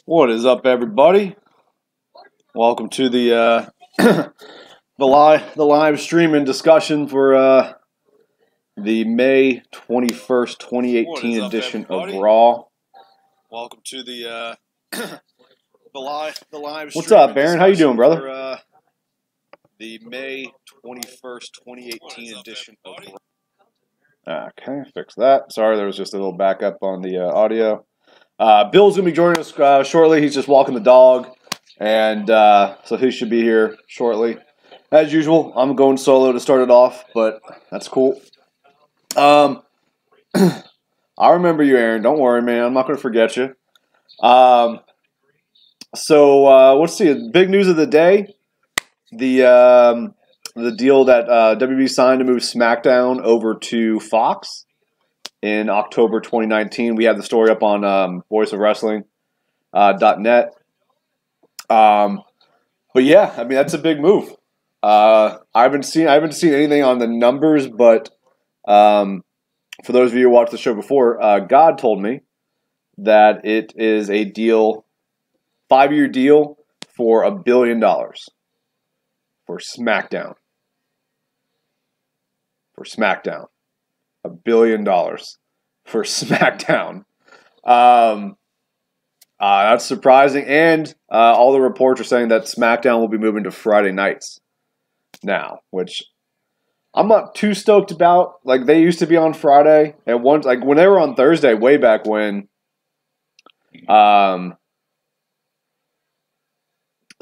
What is up, everybody? Welcome to the live streaming discussion for the May 21st, 2018 edition of Raw. Welcome to the live. What's up, Baron? How you doing, brother? For, the May 21st, 2018 edition of Raw. Okay, fix that. Sorry, there was just a little backup on the audio. Bill's going to be joining us shortly. He's just walking the dog, and so he should be here shortly. As usual, I'm going solo to start it off, but that's cool. I remember you, Aaron. Don't worry, man. I'm not going to forget you. So let's see. Big news of the day: the deal that WWE signed to move SmackDown over to Fox in October 2019. We had the story up on voiceofwrestling.net. But yeah, I mean, that's a big move. I haven't seen anything on the numbers, but for those of you who watched the show before, God told me that it is a deal, 5-year deal for $1 billion for SmackDown. $1 billion for SmackDown. That's surprising, and all the reports are saying that SmackDown will be moving to Friday nights now, which I'm not too stoked about. Like, they used to be on Friday, and once, like when they were on Thursday, way back when.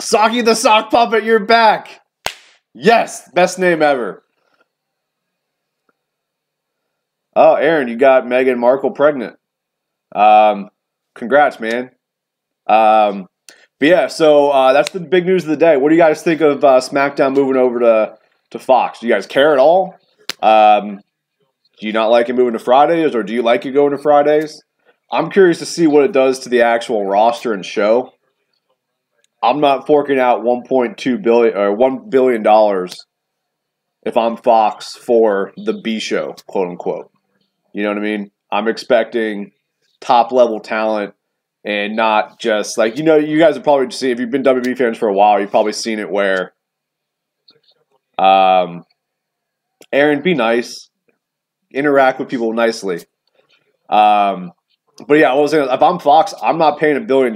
Saki the Sock Puppet, you're back. Yes, best name ever. Oh, Aaron, you got Meghan Markle pregnant. Congrats, man. But yeah, so that's the big news of the day. What do you guys think of SmackDown moving over to Fox? Do you guys care at all? Do you not like it moving to Fridays, or do you like it going to Fridays? I'm curious to see what it does to the actual roster and show. I'm not forking out $1.2 billion or $1 billion if I'm Fox for the B show, quote unquote. You know what I mean? I'm expecting top-level talent and not just, like, you know, you guys have probably seen, if you've been WWE fans for a while, you've probably seen it where, Aaron, be nice. Interact with people nicely. But yeah, I was saying, if I'm Fox, I'm not paying $1 billion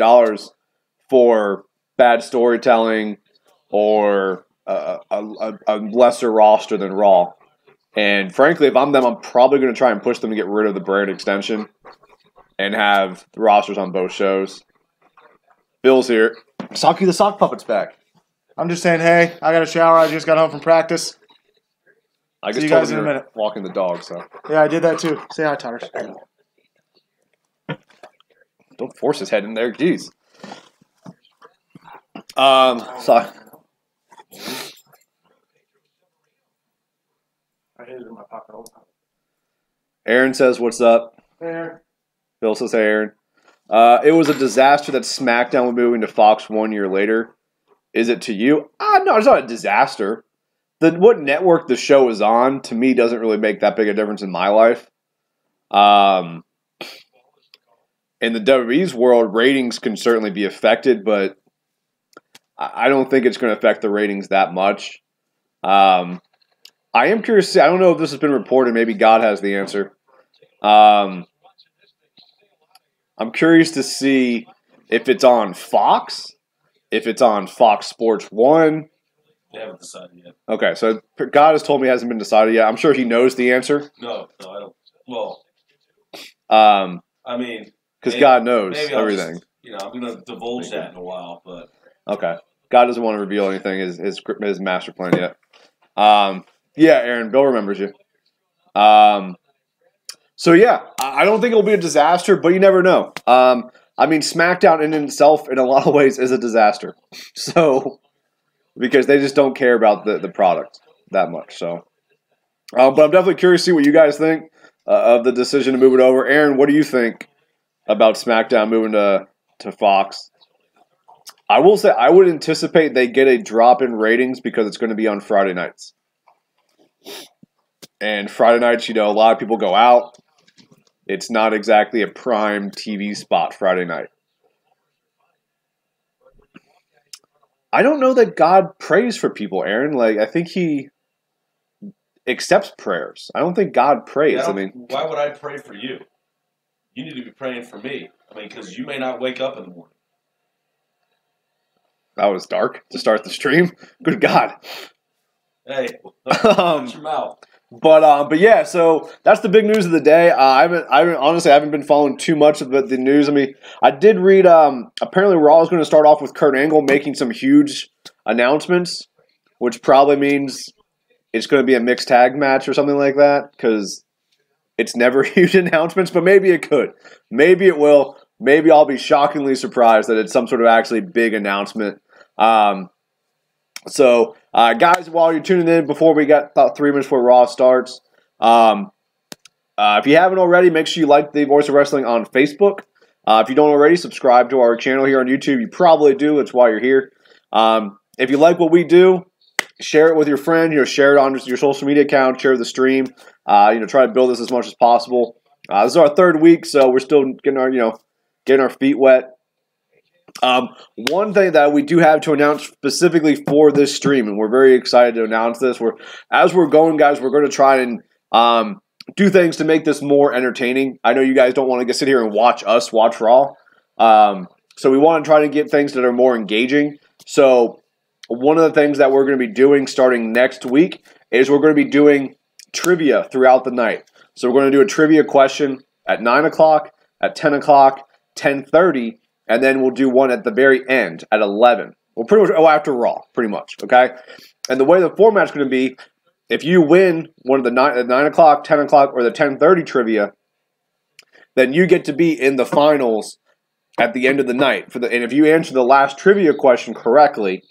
for bad storytelling or a lesser roster than Raw. And frankly, if I'm them, I'm probably going to try and push them to get rid of the brand extension and have the rosters on both shows. Bill's here. Saki the Sock Puppet's back. I'm just saying, hey, I got a shower. I just got home from practice. I See guess you guys in a minute. Walking the dog, so. Yeah, I did that too. Say hi, Tonners. Don't force his head in there. Jeez. Sorry. I hid it in my pocket all the time. Aaron says, what's up? Hey, Aaron. Bill says, hey, Aaron. It was a disaster that SmackDown was moving to Fox 1 year later. Is it to you? No, it's not a disaster. What network the show is on, to me, doesn't really make that big a difference in my life. In the WWE's world, ratings can certainly be affected, but I don't think it's going to affect the ratings that much. I am curious to see, I don't know if this has been reported. Maybe God has the answer. I'm curious to see if it's on Fox, if it's on Fox Sports 1. They haven't decided yet. Okay, so God has told me it hasn't been decided yet. I'm sure he knows the answer. No, I don't. Well, I mean, because God knows everything. I'm going to divulge that in a while, but okay, God doesn't want to reveal anything his master plan yet. Yeah, Aaron, Bill remembers you. So yeah, I don't think it'll be a disaster, but you never know. I mean, SmackDown in itself, in a lot of ways, is a disaster. So, because they just don't care about the product that much. So, but I'm definitely curious to see what you guys think of the decision to move it over. Aaron, what do you think about SmackDown moving to Fox? I will say I would anticipate they get a drop in ratings because it's going to be on Friday nights. And Friday nights, a lot of people go out. It's not exactly a prime TV spot Friday night. I don't know that God prays for people, Aaron. Like, I think he accepts prayers. I don't think God prays. Yeah, why would I pray for you? You need to be praying for me. I mean, because you may not wake up in the morning. That was dark to start the stream. Good God. Hey, watch your mouth. But yeah, so that's the big news of the day. I haven't been following too much of the news. I mean, I did read. Apparently, Raw is going to start off with Kurt Angle making some huge announcements, which probably means it's going to be a mixed tag match or something like that. Because it's never huge announcements, but maybe it could. Maybe it will. Maybe I'll be shockingly surprised that it's some sort of actually big announcement. So, guys, while you're tuning in, before we got about 3 minutes before Raw starts, if you haven't already, make sure you like the Voice of Wrestling on Facebook. If you don't already, subscribe to our channel here on YouTube. You probably do. That's why you're here. If you like what we do, share it with your friend. Share it on your social media account. Share the stream. Try to build this as much as possible. This is our 3rd week, so we're still getting our feet wet. One thing that we do have to announce specifically for this stream, and we're very excited to announce this. As we're going, guys, we're going to try and do things to make this more entertaining. I know you guys don't want to sit here and watch us watch Raw, so we want to try to get things that are more engaging. So one of the things that we're going to be doing starting next week is we're going to be doing trivia throughout the night. So we're going to do a trivia question at 9 o'clock, at 10 o'clock, 10:30. And then we'll do one at the very end at 11. Well, pretty much after Raw, pretty much, okay? And the way the format's going to be, if you win one of the 9 o'clock, 10 o'clock, or the 10:30 trivia, then you get to be in the finals at the end of the night. And if you answer the last trivia question correctly,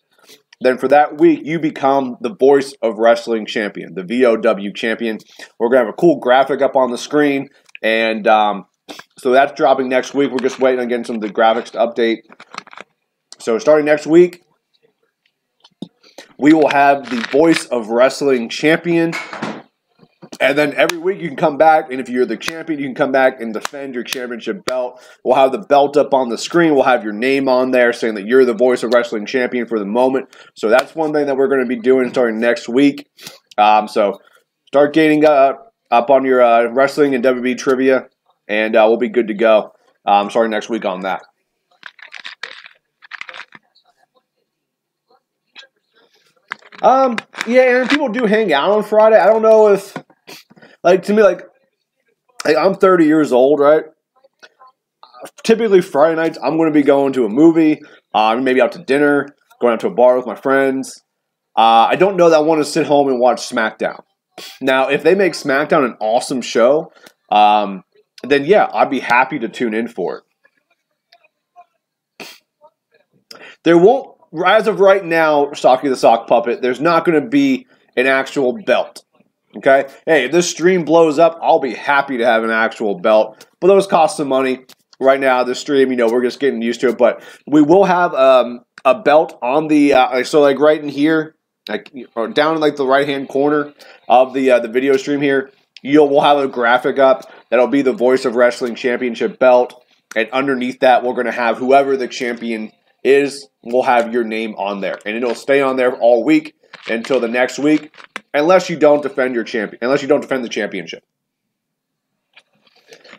then for that week, you become the Voice of Wrestling champion, the VOW champion. We're going to have a cool graphic up on the screen, and so that's dropping next week. We're just waiting on getting some of the graphics to update. So starting next week, we will have the Voice of Wrestling champion. And then every week you can come back, and if you're the champion, you can come back and defend your championship belt. We'll have the belt up on the screen. We'll have your name on there saying that you're the Voice of Wrestling champion for the moment. So that's one thing that we're going to be doing starting next week. So start gaining up on your wrestling and WWE trivia. And we'll be good to go starting next week on that. Yeah, Aaron, people do hang out on Friday. I don't know if, to me, I'm 30 years old, right? Typically Friday nights, I'm going to be going to a movie, maybe out to dinner, going out to a bar with my friends. I don't know that I want to sit home and watch SmackDown. Now, if they make SmackDown an awesome show, then yeah, I'd be happy to tune in for it. There won't, as of right now, Stocky the Sock Puppet, there's not going to be an actual belt. Okay? Hey, if this stream blows up, I'll be happy to have an actual belt. But those cost some money. Right now, this stream, we're just getting used to it. But we will have a belt on the, right in here, or down in the right-hand corner of the video stream here. We'll have a graphic up that'll be the Voice of Wrestling Championship belt, and underneath that, we're going to have whoever the champion is. We'll have your name on there, and it'll stay on there all week until the next week, unless you don't defend the championship.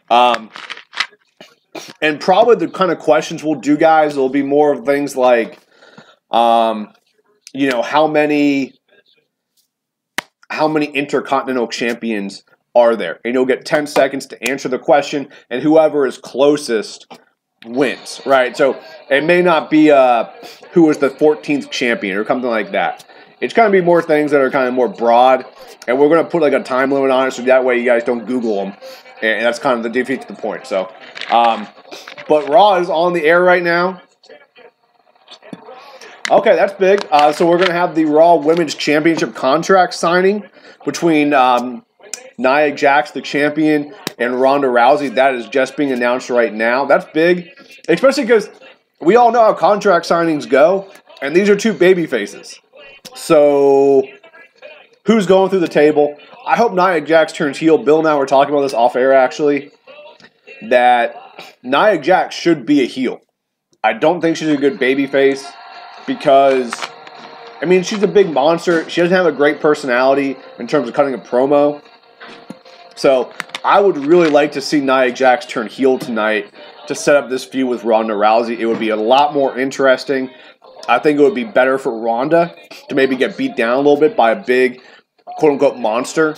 And probably the kind of questions we'll do, guys, will be more of things like, how many Intercontinental Champions are there? And you'll get 10 seconds to answer the question, and whoever is closest wins, right? So it may not be who is the 14th champion or something like that. It's going to be more things that are kind of more broad, and we're going to put a time limit on it so that way you guys don't Google them, and that's kind of the defeat to the point. So, but Raw is on the air right now. Okay, that's big. So we're going to have the Raw Women's Championship contract signing between Nia Jax, the champion, and Ronda Rousey. That is just being announced right now. That's big, especially because we all know how contract signings go, and these are two baby faces. So who's going through the table? I hope Nia Jax turns heel. Bill and I were talking about this off air, actually, that Nia Jax should be a heel. I don't think she's a good baby face. because, I mean, she's a big monster. She doesn't have a great personality in terms of cutting a promo. So I would really like to see Nia Jax turn heel tonight to set up this feud with Ronda Rousey. It would be a lot more interesting. I think it would be better for Ronda to maybe get beat down a little bit by a big, quote-unquote, monster.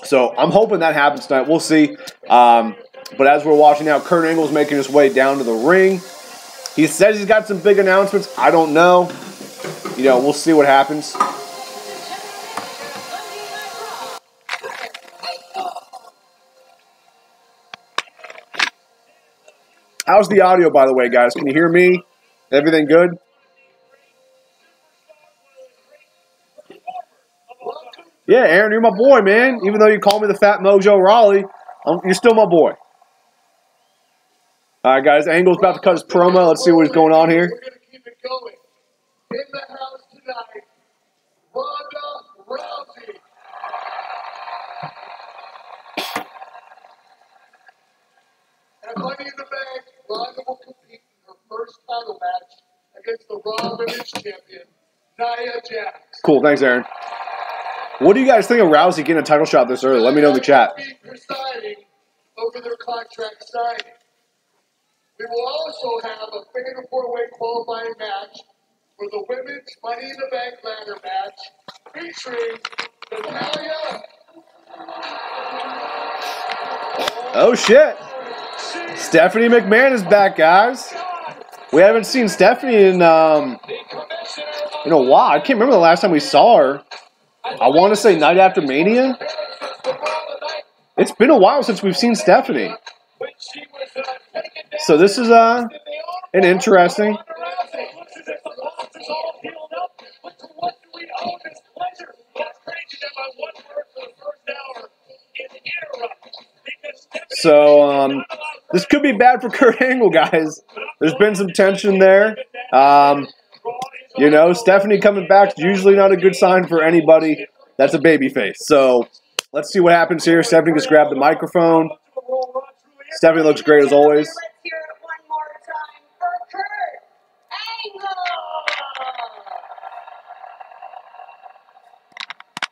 So I'm hoping that happens tonight. We'll see. But as we're watching now, Kurt Angle's making his way down to the ring. He says he's got some big announcements. I don't know. You know, we'll see what happens. How's the audio, by the way, guys? Can you hear me? Everything good? Yeah, Aaron, you're my boy, man. Even though you call me the Fat Mojo Raleigh, you're still my boy. All right, guys. Angle's about to cut his promo. Let's see what's going on here. We're going to keep it going. In the house tonight, Ronda Rousey. At Money in the Bank, Ronda will compete in her first title match against the Raw Women's Champion, Nia Jax. Cool. Thanks, Aaron. What do you guys think of Rousey getting a title shot this early? Let me know in the chat. Presiding over their contract signing. We will also have a fatal four-way qualifying match for the Women's Money in the Bank ladder match featuring Natalia. Oh, shit. Stephanie McMahon is back, guys. We haven't seen Stephanie in a while. I can't remember the last time we saw her. I want to say night after Mania. It's been a while since we've seen Stephanie. So this is an interesting. So this could be bad for Kurt Angle, guys. There's been some tension there. You know, Stephanie coming back is usually not a good sign for anybody that's a babyface. So let's see what happens here. Stephanie just grabbed the microphone. Stephanie looks great as always. Let's hear it one more time for Kurt Angle.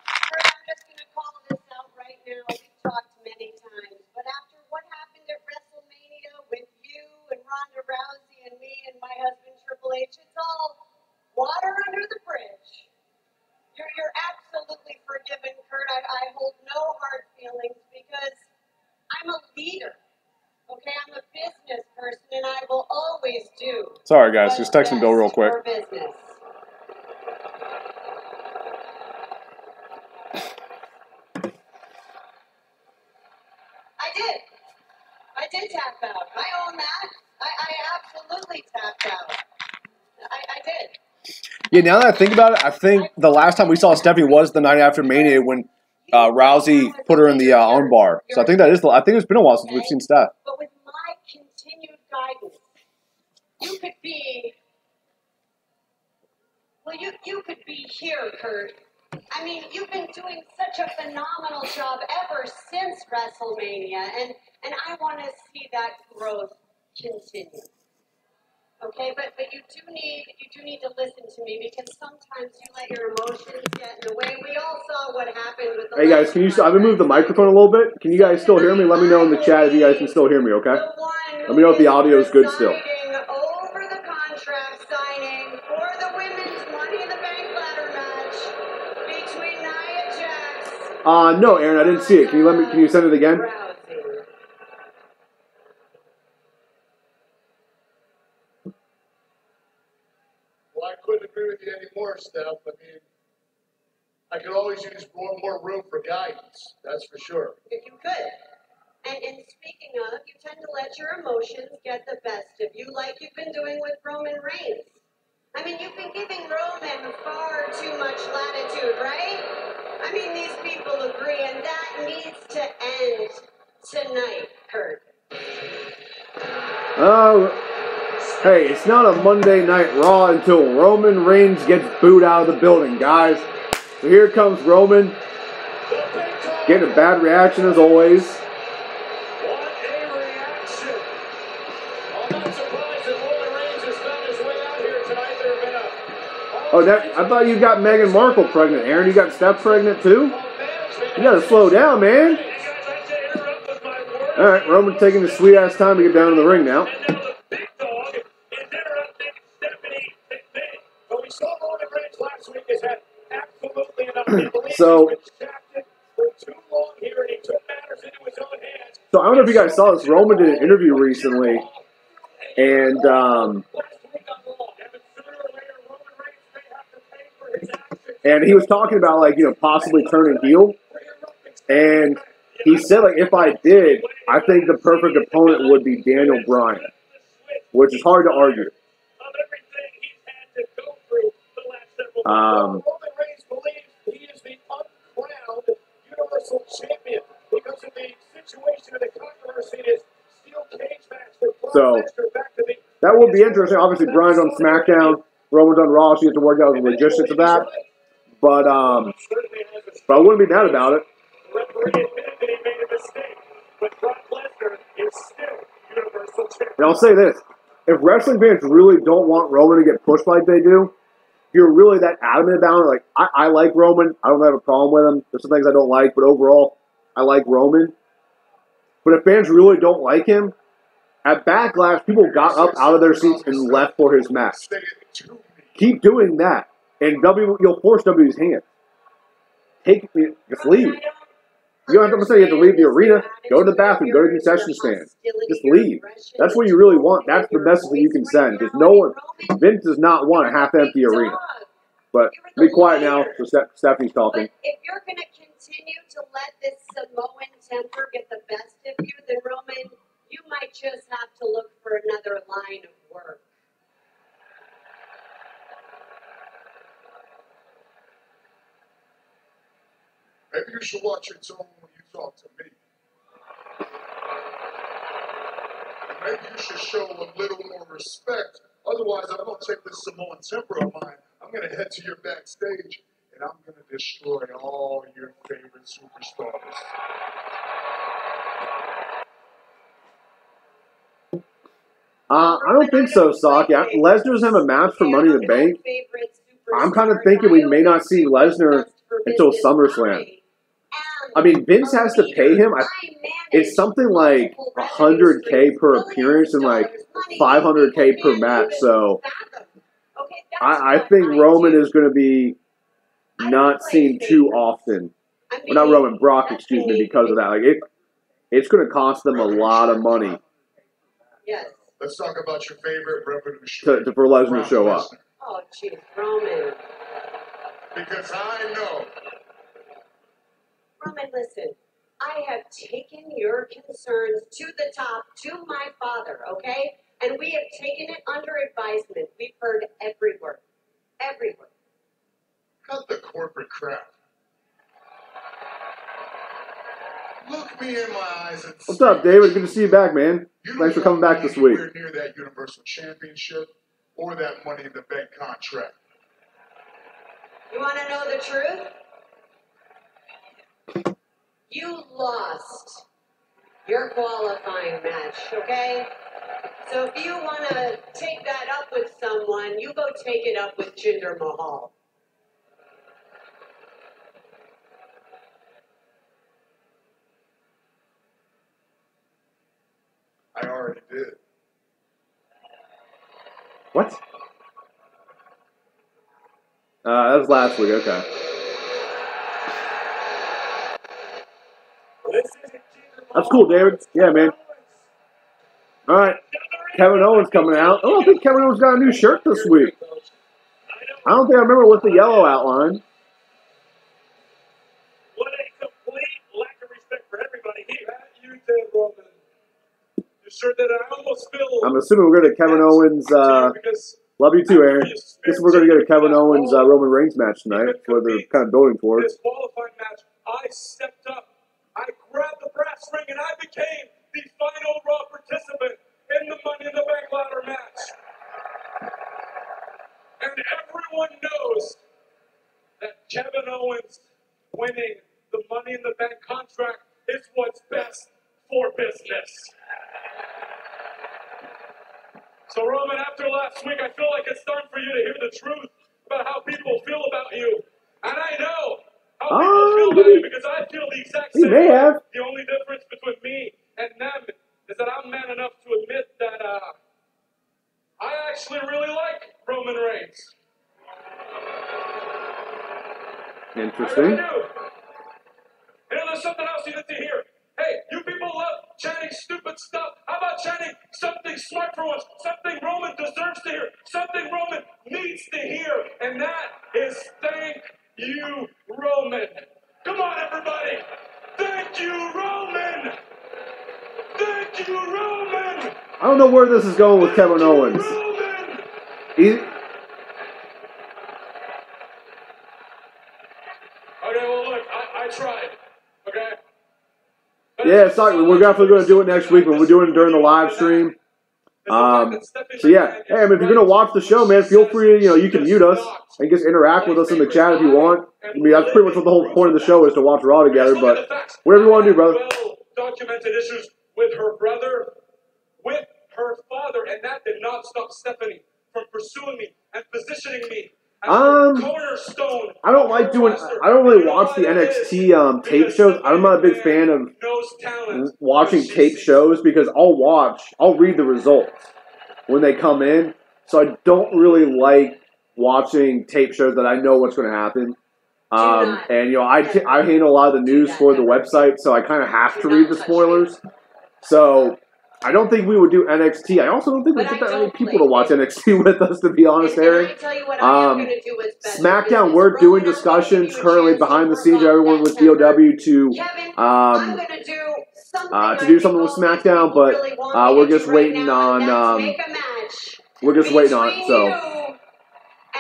Kurt, I'm just going to call this out right now. We've talked many times, but after what happened at WrestleMania with you and Ronda Rousey and me and my husband Triple H, it's all water under the bridge. You're absolutely forgiven, Kurt. I hold no hard feelings because I'm a leader. Okay, I'm a business person, and I will always do. Sorry, guys. Just texting Bill real quick. Business. I did tap out. I own that. I absolutely tapped out. I did. Yeah, now that I think about it, I think the last time we saw Stephanie was the night after Mania when Rousey put her in the armbar. So I think that is. I think it's been a while since we've seen Steph. But with my continued guidance, you could be. Well, you could be here, Kurt. I mean, you've been doing such a phenomenal job ever since WrestleMania, and I want to see that growth continue. Okay, but you do need to listen to me because sometimes you let your emotions get in the way. We all saw what happened with the. Hey guys, can you? I've moved the microphone a little bit. Can you guys still hear me? Let me know in the chat if you guys can still hear me. Okay. Let me know if the audio is good still. Over the contract signing for the Women's Money in the Bank ladder match between Nia Jax. No, Aaron, I didn't see it. Can you send it again? Well, I couldn't agree with you anymore, Steph. I mean, I could always use more room for guidance. That's for sure. If you could. And speaking of, you tend to let your emotions get the best of you like you've been doing with Roman Reigns. I mean, you've been giving Roman far too much latitude, right? I mean, these people agree, and that needs to end tonight, Kurt. Hey, it's not a Monday Night Raw until Roman Reigns gets booed out of the building, guys. So here comes Roman. Getting a bad reaction as always. What a reaction. I'm not surprised that Roman Reigns has found his way out here tonight. There have been a Oh, I thought you got Meghan Markle pregnant. Aaron, you got Steph pregnant too? You gotta slow down, man. All right, Roman taking the sweet-ass time to get down to the ring now. So I don't know if you guys saw this. Roman did an interview recently, and he was talking about, like, possibly turning heel. And he said, like, if I did, I think the perfect opponent would be Daniel Bryan, which is hard to argue. So that would be interesting. Obviously, Bryan's on SmackDown, Roman's on Raw. So you have to work out the logistics of that. But I wouldn't be mad about it. And I'll say this. If wrestling fans really don't want Roman to get pushed like they do, if you're really that adamant about it, like, I like Roman. I don't have a problem with him. There's some things I don't like, but overall, I like Roman. But if fans really don't like him, at Backlash, people got up out of their seats and left for his match. Keep doing that, and you'll force W's hand. Just leave. You don't have to say you have to leave the arena. Go to the bathroom. Go to the concession stand. Just leave. That's what you really want. That's the message that you can send. Because Vince does not want a half-empty arena. But be quiet now. So Stephanie's talking. But if you're going to continue to let this Samoan temper get the best of you, then Roman, you might just have to look for another line of work. Maybe you should watch your tone when you talk to me. And maybe you should show a little more respect. Otherwise, I'm going to take this Samoan temper of mine. I'm going to head to your backstage, and I'm going to destroy all your favorite superstars. I don't think so, Saki. Lesnar doesn't have a match for Money in the Bank. I'm kind of thinking we may not see Lesnar until SummerSlam. I mean, Vince has to pay him. It's something like $100K per appearance and like $500K per match. So I think Roman is going to be not seen too often. Well, not Roman, Brock, excuse me, because of that. Like it's going to cost them a lot of money. Yes. Let's talk about your favorite revenue stream. For Lesnar to show up. Oh, jeez, Roman. Because I know. Roman, listen. I have taken your concerns to the top, to my father, okay? And we have taken it under advisement. We've heard every word. Every word. Cut the corporate crap. Look me in my eyes and What's up, David? Good to see you back, man. Thanks for coming back this week. Near that Universal Championship or that Money in the Bank contract. You want to know the truth? You lost your qualifying match, okay? So if you want to take that up with someone, you go take it up with Jinder Mahal. I already did. What? That was last week, okay. That's cool, David. Yeah, man. All right. Kevin Owens coming out. Oh, I think Kevin Owens got a new shirt this week. I don't think I remember with the yellow outline. What a complete lack of respect for everybody here. You did, Roman. You sure that I almost feel. I'm assuming we're going to Kevin Owens. Love you too, Aaron. Guess we're going to get a Kevin Owens Roman Reigns match tonight. That's what they're kind of building for. This qualifying match, I stepped up. I grabbed the brass ring and I became the final Raw participant in the Money in the Bank ladder match. And everyone knows that Kevin Owens winning the Money in the Bank contract is what's best for business. So, Roman, after last week, I feel like it's time for you to hear the truth. about how people feel about you. And I know how people feel about you because I feel the exact same way. The only difference between me and them is that I'm man enough to admit that I actually really like Roman Reigns. Interesting. I really do. You know, there's something else you need to hear. Hey, you people love chanting stupid stuff. How about chanting something smart for once? Something Roman deserves to hear. Something Roman needs to hear. And that is thank you, Roman. Come on, everybody. Thank you, Roman. Thank you, Roman. I don't know where this is going with Kevin Owens. Okay, well, look, I tried. Okay? Yeah, sorry, we're definitely going to do it next week, but we're doing it during the live stream. So yeah, hey, if you're going to watch the show, man, feel free to, you can mute us and just interact with us in the chat if you want. I mean, that's pretty much what the whole point of the show is, to watch Raw together, but whatever you want to do, brother. Well-documented issues with her brother, with her father, and that did not stop Stephanie from pursuing me and positioning me as the cornerstone. I don't like doing. I don't really watch the NXT tape shows. I'm not a big fan of watching tape shows because I'll read the results when they come in. So I don't really like watching tape shows that I know what's going to happen. And I handle a lot of the news for the website, so I kind of have to read the spoilers. So I don't think we would do NXT. I also don't think we get that many people to watch NXT with us, to be honest, Eric. SmackDown, we're doing discussions currently behind the scenes. Everyone with DOW to do something with SmackDown, but we're just waiting on. We're just waiting on it. So.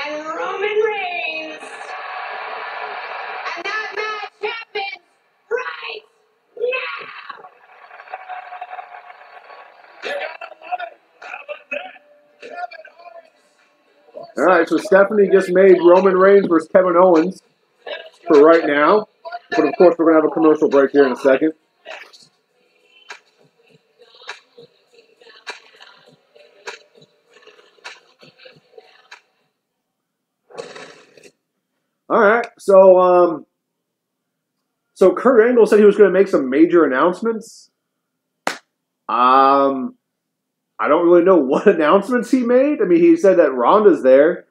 And Roman Reigns, and that match happens right now. You gotta love it. How about that? Kevin Owens. All right, so Stephanie just made Roman Reigns versus Kevin Owens for right now. But of course, we're going to have a commercial break here in a second. All right, so Kurt Angle said he was going to make some major announcements. I don't really know what announcements he made. I mean, he said that Ronda's there,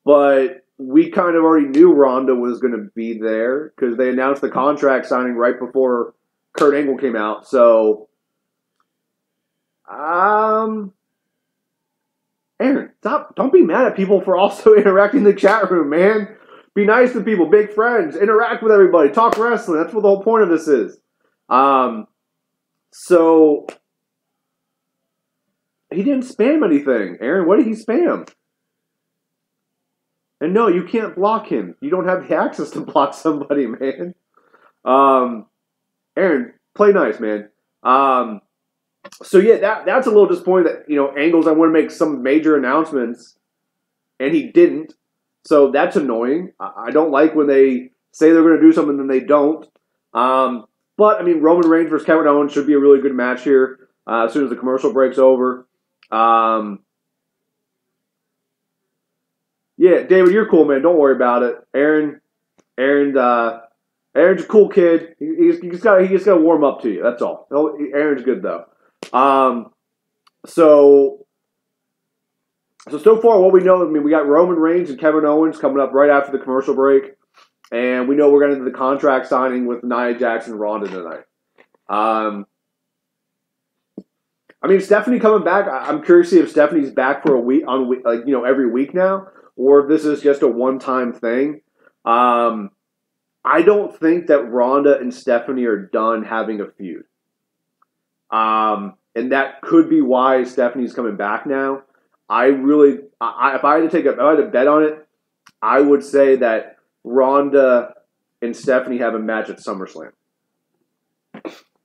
but we kind of already knew Ronda was going to be there because they announced the contract signing right before Kurt Angle came out. So, Aaron, don't be mad at people for also interacting in the chat room, man. Be nice to people, big friends, interact with everybody, talk wrestling. That's what the whole point of this is. So he didn't spam anything. Aaron, what did he spam? And no, you can't block him. You don't have the access to block somebody, man. Aaron, play nice, man. So yeah, that's a little disappointing that, Angles, I want to make some major announcements, and he didn't. So that's annoying. I don't like when they say they're going to do something and then they don't. But, I mean, Roman Reigns versus Kevin Owens should be a really good match here as soon as the commercial breaks over. Yeah, David, you're cool, man. Don't worry about it. Aaron's a cool kid. He just got to warm up to you. That's all. Aaron's good, though. So far, what we know, I mean, we got Roman Reigns and Kevin Owens coming up right after the commercial break. And we know we're going to do the contract signing with Nia Jax and Ronda tonight. I mean, Stephanie coming back. I'm curious to see if Stephanie's back for a week, every week now, or if this is just a one-time thing. I don't think that Ronda and Stephanie are done having a feud. And that could be why Stephanie's coming back now. If I had to bet on it, I would say that Ronda and Stephanie have a match at SummerSlam.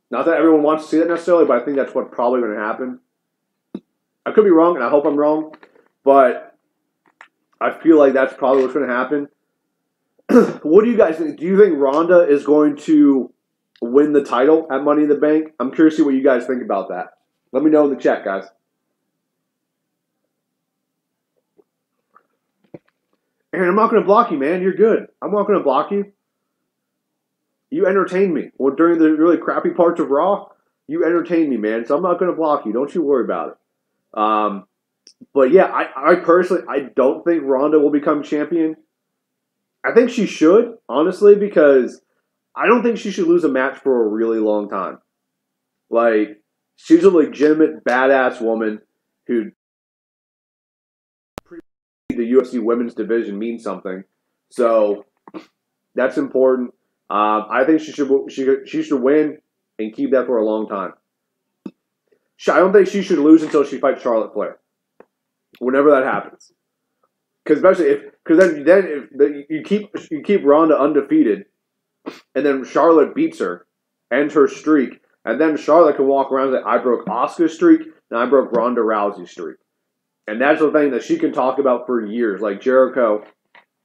Not that everyone wants to see that necessarily, but I think that's what's probably going to happen. I could be wrong, and I hope I'm wrong, but I feel like that's probably what's going to happen. What do you guys think? Do you think Ronda is going to win the title at Money in the Bank? I'm curious to see what you guys think about that. Let me know in the chat, guys. Aaron, I'm not going to block you, man. You're good. I'm not going to block you. You entertained me. Well, during the really crappy parts of Raw, you entertained me, man. So I'm not going to block you. Don't you worry about it. But yeah, I personally, I don't think Ronda will become champion. I think she should, honestly, because I don't think she should lose a match for a really long time. Like, she's a legitimate badass woman who the UFC women's division means something. So that's important. I think she should win and keep that for a long time. I don't think she should lose until she fights Charlotte Flair. Whenever that happens, because then if you keep Ronda undefeated, and then Charlotte beats her, ends her streak, and then Charlotte can walk around and say, "I broke Asuka's streak, and I broke Ronda Rousey's streak," and that's the thing that she can talk about for years, like Jericho,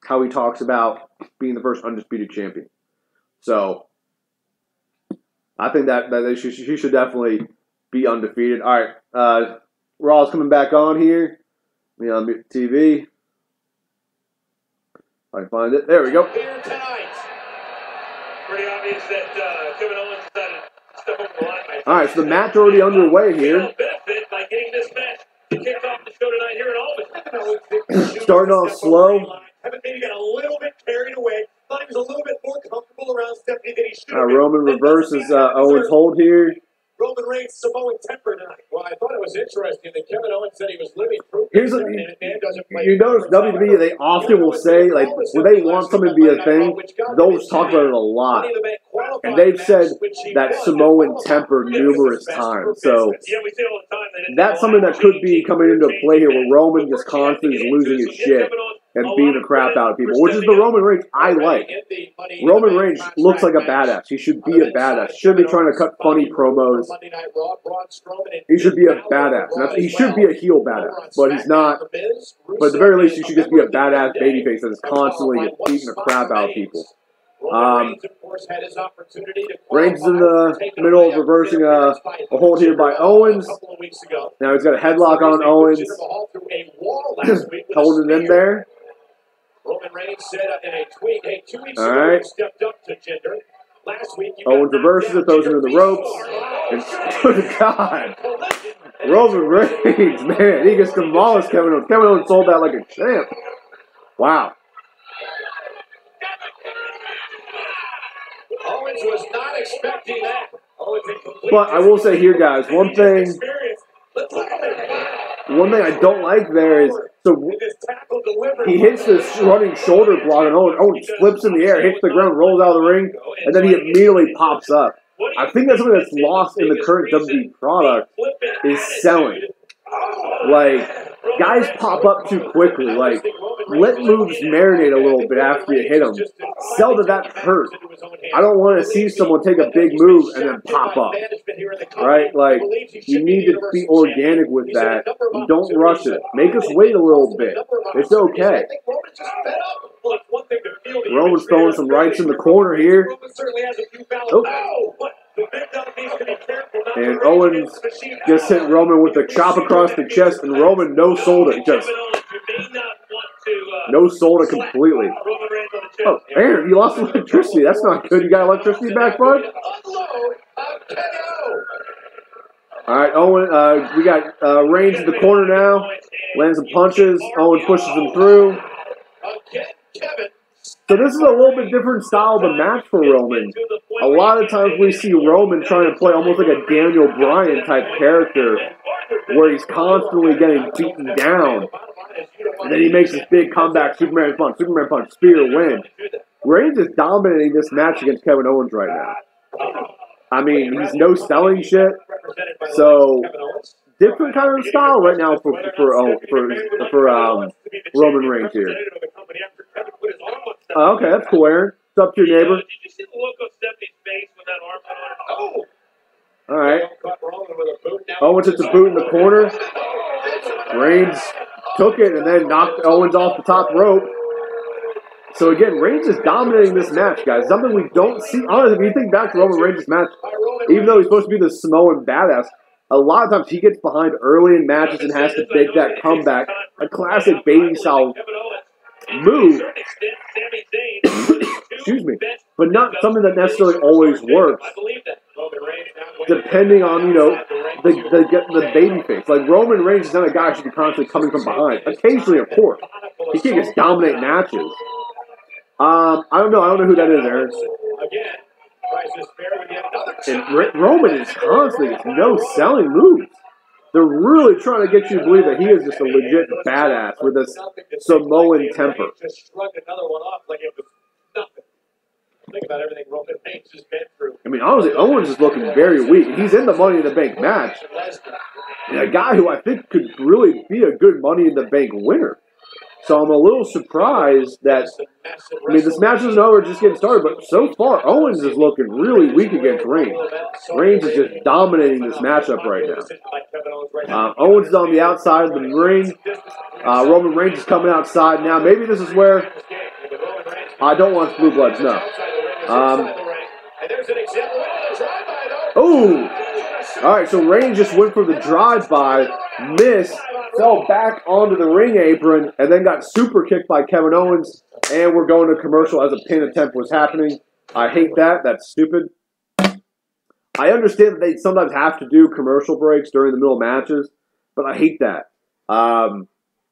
how he talks about being the first undisputed champion. So I think that she should definitely be undefeated. All right, Raw's coming back on here. Me on TV. If I can find it. There we go. Here tonight. Pretty obvious that Kevin Owens decided to step over the line. All right, so the match already underway here. Benefit by getting this match kicked off the show tonight here in Albany. Starting off slow. Haven't maybe got a little bit carried away. Thought he was a little bit more comfortable around Stephanie than he should have been. Roman reverses Owens' hold here. Roman Reigns, Samoan temper tonight. Well, I thought it was interesting that Kevin Owens said he was living proof. You notice WWE, they often will say, like, when they want something to be a thing, they'll talk about it a lot. And they've said that Samoan temper numerous times. So that's something that could be coming into play here, where Roman just constantly is losing his shit and beating the crap out of people, which is the Roman Reigns I like. Roman Reigns looks like a badass. He should be a badass. Shouldn't be trying to cut funny promos. He should be a badass. He should be a heel badass, but he's not. But at the very least, he should just be a badass babyface that is constantly beating the crap out of people. Reigns is in the middle of reversing a hold here by Owens. Now he's got a headlock on Owens. Holding him there. Roman Reigns said in a tweet, hey, 2 weeks ago, right. Stepped up to Jinder. Last week, Owens reverses it, throws him into the ropes. And good God. Roman Reigns, man, he gets demolished Kevin Owens. Kevin Owens sold that like a champ. Wow. Owens was not expecting that. But I will say here, guys, one thing I don't like there is, so he hits this running shoulder block, and Owens flips in the air, hits the ground, rolls out of the ring, and then he immediately pops up. I think that's something that's lost in the current WWE product, is selling. Like, guys pop up too quickly. Like, let moves marinate a little bit after you hit them. Sell that hurt. I don't want to see someone take a big move and then pop up. Right? Like, you need to be organic with that. You don't rush it. Make us wait a little bit. It's okay. Roman's throwing some rights in the corner here. Oh. And Owens just hit Roman with a chop across the chest, and Roman no-sold it. Just no-sold it completely. Oh, Aaron, you lost electricity. That's not good. You got electricity back, bud? All right, Owen. We got Reigns in the corner now. Lands some punches. Owen pushes him through. So this is a little bit different style of a match for Roman. A lot of times we see Roman trying to play almost like a Daniel Bryan type character, where he's constantly getting beaten down. And then he makes this big comeback, Superman punch, spear, win. Reigns is dominating this match against Kevin Owens right now. I mean, he's no selling shit. So different kind of style right now for Roman Reigns here. Okay, that's cool, Aaron. What's up to your neighbor? Did you see the look of Stephanie's face when that arm went on? Oh! All right. Owens hits a boot in the corner. Reigns took it and then knocked Owens off the top rope. So again, Reigns is dominating this match, guys. Something we don't see. Honestly, if you think back to Roman Reigns' match, even though he's supposed to be the Samoan badass, a lot of times he gets behind early in matches and has to make that comeback. A classic baby style move, excuse me, but not something that necessarily always works. Depending on, the baby face. Like, Roman Reigns is not a guy who should be constantly coming from behind. Occasionally, of course. He can't just dominate matches. I don't know. I don't know who that is, Aaron. And Roman is constantly just no-selling moves. They're really trying to get you to believe that he is just a legit badass with this Samoan temper. Think about everything Roman Reigns has been through. I mean, honestly, Owens is looking very weak. He's in the Money in the Bank match. And a guy who I think could really be a good Money in the Bank winner. So I'm a little surprised that, this match isn't over, just getting started, but so far, Owens is looking really weak against Reigns. Reigns is just dominating this matchup right now. Owens is on the outside of the ring. Roman Reigns is coming outside now. Maybe this is where I don't want Blue Bloods, no. All right, so Reigns just went for the drive-by, missed, fell back onto the ring apron, and then got super kicked by Kevin Owens, and we're going to commercial as a pin attempt was happening. I hate that. That's stupid. I understand that they sometimes have to do commercial breaks during the middle of matches, but I hate that.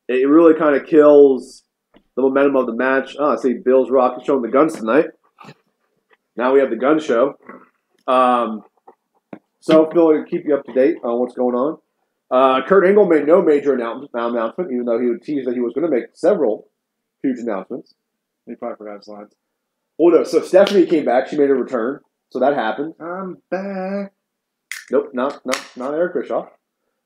It really kind of kills the momentum of the match. I see Bill's Rock is showing the guns tonight. Now we have the gun show. So, Phil, to keep you up to date on what's going on. Kurt Angle made no major announcement, even though he would tease that he was going to make several huge announcements. He probably forgot his lines. Well, no, so Stephanie came back. She made a return. So that happened. I'm back. Nope, not Eric Bischoff.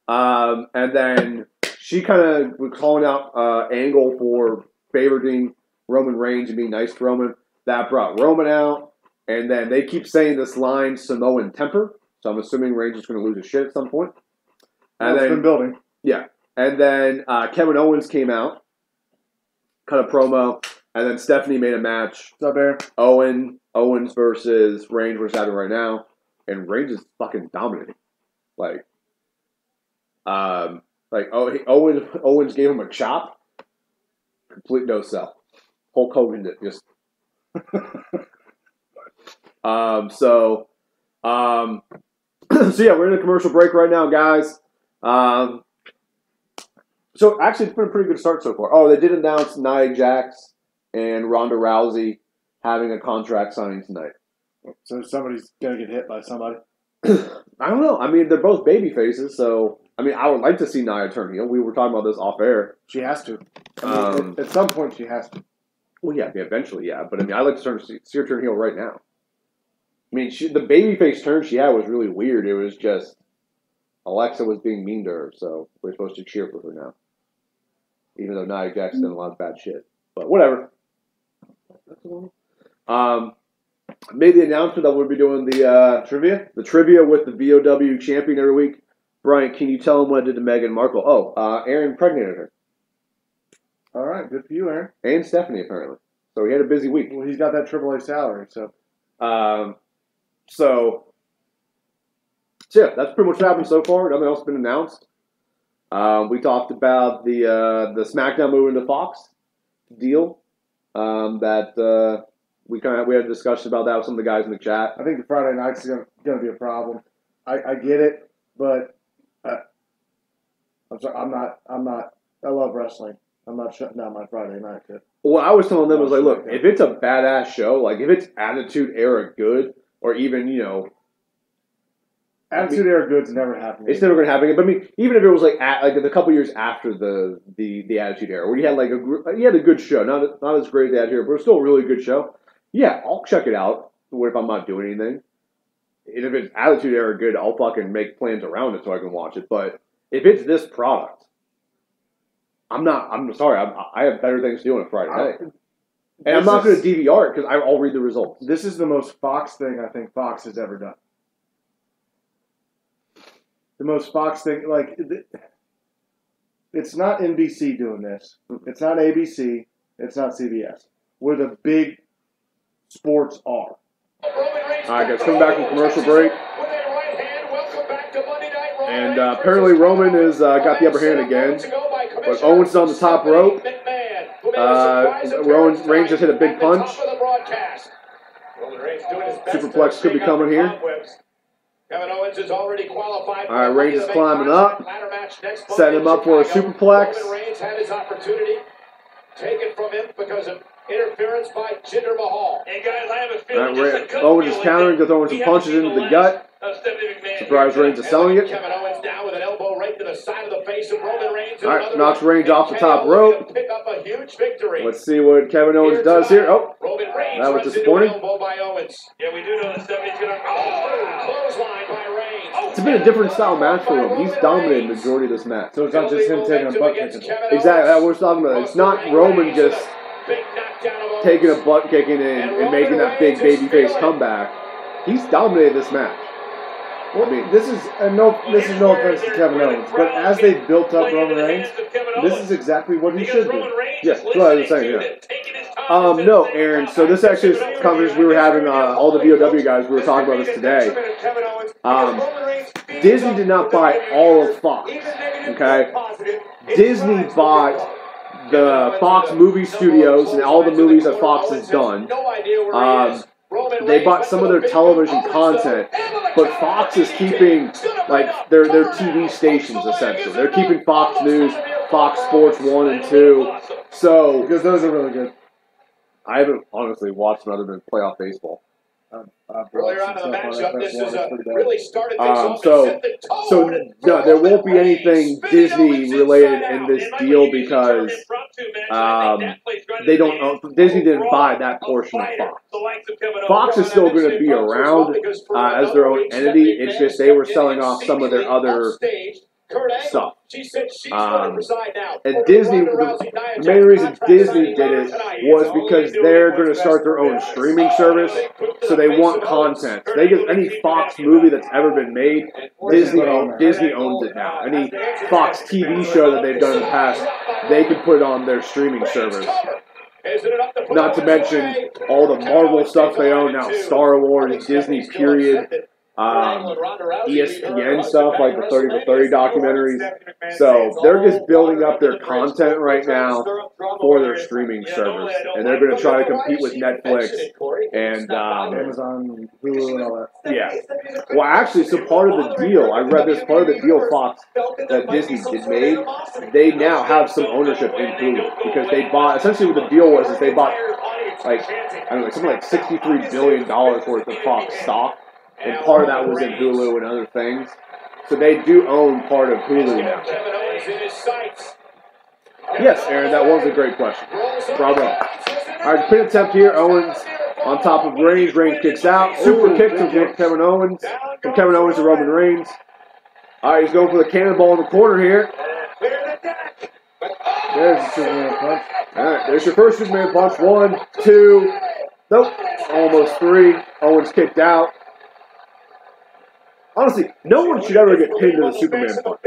And then she kind of was calling out Angle for favoriting Roman Reigns and being nice to Roman. That brought Roman out. And then they keep saying this line, Samoan temper. So I'm assuming Reigns is going to lose his shit at some point. And It's been building. Yeah. And then Kevin Owens came out, cut a promo, and then Stephanie made a match. What's up, Aaron? Owens versus Reigns, which is happening right now. And Reigns is fucking dominating. Owens gave him a chop. Complete no sell. Hulk Hogan did just. So yeah, we're in a commercial break right now, guys. So actually, it's been a pretty good start so far. Oh, they did announce Nia Jax and Ronda Rousey having a contract signing tonight. So somebody's going to get hit by somebody? I don't know. I mean, they're both baby faces, so I would like to see Nia turn heel. We were talking about this off air. She has to. At some point, she has to. Well, yeah, eventually, yeah. But I'd like to see her turn heel right now. The babyface turn she had was really weird. It was just Alexa was being mean to her, so we're supposed to cheer for her now. Even though Nia Jax done a lot of bad shit. But whatever. Made the announcement that we'll be doing the trivia. The trivia with the VOW champion every week. Brian, can you tell him what I did to Meghan Markle? Aaron impregnated her. All right, good for you, Aaron. And Stephanie, apparently. So he had a busy week. Well, he's got that AAA salary, so. So yeah, that's pretty much what happened so far. Nothing else has been announced. We talked about the SmackDown moving to Fox deal. That we had a discussion about that with some of the guys in the chat. I think the Friday night's going to be a problem. I get it, but I'm sorry. I'm not. I love wrestling. I'm not shutting down my Friday night shit. What I was telling them was look, if it's a badass show, if it's Attitude Era good, or even Attitude Era good's never happening. It's never going to happen. But even if it was a couple years after the Attitude Era, where you had a good show, not as great as the Attitude Era, but still a really good show. Yeah, I'll check it out. What if I'm not doing anything? And if it's Attitude Era good, I'll fucking make plans around it so I can watch it. But if it's this product, I'm sorry. I have better things to do on a Friday night. And I'm not going to DVR it because I'll read the results. This is the most Fox thing I think Fox has ever done. The most Fox thing, it's not NBC doing this. It's not ABC. It's not CBS. Where the big sports are. All right, guys, coming back from commercial break. And apparently Roman has got the upper hand again. But Owens is on the top rope. Reigns just hit a big punch. Superplex could be coming here. Kevin Owens is already qualified. All right, Reigns is climbing up. Setting him up for a superplex. Roman Reigns had his opportunity taken from him because of interference by Jinder Mahal. Hey guys, I have a feeling. Owens is countering, throwing some punches into the gut. Surprise Reigns is selling it. Kevin Owens down with an elbow right to the side of the face of Roman Reigns. All right, knocks Reigns off the top rope. Pick up a huge victory. Let's see what Kevin Owens does here. Oh, that was disappointing. By Owens. Yeah, we do know that Stephanie's going to. Clothesline by Reigns. It's been a different style match for him. He's dominated the majority of this match. So it's not just him taking a butt kicking. Exactly, that's what we're talking about. It's not Roman just taking a butt kicking and making that big babyface comeback. He's dominated this match. Well, I mean, this is no offense to Kevin Owens, but as they built up Roman Reigns, this is exactly what he should do. Yes, that's what I was saying. Yeah. No, Aaron. So this actually is a conversation we were having. All the VOW guys, we were talking about this today. Disney did not buy all of Fox. Okay, Disney bought the Fox movie studios and all the movies that Fox has done. They bought some of their television content, but Fox is keeping like their TV stations essentially. They're keeping Fox News, Fox Sports 1 and 2. So because those are really good. I haven't honestly watched them other than playoff baseball. Earlier on in the matchup, this is really started things off. So no, there won't be anything Disney related in this deal because they don't own, Disney didn't buy that portion of Fox. Fox is still going to be around as their own entity. It's just they were selling off some of their other stuff. And Disney, the main reason Disney did it was because they're going to start their own streaming service, so they want content. So they get any Fox movie that's ever been made, Disney owns it now. Any Fox TV show that they've done in the past, they can put it on their streaming service. Not to mention all the Marvel stuff they own now, Star Wars, Disney period. ESPN stuff like the 30 for 30 documentaries. So they're just building up their content right now for their streaming service, and they're going to try to compete with Netflix and Amazon, Hulu, and all that. Yeah. Well, actually, so part of the deal, I read this part of the deal Fox that Disney did made. They now have some ownership in Hulu because they bought. Essentially, what the deal was is they bought like something like $63 billion worth of Fox stock. And part of that was in Hulu and other things. So they do own part of Hulu now. Yes, Aaron, that was a great question. Bravo. All right, pin attempt here. Owens on top of Reigns. Reigns kicks out. Super kick from Kevin Owens. From Kevin Owens to Roman Reigns. All right, he's going for the cannonball in the corner here. There's the Superman punch. All right, there's your first Superman punch. 1, 2. Nope. Almost 3. Owens kicked out. Honestly, no one should ever get pinned to the Superman punch.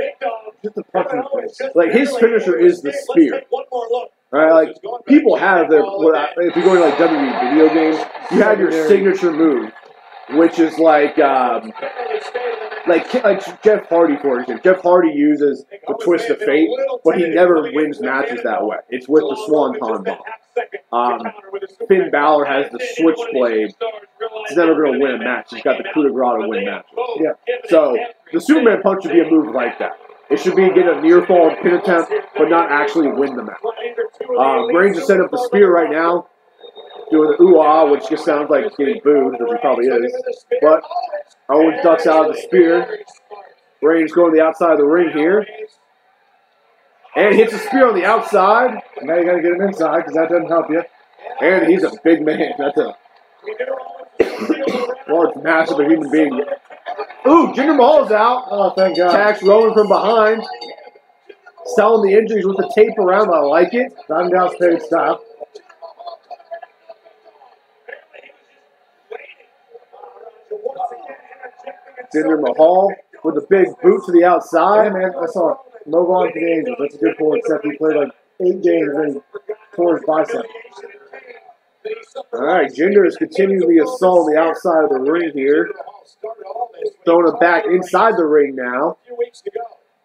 Just a punch in the face. Like, his finisher is the spear. Right? Like, people have their, if you go to like WWE video games, you have your signature move, which is like Jeff Hardy, for example. Jeff Hardy uses the twist of fate, but he never wins matches that way. It's with the Swanton bomb. Finn Balor has the switchblade. He's never going to win a match. He's got the coup de grace to win matches. Yeah. So the Superman punch should be a move like that. It should be get a near fall pin attempt, but not actually win the match. Reigns is setting up the spear right now, doing the ooh-ah, which just sounds like getting booed, which he probably is. But Owens ducks out of the spear. Reigns going to the outside of the ring here. And hits the spear on the outside. Now you got to get him inside because that doesn't help you. And he's a big man. That's a large, massive human being. Ooh, Jinder Mahal's out. Oh, thank God. Attacks Roman from behind. Selling the injuries with the tape around. I like it. Time down stage style. Jinder Mahal with the big boot to the outside. Hey, man, I saw it. Move on to the Angels. That's a good point, except he played like 8 games and he tore his bicep. All right, Jinder is continuing the assault on the outside of the ring here. Throwing it back inside the ring now.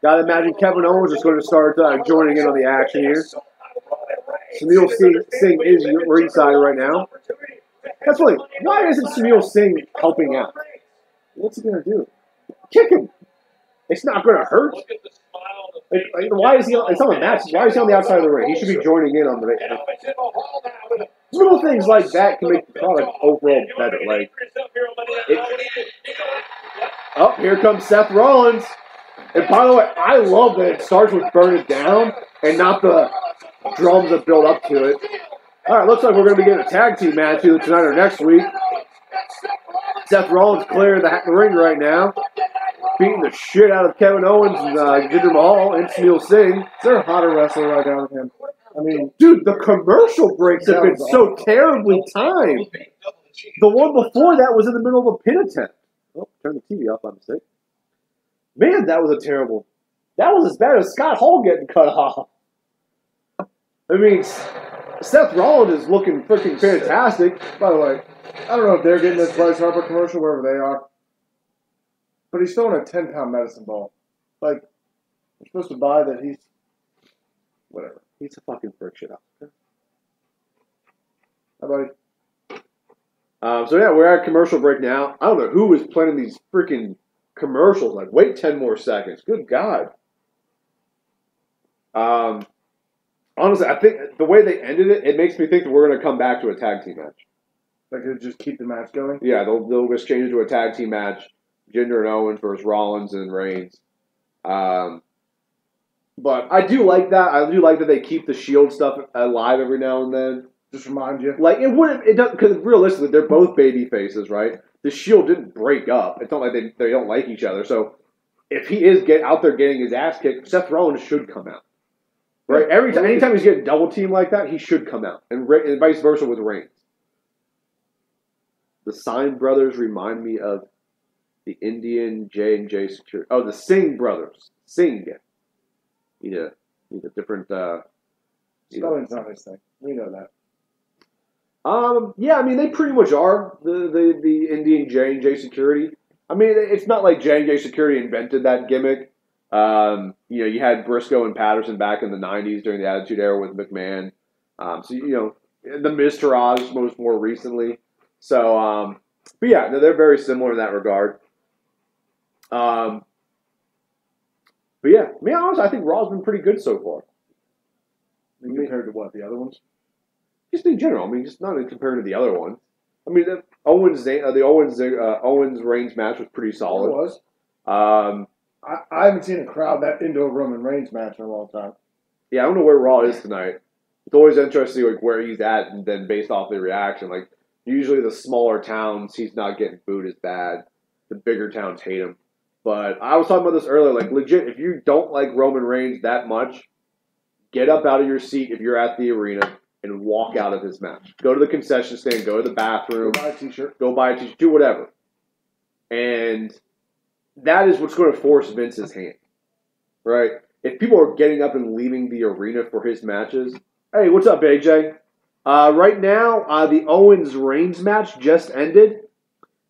Got to imagine Kevin Owens is going to start joining in on the action here. Sunil Singh is ringside right now. That's funny. Why isn't Sunil Singh helping out? What's he gonna do? Kick him. It's not gonna hurt. Why is he? It's on the match. Why is he on the outside of the ring? He should be joining in on the ring. Little things like that can make the product overall better. Like, oh, here comes Seth Rollins. And by the way, I love that it starts with Burn It Down and not the drums that build up to it. All right, looks like we're going to be getting a tag team match either tonight or next week. Seth Rollins clearing the ring right now, beating the shit out of Kevin Owens and Jinder Mahal and Sunil Singh. Is there a hotter wrestler right now than him? I mean, dude, the commercial breaks have been so terribly timed. The one before that was in the middle of a pin attempt. Oh, turn the TV off by mistake. Man, that was a terrible. That was as bad as Scott Hall getting cut off. I mean, Seth Rollins is looking freaking fantastic. by the way, I don't know if they're getting this Bryce Harper commercial wherever they are, but he's throwing a 10-pound medicine ball. Like, you're supposed to buy that he's whatever. He's a fucking prick shit up. How about So yeah, we're at commercial break now. I don't know who is planning these freaking commercials. Like, wait 10 more seconds. Good God. Honestly, I think the way they ended it, it makes me think that we're going to come back to a tag team match. Like, just keep the match going? Yeah, they'll just change it to a tag team match. Jinder and Owens versus Rollins and Reigns. But I do like that. I do like that they keep the Shield stuff alive every now and then. Just remind you. Like, it wouldn't, it doesn't, because realistically, they're both baby faces, right? The Shield didn't break up. It's not like they don't like each other. So if he is out there getting his ass kicked, Seth Rollins should come out. Right? Anytime he's getting double teamed like that, he should come out. And vice versa with Reigns. The Sign brothers remind me of the Indian J&J Security. Oh, the Singh brothers. Singh. Need a different... Spelling's not his thing. We know that. Yeah, I mean, they pretty much are the Indian J&J Security. I mean, it's not like J&J Security invented that gimmick. You had Briscoe and Patterson back in the 90s during the Attitude Era with McMahon. The Miz Taraj more recently. So, but yeah, they're very similar in that regard. But yeah, to be honest, I think Raw's been pretty good so far. Compared to what, the other ones? Just in general. I mean, just not compared to the other ones. I mean, the Owens Reigns match was pretty solid. It was. I haven't seen a crowd that into a Roman Reigns match in a long time. Yeah, I don't know where Raw is tonight. It's always interesting, like, where he's at, and then based off the reaction. Like, usually the smaller towns, he's not getting booed as bad. The bigger towns hate him. But I was talking about this earlier. Like, legit, if you don't like Roman Reigns that much, get up out of your seat if you're at the arena and walk out of his match. Go to the concession stand, go to the bathroom. Go buy a t-shirt. Go buy a t-shirt. Do whatever. And that is what's going to force Vince's hand. Right? If people are getting up and leaving the arena for his matches, hey, what's up, AJ? Right now, the Owens-Reigns match just ended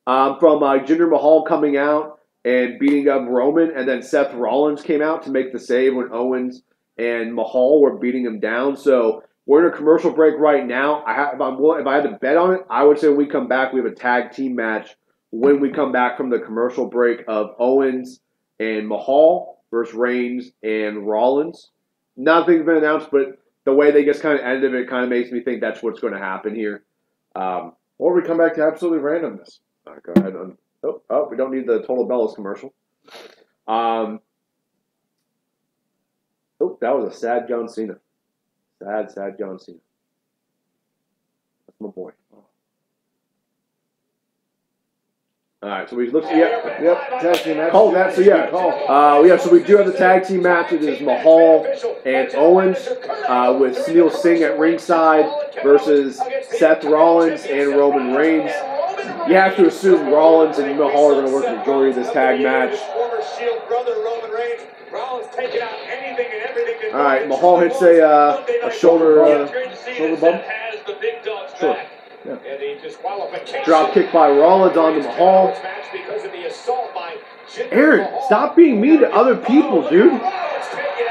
from Jinder Mahal coming out and beating up Roman, and then Seth Rollins came out to make the save when Owens and Mahal were beating him down. So we're in a commercial break right now. If I had to bet on it, I would say when we come back, we have a tag team match when we come back from the commercial break of Owens and Mahal versus Reigns and Rollins. Nothing's been announced, but the way they just kind of ended it kind of makes me think that's what's going to happen here. Or we come back to absolutely randomness. All right, go ahead. Oh, we don't need the Total Bellas commercial. Oh, that was a sad John Cena. Sad John Cena. That's my boy. All right, so we look. Yep. Tag team match. Call that. So yeah, so we do have the tag team match. It is Mahal and Owens with Sunil Singh at ringside versus Seth Rollins and Roman Reigns. You have to assume Rollins and Mahal are going to work the majority of this tag match. All right, Mahal hits a shoulder bump. Sure. Yeah. Drop kick by Rollins onto Mahal. Aaron, stop being mean to other people, dude.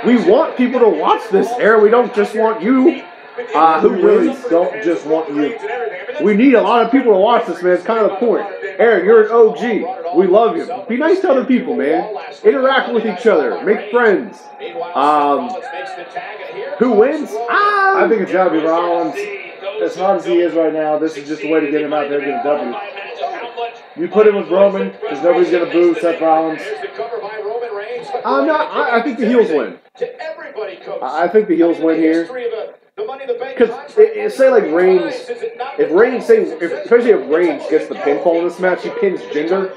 We want people to watch this, Aaron. We don't just want you. Who wins? Don't just want you. We need a lot of people to watch this, man. It's kind of the point. Aaron, you're an OG. We love you. Be nice to other people, man. Interact with each other. Make friends. Who wins? I think it's got to be Rollins. As hot as he is right now, this is just a way to get him out there and get a W. You put him with Roman, because nobody's going to boo Seth Rollins. I think the heels win. I think the heels win here. Because say like Reigns, especially if Reigns gets the pinfall in this match, he pins Jinder,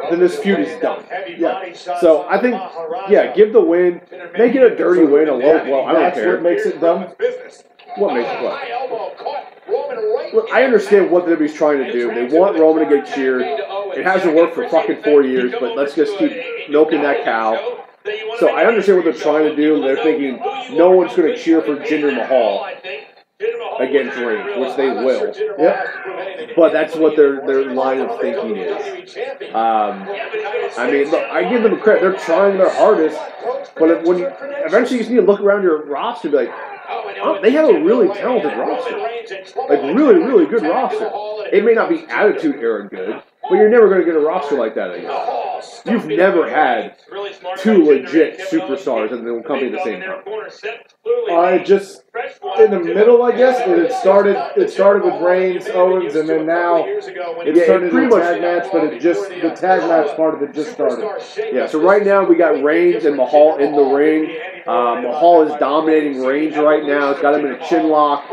then this feud is done. Yeah. So I think, give the win, make it a dirty win, a low blow. I don't care. What makes it dumb? What makes it what? Look, I understand what WWE's trying to do. They want Roman to get cheered. It hasn't worked for fucking 4 years, but let's just keep milking that cow. So I understand what they're trying to do. They're thinking no one's going to cheer for Jinder Mahal against Reigns, which they will. Yep. But that's what their line of thinking is. I mean, look, I give them credit. They're trying their hardest. But when eventually you just need to look around your roster and be like, they have a really talented roster. Like, really, really good roster. It may not be attitude era good, but you're never going to get a roster like that again. You've never had two legit superstars in the company at the same time. Just in the middle, I guess. It started with Reigns, Owens, and then now it's turned into a tag match. But the tag match part of it just started. Yeah. So right now we got Reigns and Mahal in the ring. Mahal is dominating Reigns right now. It's got him in a chin lock.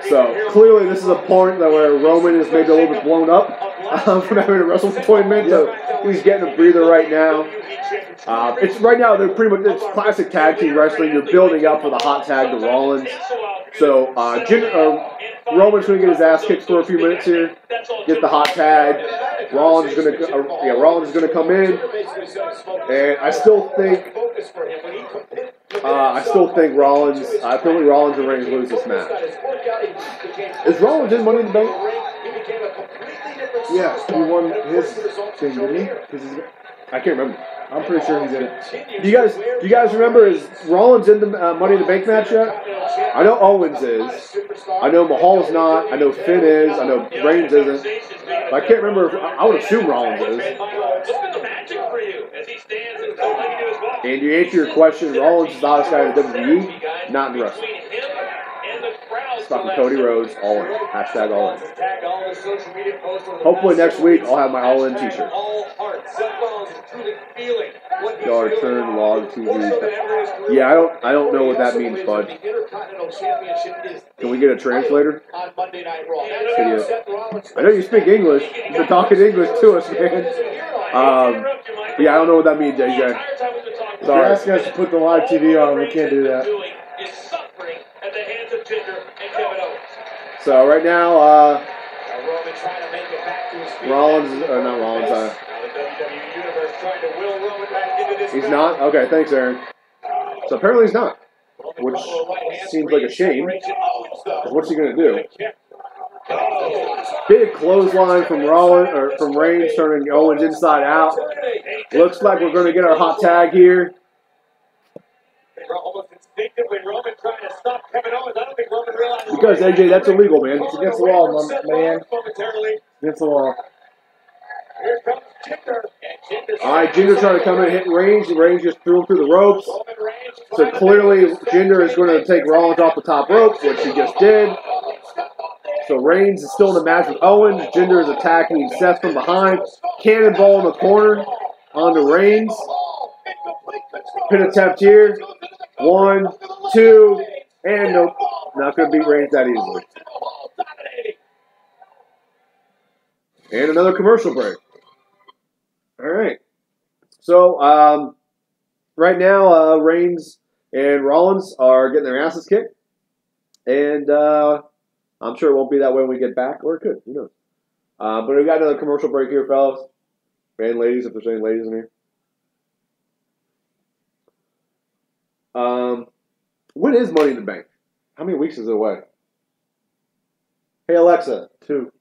So clearly this is a point where Roman is maybe a little bit blown up from having to wrestle for 20 minutes. So he's getting a breather right now. It's right now they're pretty much it's classic tag team wrestling. You're building up for the hot tag to Rollins. So Roman's going to get his ass kicked for a few minutes here. Get the hot tag. Rollins is going to come in, and I still think Rollins. I feel like Rollins and Reigns lose this match. Is Rollins in Money in the Bank? Yeah, he won his thing, didn't he? I can't remember. I'm pretty sure he's in it. Do you guys remember? Is Rollins in the Money in the Bank match yet? I know Owens is. I know Mahal's not. I know Finn is. I know Reigns isn't. But I can't remember. I would assume Rollins is. And to answer your question, Rollins is the hottest guy in the WWE, not in wrestling. Fucking Cody Rhodes, all in. Hashtag all in. Hopefully next week I'll have my all in t-shirt. Yard turn, log TV. Yeah, I don't know what that means, bud. Can we get a translator? I know you speak English. You've been talking English to us, man. Yeah, I don't know what that means, AJ. Sorry. You're asking us to put the live TV on, we can't do that. So right now, he's not? Okay, thanks, Aaron. So apparently he's not, which seems like a shame. What's he going to do? Big clothesline from Reigns, turning Owens inside out. Looks like we're going to get our hot tag here. Because AJ, that's illegal, man. It's against the law, man. Against the law. All right, Jinder trying to come in and hit Reigns. Reigns just threw him through the ropes. So clearly, Jinder is going to take Rollins off the top rope, which he just did. So Reigns is still in the match with Owens. Jinder is attacking Seth from behind. Cannonball in the corner onto Reigns. Pin attempt here. 1, 2, and nope. Not going to beat Reigns that easily. And another commercial break. All right. So, right now, Reigns and Rollins are getting their asses kicked. And I'm sure it won't be that way when we get back, or it could. Who knows? But we've got another commercial break here, fellas. And ladies, if there's any ladies in here. When is Money in the Bank? How many weeks is it away? Hey, Alexa. 2.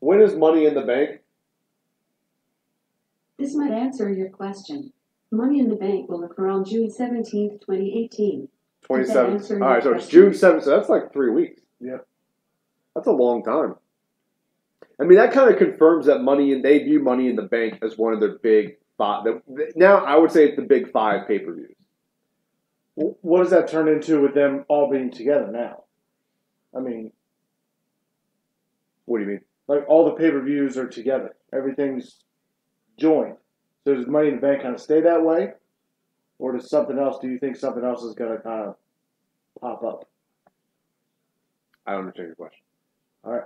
When is Money in the Bank? This might answer your question. Money in the Bank will occur on June 17, 2018. 27th. All right, so it's June 7th, so that's like 3 weeks. Yeah. That's a long time. I mean, that kind of confirms that they view Money in the Bank as one of their big five. Now, I would say it's the big 5 pay-per-views. What does that turn into with them all being together now? I mean, what do you mean? Like all the pay-per-views are together. Everything's joined. So does Money in the Bank kind of stay that way? Or does something else, do you think something else is going to kind of pop up? I don't understand your question. All right.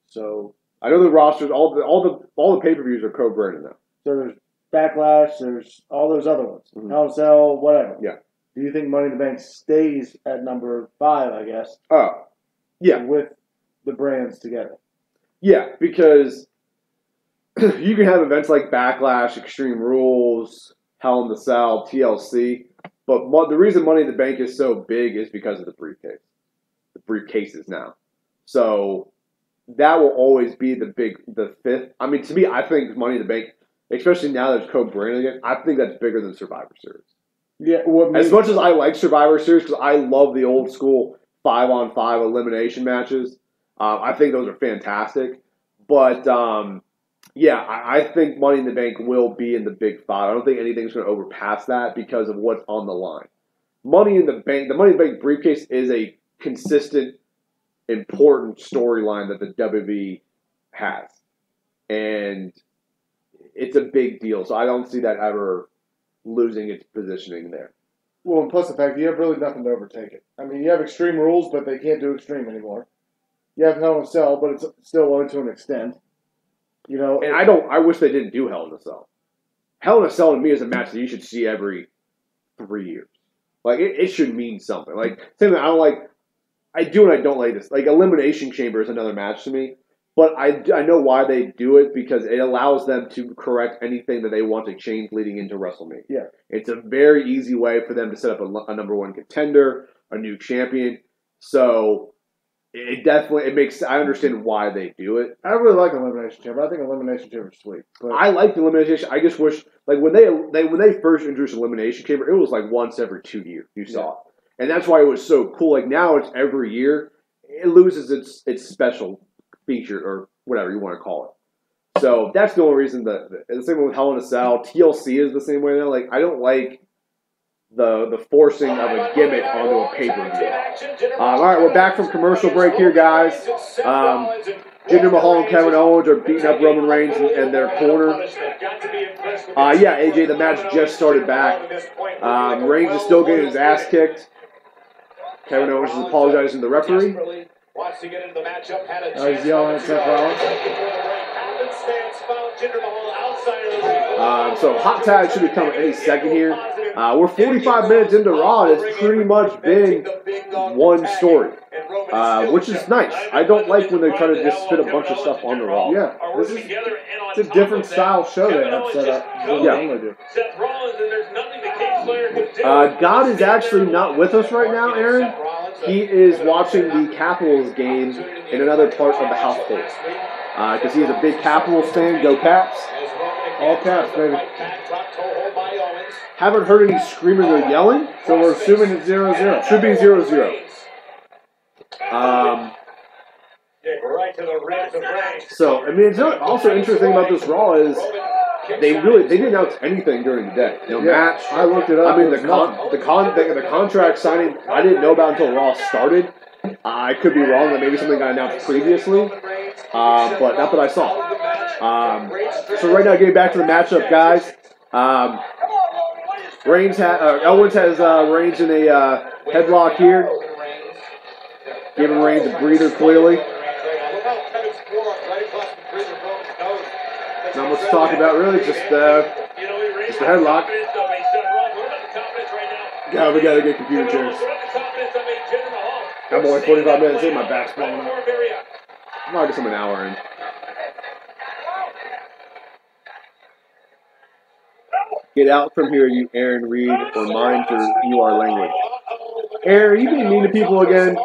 So I know the rosters, all the pay-per-views are co-branded now. So there's Backlash, there's all those other ones. Mm-hmm. Hell in a Cell, whatever. Yeah. Do you think Money in the Bank stays at number 5, I guess? Oh, yeah. With the brands together. Yeah, because you can have events like Backlash, Extreme Rules, Hell in the Cell, TLC, but the reason Money in the Bank is so big is because of the briefcase. The briefcases now. So that will always be the 5th. I mean, to me, I think Money in the Bank, especially now that it's co-branded again, I think that's bigger than Survivor Series. Yeah, as much as I like Survivor Series, because I love the old school 5-on-5 elimination matches, I think those are fantastic. But, yeah, I think Money in the Bank will be in the big 5. I don't think anything's going to overpass that because of what's on the line. The Money in the Bank briefcase is a consistent, important storyline that the WWE has. And it's a big deal. So I don't see that ever losing its positioning there. Well, and plus the fact that you have really nothing to overtake it. I mean, you have Extreme Rules, but they can't do Extreme anymore. You have Hell in a Cell, but it's still only to an extent. You know, and I wish they didn't do Hell in a Cell. Hell in a Cell to me is a match that you should see every 3 years. Like it should mean something. Like same thing. I do and I don't like this. Like Elimination Chamber is another match to me. But I know why they do it, because it allows them to correct anything that they want to change leading into WrestleMania. Yeah. It's a very easy way for them to set up a number 1 contender, a new champion. So it makes, I understand why they do it. I really like Elimination Chamber. I think Elimination Chamber is sweet. But I like the Elimination. I just wish, like when they first introduced Elimination Chamber, it was like once every 2 years you saw it. And that's why it was so cool. Like now it's every year. It loses its special feature or whatever you want to call it. So that's the only reason the same with Hell in a Cell. TLC is the same way now. Like I don't like the forcing of a gimmick onto a pay-per-view. All right, we're back from commercial break here, guys. Jinder Mahal and Kevin Owens are beating up Roman Reigns in their corner. Yeah, AJ, the match just started back. Reigns is still getting his ass kicked. Kevin Owens is apologizing to the referee. He's yelling at Seth Rollins. So hot tag should be coming any second here. We're 45 minutes into Raw, and it's pretty much been one story, which is nice. I don't like when they try to just spit a bunch of stuff on the Raw. Yeah, it's a different style show they have set up. Yeah. God is actually not with us right now, Aaron. He is watching the Capitals game in another part of the household. Because he's a big Capitals fan. Go Caps. All Caps, baby. Haven't heard any screaming or yelling, so we're assuming it's 0-0. Should be 0-0. So, I mean, it's also interesting about this Raw is they didn't announce anything during the day. No match. I looked it up. I mean, the contract signing I didn't know about until Raw started. I could be wrong, that maybe something got announced previously, but not that I saw. So right now, getting back to the matchup, guys. Owens has Reigns in a headlock here, giving Reigns a breather clearly. Not much to talk about, really. Just a headlock. Yeah, we gotta get computer chairs. I'm only 45 minutes in, my back's falling out. I'm already some an hour in. Get out from here, you Aaron Reed, or mind your language. Aaron, are you being mean to people again?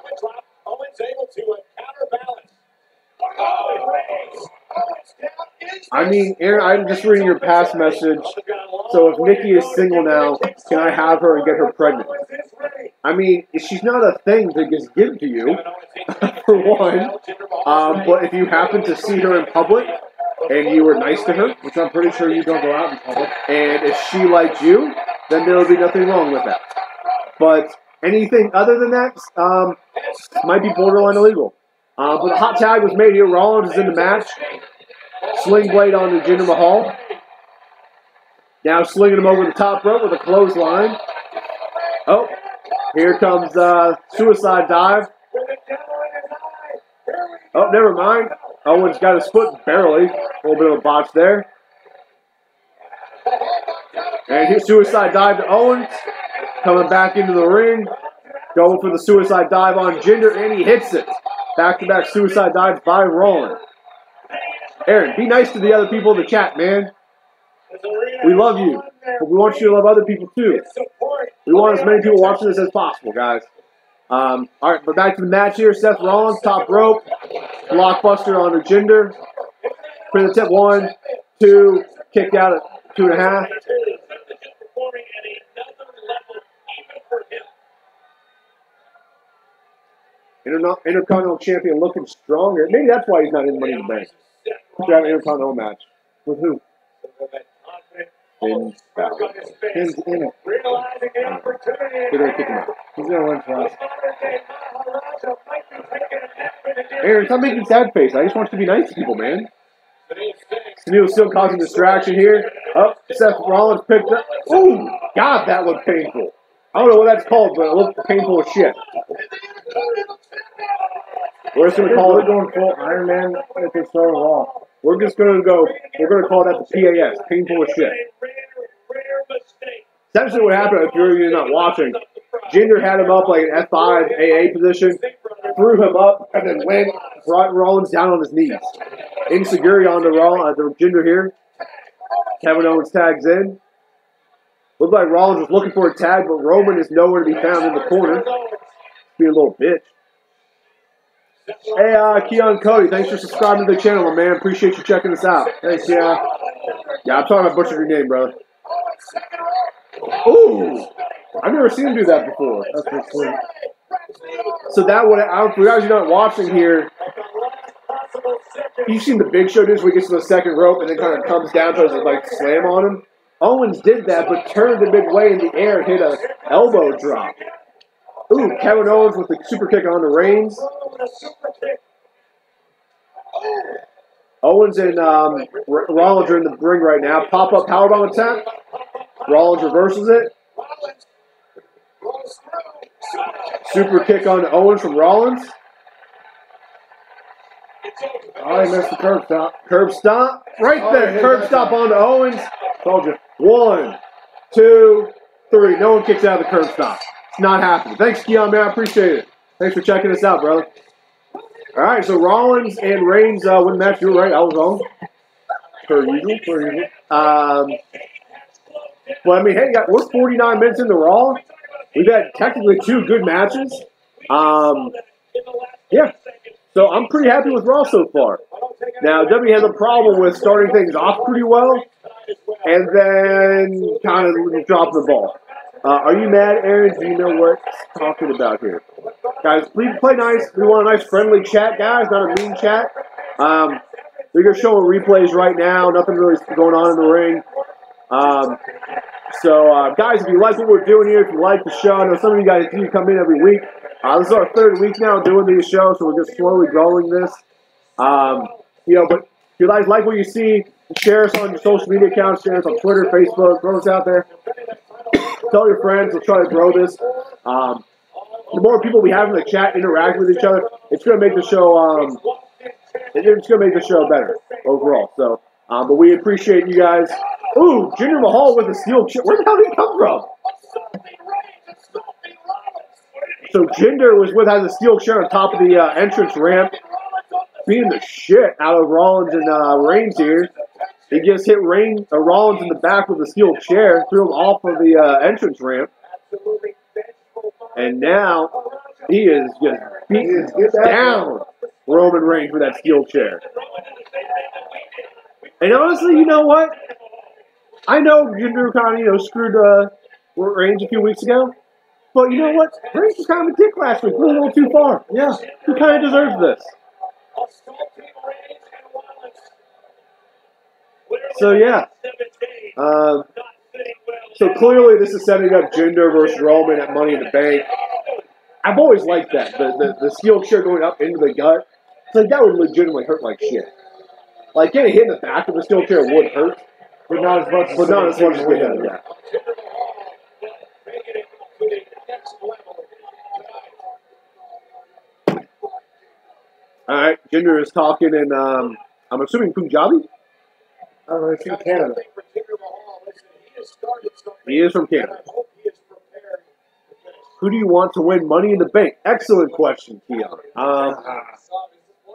I mean, Aaron, I'm just reading your past message. So if Nikki is single now, can I have her and get her pregnant? I mean, she's not a thing that gets given to you, for one. But if you happen to see her in public and you were nice to her, Which I'm pretty sure you don't go out in public. and if she liked you, then there would be nothing wrong with that. But anything other than that might be borderline illegal. But a hot tag was made here. Rollins is in the match. Sling blade on to Jinder Mahal. Now slinging him over the top rope with a clothesline. Oh, here comes suicide dive. Oh, never mind. Owens got his foot barely. A little bit of a botch there. And here's suicide dive to Owens. Coming back into the ring. Going for the suicide dive on Jinder, and he hits it. Back-to-back suicide dives by Rollins. Aaron, be nice to the other people in the chat, man. We love you, but we want you to love other people too. We want as many people watching this as possible, guys. All right, but back to the match here. Seth Rollins, top rope. Blockbuster on the Jinder. Pin the tip, 1, 2. Kicked out at 2.5. Intercontinental champion looking stronger. Maybe that's why he's not in Money in the Bank. He should have an Intercontinental match. With who? Finn Balor. Finn's in it. They're going to kick him out. He's going to win twice. Aaron, stop making sad face. I just want you to be nice to people, man. Sunil still causing distraction here. Up, Seth Rollins picked up. Ooh, God, that looked painful. I don't know what that's called, but it looked painful as shit. We're just going to call it going full Iron Man if it's so raw. We're just going to go. We're going to call that the PAS. Painful as shit. Essentially, what happened if you're not watching, Jinder had him up like an F5 AA position, threw him up, and then brought Rollins down on his knees. Insecurity onto Jinder here. Kevin Owens tags in. Looked like Rollins was looking for a tag, but Roman is nowhere to be found in the corner. Being a little bitch. Hey, Keon Cody, thanks for subscribing to the channel, my man. Appreciate you checking us out. Thanks, yeah. Yeah, I'm sorry I butchered your name, brother. Ooh! I've never seen him do that before. That's what's sweet. So that would, for you guys who are not watching here, you've seen the Big Show do this where he gets to the second rope and then kind of comes down, tries to like slam on him. Owens did that, but turned the midway in the air and hit an elbow drop. Ooh, Kevin Owens with the super kick on the Reigns. Owens and Rollins are in the ring right now. Pop-up powerbomb attack. Rollins reverses it. Super kick on Owens from Rollins. Oh, he missed the curb stop. Curb stop. Right there. Curb stop onto Owens. Told you. 1, 2, 3. No one kicks out of the curb stop. It's not happening. Thanks, Keon, man. I appreciate it. Thanks for checking us out, brother. All right, so Rollins and Reigns win the match. You were right. I was wrong. Per usual. But, I mean, hey, we're 49 minutes into Raw. We've had technically 2 good matches. Yeah. So I'm pretty happy with Raw so far. Now, WWE has a problem with starting things off pretty well and then kind of dropping the ball. Are you mad, Aaron? Do you know what I'm talking about here? Guys, please play nice. We want a nice, friendly chat, guys, not a mean chat. They're going to show replays right now. Nothing really going on in the ring. So, guys, if you like what we're doing here, if you like the show, I know some of you guys do come in every week. This is our 3rd week now doing these shows, so we're just slowly growing this. But if you guys like what you see, share us on your social media accounts, share us on Twitter, Facebook, throw us out there. Tell your friends. We'll try to grow this. The more people we have in the chat interact with each other, it's going to make the show. It's going to make the show better overall. So, but we appreciate you guys. Ooh, Jinder Mahal with a steel chair. Where the hell did he come from? So Jinder has a steel chair on top of the entrance ramp, beating the shit out of Rollins and Reigns here. He just hit Rollins in the back with a steel chair, threw him off of the entrance ramp. And now he is just beating down Roman Reigns with that steel chair. And honestly, you know what? I know Jinder kind of, screwed Reigns a few weeks ago. But you know what? Reigns was kind of a dick last week. Went a little too far. Yeah, he kind of deserves this. So yeah. So clearly this is setting up Jinder versus Roman at Money in the Bank. I've always liked that. The steel chair going up into the gut. It's like that would legitimately hurt like shit. Like getting hit in the back of the steel chair would hurt. But not as much as getting hit in that. Alright, Jinder is talking in I'm assuming Punjabi? I don't know, it's in Canada. He is from Canada. Who do you want to win Money in the Bank? Excellent question, Keon. I'm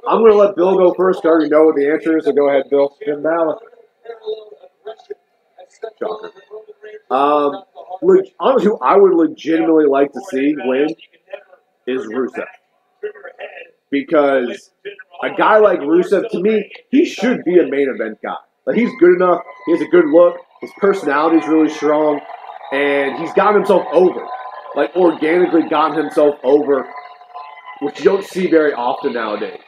going to let Bill go first. I already know what the answer is, so go ahead, Bill. Finn Balor. Shocker. Honestly, who I would legitimately like to see win is Rusev. Because a guy like Rusev, to me, he should be a main event guy. Like, he's good enough. He has a good look. His personality is really strong. And he's gotten himself over. Like, organically gotten himself over, which you don't see very often nowadays.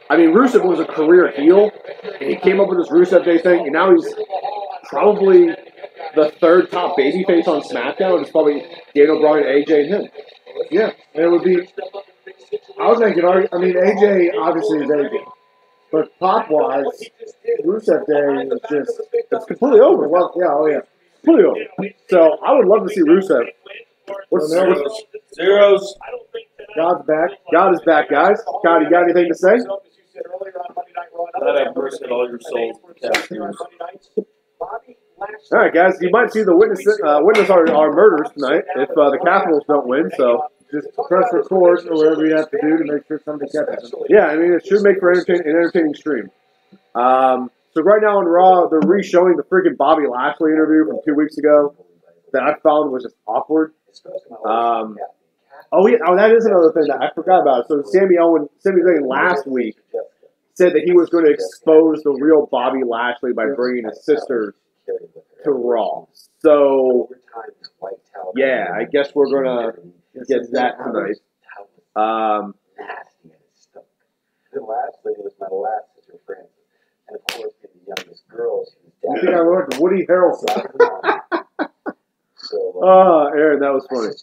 I mean, Rusev was a career heel, and he came up with this Rusev Day thing, and now he's probably the third top babyface on SmackDown. It's probably Daniel Bryan, AJ, and him. Yeah, and it would be. I was making argument. I mean, AJ obviously is AJ, but pop-wise, Rusev Day is just—it's completely over. Well, yeah, oh yeah, completely over. So I would love to see Rusev. What's Zeros? God's back. God is back, guys. God, you got anything to say? Let have mercy on all your souls. All right, guys. You might see the witness our murders tonight if the Capitals don't win. So just press record or whatever you have to do to make sure somebody catches it. Yeah, I mean it should make for an entertaining stream. So right now on Raw, they're re-showing the freaking Bobby Lashley interview from 2 weeks ago that I found was just awkward. That is another thing that I forgot about. So Sami Zayn last week said that he was going to expose the real Bobby Lashley by bringing his sister to Raw. So, yeah, I guess we're going to get that tonight. The Lashley was my last sister Francis. And of course, being the youngest girl, she was I think I learned Woody Harrelson. Aaron, that was funny.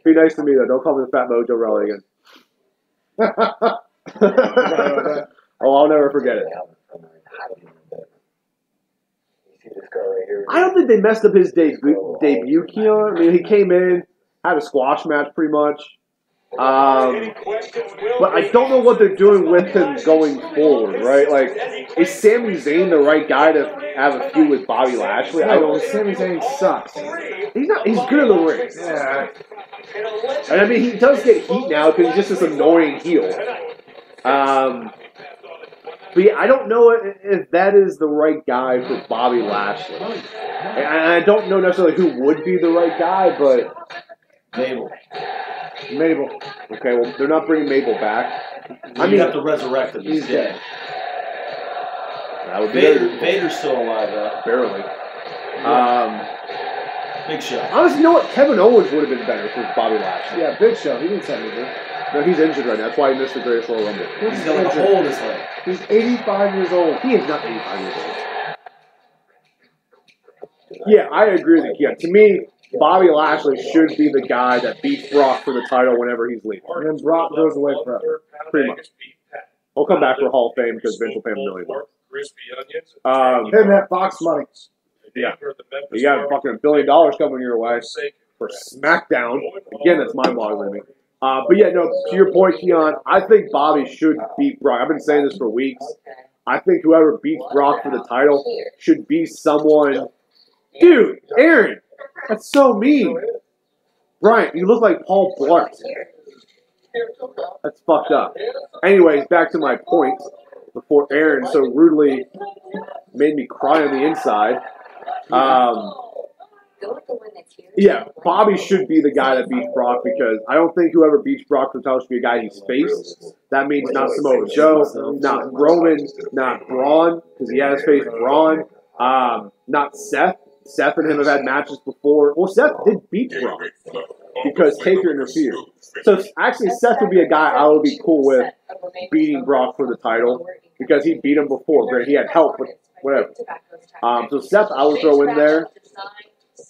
Be nice to me, though. Don't call me the Fat Mojo Raleigh again. I'll never forget it. I don't think they messed up his debut, Keon. I mean, he came in, had a squash match pretty much. But I don't know what they're doing with him going forward, right? Like, is Sami Zayn the right guy to have a feud with Bobby Lashley? I don't. Sami Zayn sucks. He's not. He's good in the ring. Yeah. And I mean, he does get heat now because he's just this annoying heel. But yeah, I don't know if that is the right guy for Bobby Lashley. And I don't know necessarily who would be the right guy, but Mabel. Okay, well, they're not bringing Mabel back. I mean, you have to resurrect him. He's dead. That would be Vader's still alive, though. Barely. Big Show. Honestly, you know what? Kevin Owens would have been better for Bobby Lashley. Yeah, Big Show. He didn't send me good. No, he's injured right now. That's why he missed the Greatest Royal Rumble. He's got like a hole in his leg. He's 85 years old. He is not 85 years old. Yeah, I agree with you. Yeah, to me, Bobby Lashley should be the guy that beats Brock for the title whenever he's leaving. And then Brock goes away forever. Pretty much. He'll come back for Hall of Fame because Vince will pay him $1 million. Him that Fox money. Yeah. You got fucking $1 billion coming your way for SmackDown. Again, that's mind-boggling to me. But yeah, no, to your point, Keon, I think Bobby should beat Brock. I've been saying this for weeks. I think whoever beats Brock for the title should be someone... Dude, Aaron, that's so mean. Brian, you look like Paul Blart. That's fucked up. Anyways, back to my point before Aaron so rudely made me cry on the inside. Yeah, Bobby should be the guy that beats Brock because I don't think whoever beats Brock for the title should be a guy he's faced. That means not Samoa Joe, not Roman, not Braun, because he has faced Braun, not Seth. Seth and him have had matches before. Well, Seth did beat Brock. because Taker interfered. So actually, Seth would be a guy I would be cool with beating Brock for the title because he beat him before. Granted, he had help, but whatever. So Seth, I would throw in there.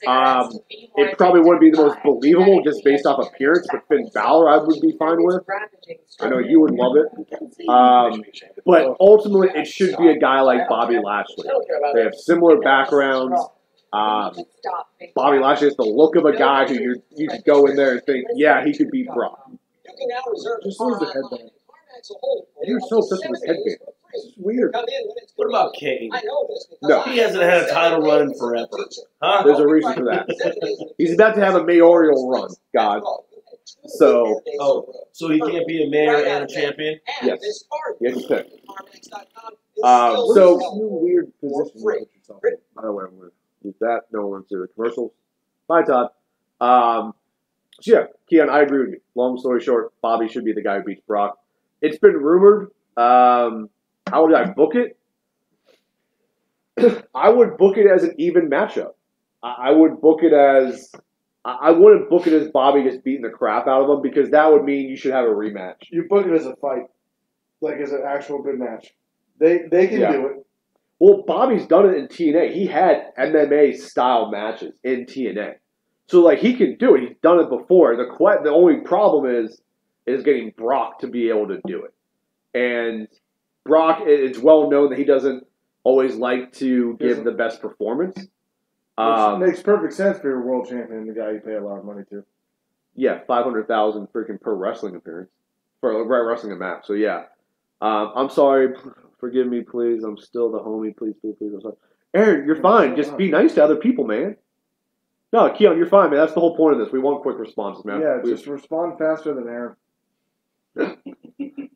It probably wouldn't be the most believable just based off appearance, but Finn Balor I would be fine with. I know you would love it. But ultimately, it should be a guy like Bobby Lashley. They have similar backgrounds. Bobby Lashley has the look of a guy who you could go in there and think, yeah, he could beat Brock. Just lose the headband. You're so obsessed with his headband. It's weird. What about Kane? No. He hasn't had a title run in forever. Huh? There's a reason for that. He's about to have a mayoral run, God. So. Oh, so he can't be a mayor and a champion? Yes. You have to pick. What So. is this new weird position you put yourself in? By the way, I'm going to use that. No one's doing the commercials. Bye, Todd. So yeah, Keon, I agree with you. Long story short, Bobby should be the guy who beats Brock. It's been rumored. How would I book it? I would book it as an even matchup. I would book it as... I wouldn't book it as Bobby just beating the crap out of him because that would mean you should have a rematch. You book it as a fight, like as an actual good match. They can do it. Well, Bobby's done it in TNA. He had MMA-style matches in TNA. So, like, he can do it. He's done it before. The only problem is getting Brock to be able to do it. And Brock, it's well known that he doesn't always like to give the best performance. Which makes perfect sense for your world champion, the guy you pay a lot of money to. Yeah, 500,000 freaking per wrestling appearance. For wrestling a match. So, yeah. I'm sorry. Forgive me, please. I'm still the homie. Please, please, please. I'm sorry. Aaron, you're fine. Just be nice to other people, man. No, Keon, you're fine, man. That's the whole point of this. We want quick responses, man. Yeah, just respond faster than Aaron.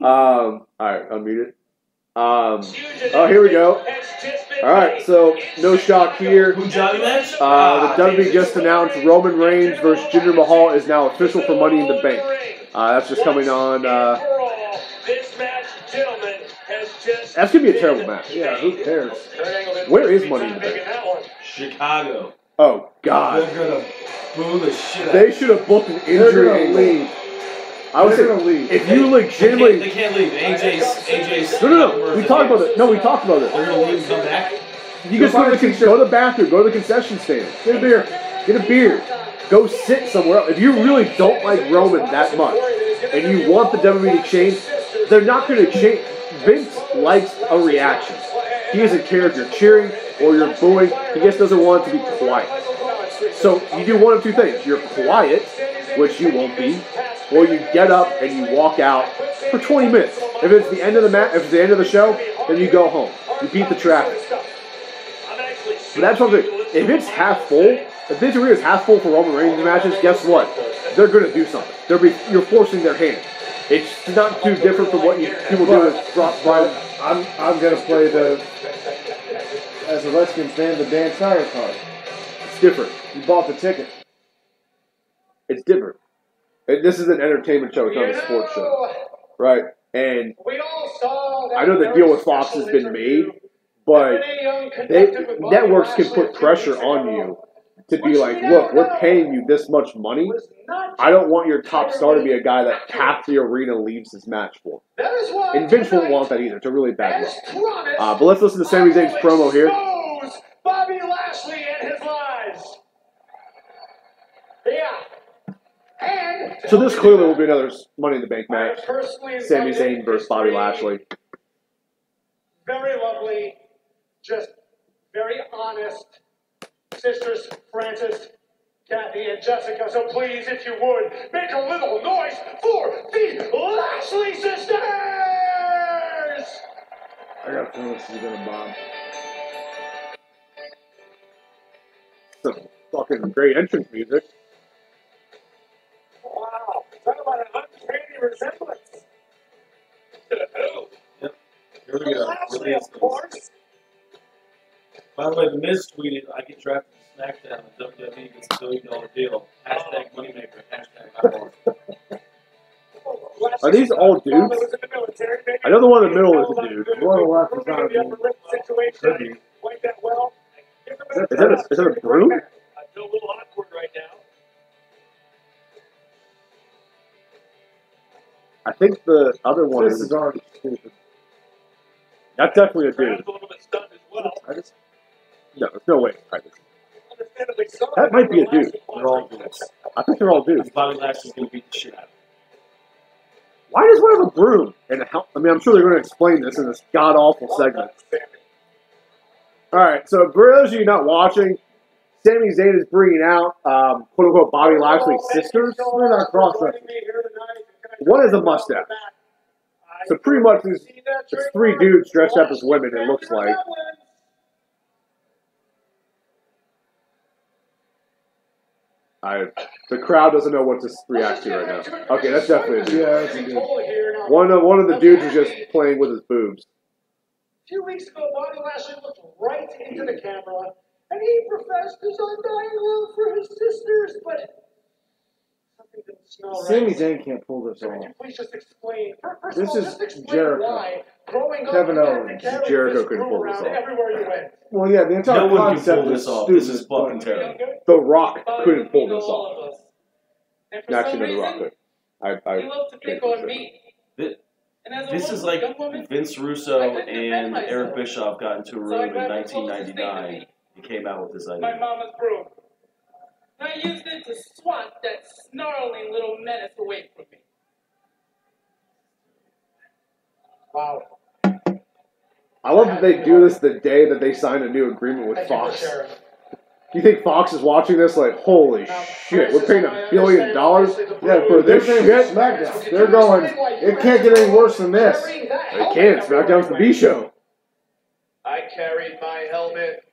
All right, unmute it. Oh, here we go. All right, so no shock here. Who Johnny match? The WWE just announced Roman Reigns versus Jinder Mahal is now official for Money in the Bank. That's just coming on. That's going to be a terrible match. Yeah, who cares? Where is Money in the Bank? Chicago. Oh, God. They're going to boo the shit out. They should have booked an injury angle. I would say, if you legitimately... They can't leave. AJ's... No. We talked about it. No, we talked about it. They're going to leave and come back? You just go to the bathroom. Go to the concession stand. Get a beer. Get a beer. Go sit somewhere else. If you really don't like Roman that much and you want the WWE to change, they're not going to change. Vince likes a reaction. He doesn't care if you're cheering or you're booing. He just doesn't want it to be quiet. So you do one of two things. You're quiet, which you won't be, or you get up and you walk out for 20 minutes. If it's the end of the if it's the end of the show, then you go home. You beat the traffic. But that's what I'm saying. If it's half full, if Vince Arena is half full for Roman Reigns matches, guess what? They're going to do something. You're forcing their hand. It's not too different from what people do with Brock Brown. I'm going to play as a Redskins fan, the Dan Snyder card. It's different. You bought the ticket. It's different. This is an entertainment show. It's not a sports show. Right? And I know the deal with Fox has been made, but networks can put pressure on you to be like, look, we're paying you this much money. I don't want your top star to be a guy that half the arena leaves his match for. And Vince won't want that either. It's a really bad look. But let's listen to Sami Zayn's promo here. Bobby Lashley and his lies. Yeah. And so this clearly will be another Money in the Bank match. Sami Zayn versus Bobby Lashley. Very lovely, just very honest sisters, Francis, Kathy, and Jessica. So please, if you would, make a little noise for the Lashley sisters! I got a feeling this is going to bomb. Some fucking great entrance music. Wow, talk about an uncanny resemblance. Yep. Here we go. Lashley, of course. By the way, the Miz tweeted, I get drafted to SmackDown and WWE gets $1 billion deal. Hashtag moneymaker. Hashtag Are these all dudes? I know the one in the middle is a dude. The one on the left is not a dude. Could be. Is that a broom? I feel a little awkward right now. I think the other one This is already stupid. That's definitely a dude. Crowd's a little bit stunned as well. No, there's no way. Understandably so. That might be a dude. They're all dudes. I think they're all dudes. Bobby Lashley's gonna beat the shit out of him. Why does one have a broom and a helmet? I mean, I'm sure they're going to explain this in this god awful segment. All right, so for those of you not watching, Sami Zayn is bringing out quote unquote Bobby Lashley's sisters. They're not cross-dressing. One has a mustache. So pretty much it's three dudes dressed up as women, it looks like. The crowd doesn't know what to react to right now. Okay, that's definitely a dude. Yeah, that's a dude. One of the dudes is just playing with his boobs. A few weeks ago, Bobby Lashley looked right into the camera, and he professed his undying love for his sisters, but something didn't smell right. Sami Zayn can't pull this So off. could you please just explain? First This of all, is just explain Jericho. why growing up Kevin you had to Owens. carry Jericho this couldn't crew pull this around off. everywhere you went. Well, yeah, the entire No one can concept pull is this off. stupid. This is fucking terrible. The Rock couldn't pull this all off. of us. And for some Actually, no, The Rock reason, could. he loved to pick on me. And as a This woman, is like young woman, Vince Russo I couldn't defend and myself. Eric Bischoff got into a So I room in grabbed the closest thing to 1999 me, and came out with this my idea. mama's broom. And I used it to swat that snarling little menace away from me. Wow. I love that they do this the day that they signed a new agreement with Fox. Do you think Fox is watching this like, holy shit, we're paying $1 billion? Yeah, for this this shit? SmackDown. They're going, it can't get any worse than this. They can't. SmackDown's the B show. I carried my helmet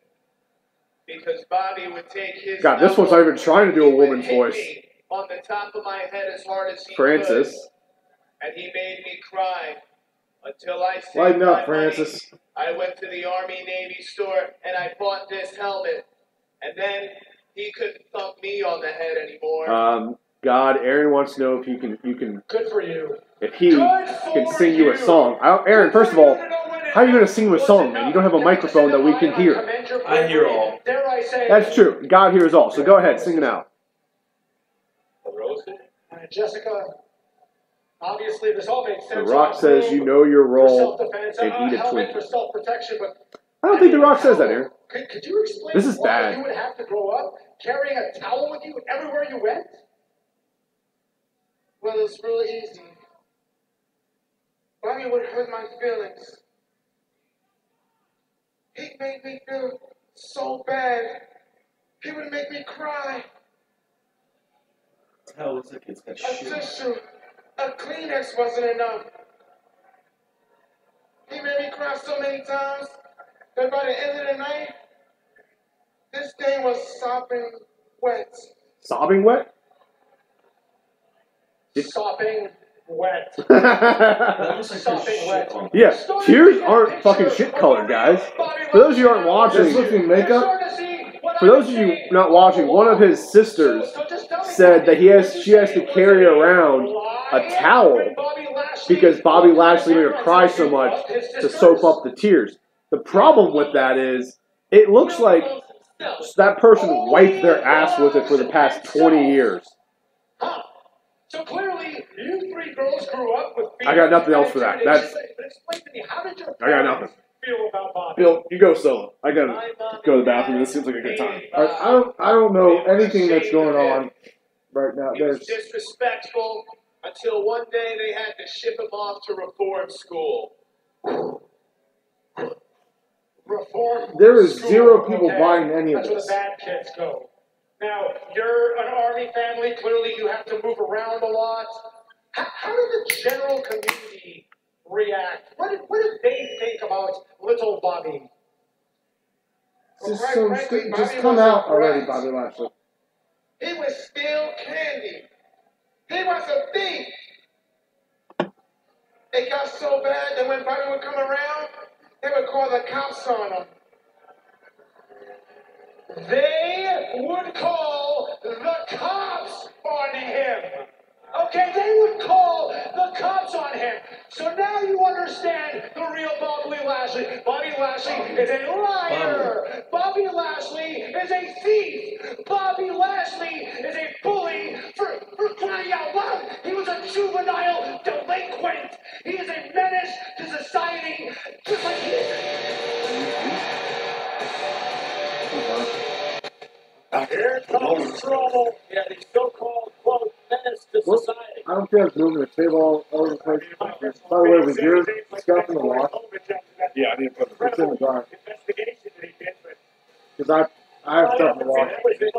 because Bobby would take his. God, this one's not even trying to do a He would woman's hit voice. me on the top of my head as hard as he Francis. could, and he made me cry until I saved Lighten my up, Francis. money. I went to the Army-Navy store and I bought this helmet, and then he couldn't thump me on the head anymore. God, Aaron wants to know if you can Good for you. if he can sing you a song. Aaron, first of all, how are you going to sing you a song, man? You don't have a microphone that we can hear. I hear all. Dare I say? That's true. God hears all. So go ahead, sing it out. Jessica, obviously this all makes The sense. Rock says you know your for role self-defense, and eat a helmet for Twinkie. self-protection, but I don't think The Rock says that, Aaron. Could you explain This is why bad. you would have to grow up carrying a towel with you everywhere you went? Well, it's really easy. Bobby would hurt my feelings. He made me feel so bad. He would make me cry. Hell, looks like it's got A shit. tissue, a Kleenex wasn't enough. He made me cry so many times that by the end of the night, this thing was sopping wet. Sobbing wet? Sopping wet. Yeah, Sopping wet. tears aren't fucking shit colored, guys. For those of you who aren't watching, Just looking makeup. for those of you not watching, one of his sisters said that she has to carry around a towel because Bobby Lashley made her cry so much to soak up the tears. The problem with that is it looks like that person wiped their ass with it for the past 20 years. Huh. So clearly, you three girls grew up with. I got nothing else for that. But explain to me, how did your I got nothing. feel about Bobby? Bill, you go solo. I gotta go to the bathroom. This seems like a good time. I don't know anything that's going on right now. He was There's disrespectful until one day they had to ship him off to reform school. Reform. There is school, zero people okay? buying any of That's where this. the bad kids go. Now, you're an army family. Clearly, you have to move around a lot. How did the general community react? What did they think about little Bobby? Just, Quite so frankly, stu- just Bobby come was out a already, brat. Bobby Lashley. He would steal candy. He was a thief. It got so bad that when Bobby would come around, they would call the cops on him. They would call the cops on him. Okay, they would call the cops on him. So now you understand the real Bobby Lashley. Bobby Lashley is a liar. Bobby Lashley is a thief. Bobby Lashley is a bully for crying out loud. He was a juvenile delinquent. He is a menace to society, just like he is. Here comes Strowman. Yeah, the so-called, quote, menace to society. I don't feel like moving the table all over the place. By the way, was your stuff in the wash? Yeah, I need to put It's in the car. Investigation that he did, but Because I have stuff in the wash. that was it. You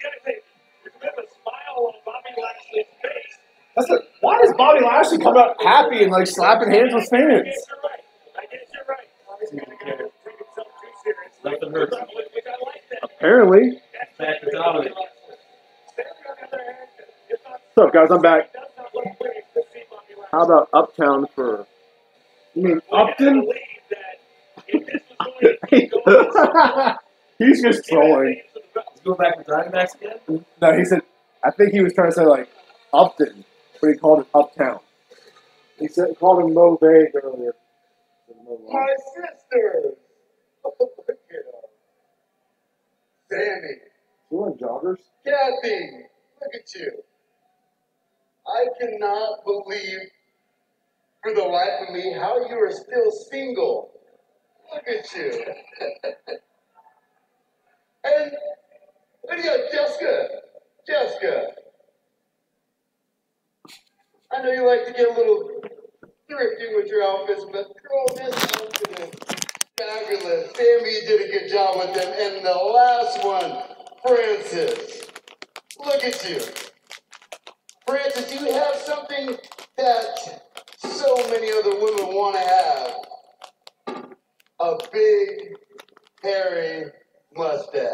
gotta think, there's a bit of a smile on Bobby Lashley's face. Why does Bobby Lashley come out happy and like slapping hands with I fans? guess you're right. He's gonna go take himself too serious. Nothing hurts. Which I like that. Apparently. Back to dominate. What's up, guys? I'm back. How about Uptown for? You mean Upton? He's just trolling. Let's go back to Diamondbacks again. No, he said. I think he was trying to say like Upton, but he called it Uptown. He said called him Mo Vague earlier. My sister. Look at her. Sammy. You want joggers? Kathy. Look at you. I cannot believe for the life of me how you are still single. Look at you. And what do you got, Jessica? Jessica. I know you like to get a little thrifty with your outfits, but girl, this outfit is fabulous. Sammy, you did a good job with them. And the last one, Francis. Look at you. Francis, you have something that so many other women want to have. A big, hairy mustache.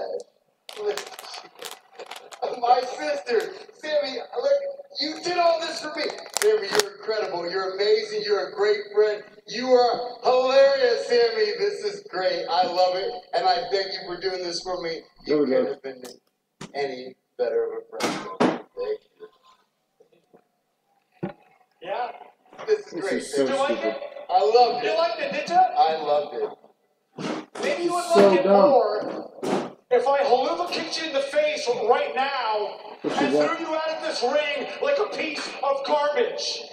Look at you. My sister, Sammy, look, you did all this for me. Sammy, you're incredible. You're amazing. You're a great friend. You are hilarious, Sammy. This is great. I love it. And I thank you for doing this for me. You couldn't have been any better of a friend. Thank you. Yeah, this is great. Is so Did you like stupid. it? I loved it. You liked it, did you? I loved it. Maybe you would So like it dumb. more if I haluva kicked you in the face right now and threw you out of this ring like a piece of garbage.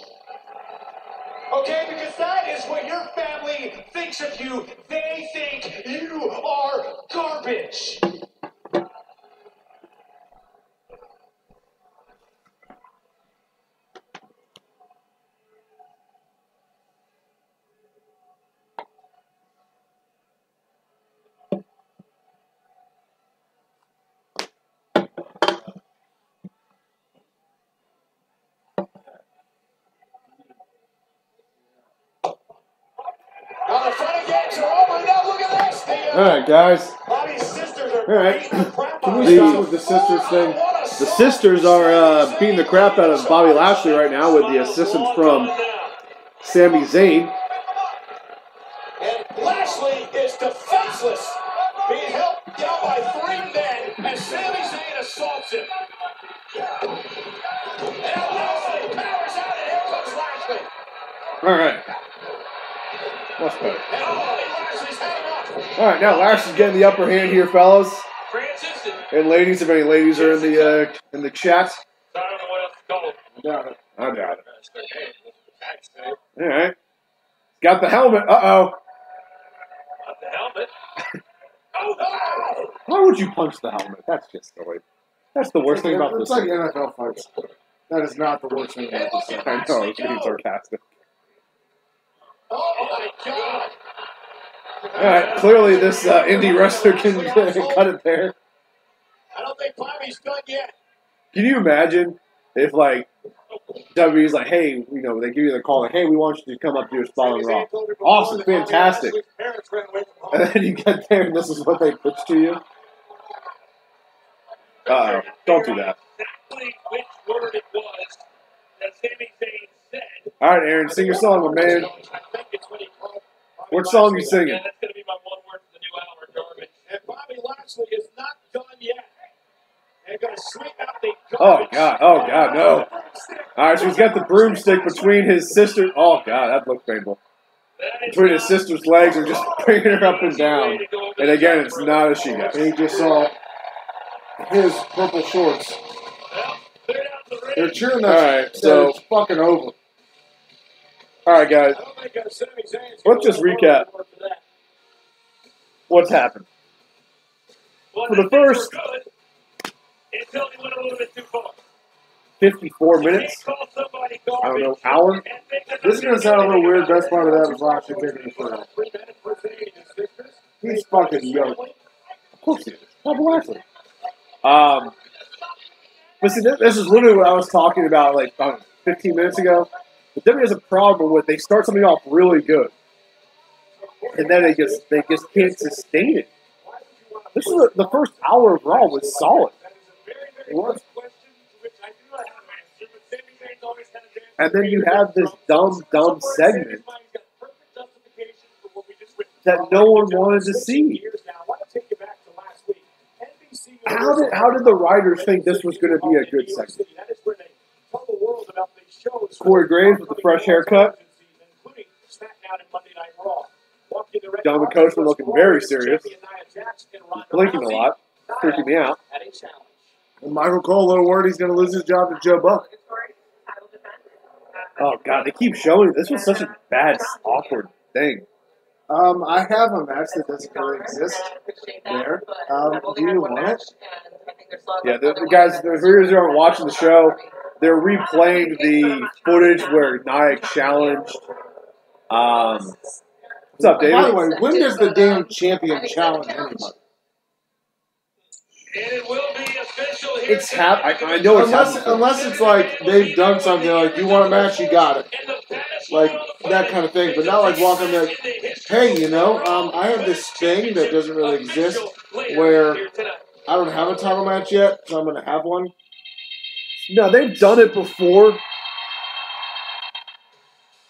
Okay, because that is what your family thinks of you. They think you are garbage. Now the fun games are over. Now look at this. All right, guys. Bobby's sisters are All right. beating the crap Can out we of stop you. with the sisters thing? The sisters are beating the crap out of Bobby Lashley right now with the assistance from Sami Zayn. And Lashley is defenseless, being held down by 3 men as Sami Zayn assaults him. And now Lashley powers out, and here comes Lashley. All right. Much better. And Lashley's heading up. All right, now Lashley's getting the upper hand here, fellas Francis and ladies. If any ladies are in the chat, I don't know what else to call it. Yeah. I doubt it. All right. Got the helmet. Not the helmet. Oh, no! Why would you punch the helmet? That's just silly. That's the worst thing about It's this. like NFL fights. That is not the worst thing about this. I know, I was being sarcastic. Oh, my God. All right, clearly this indie wrestler can cut it there. I don't think Bobby's done yet. Can you imagine if, like, WWE's like, hey, you know, they give you the call, like, hey, we want you to come up to your spot on Raw. Awesome, fantastic. And then you get there and this is what they pitch to you? Don't do that. Exactly which word it was that Sami Zayn said. All right, Aaron, sing your song, my man. I think it's what he called Bobby What song you Lashley. singing? Yeah, that's going to be my one word for the new hour, garbage. And Bobby Lashley is not done yet. They're going to swing out the Oh, garbage. God, no. All right, so he's got the broomstick between his sister. Oh, God, that looks painful. Between his sister's legs and just bringing her up and down. And again, it's not a she got. And he just saw his purple shorts. Well, they're down the ring. They're cheering All that right, so it's fucking over. All right, guys. I don't think Sami Zayn's Let's just recap for that. what's happened. Well, For the things were first good until he went a little bit too far. 54 You can't minutes, call somebody I don't know, garbage hour. and think that This is going to sound a little weird. Best part of that was Lashley taking the shirt off. He's fucking yoked. Of course he is. Bob Lashley. But see, this is literally what I was talking about like 15 minutes ago. The WWE has a problem with they start something off really good, and then they just can't sustain it. This is the first hour of Raw was solid. It was. And then you have this dumb segment that no one wanted to see. How did the writers think this was going to be a good segment? Corey Graves with the fresh haircut. John Coachman looking very serious. He's blinking a lot. Freaking me out. And Michael Cole, a little worried he's going to lose his job to Joe Buck. Oh, God, they keep showing it. This was such a bad, awkward thing. I have a match that doesn't really exist there. Do you want it? Yeah, the guys, the viewers who aren't watching the show, they're replaying the footage where Nia challenged. What's up, David? By the way, when does the damn champion challenge anybody? It will be official here. It's I know it's happening. Unless it's like they've done something like, you want a match, you got it. Like that kind of thing. But not like walking there, hey, I have this thing that doesn't really exist where I don't have a title match yet, so I'm going to have one. No, they've done it before.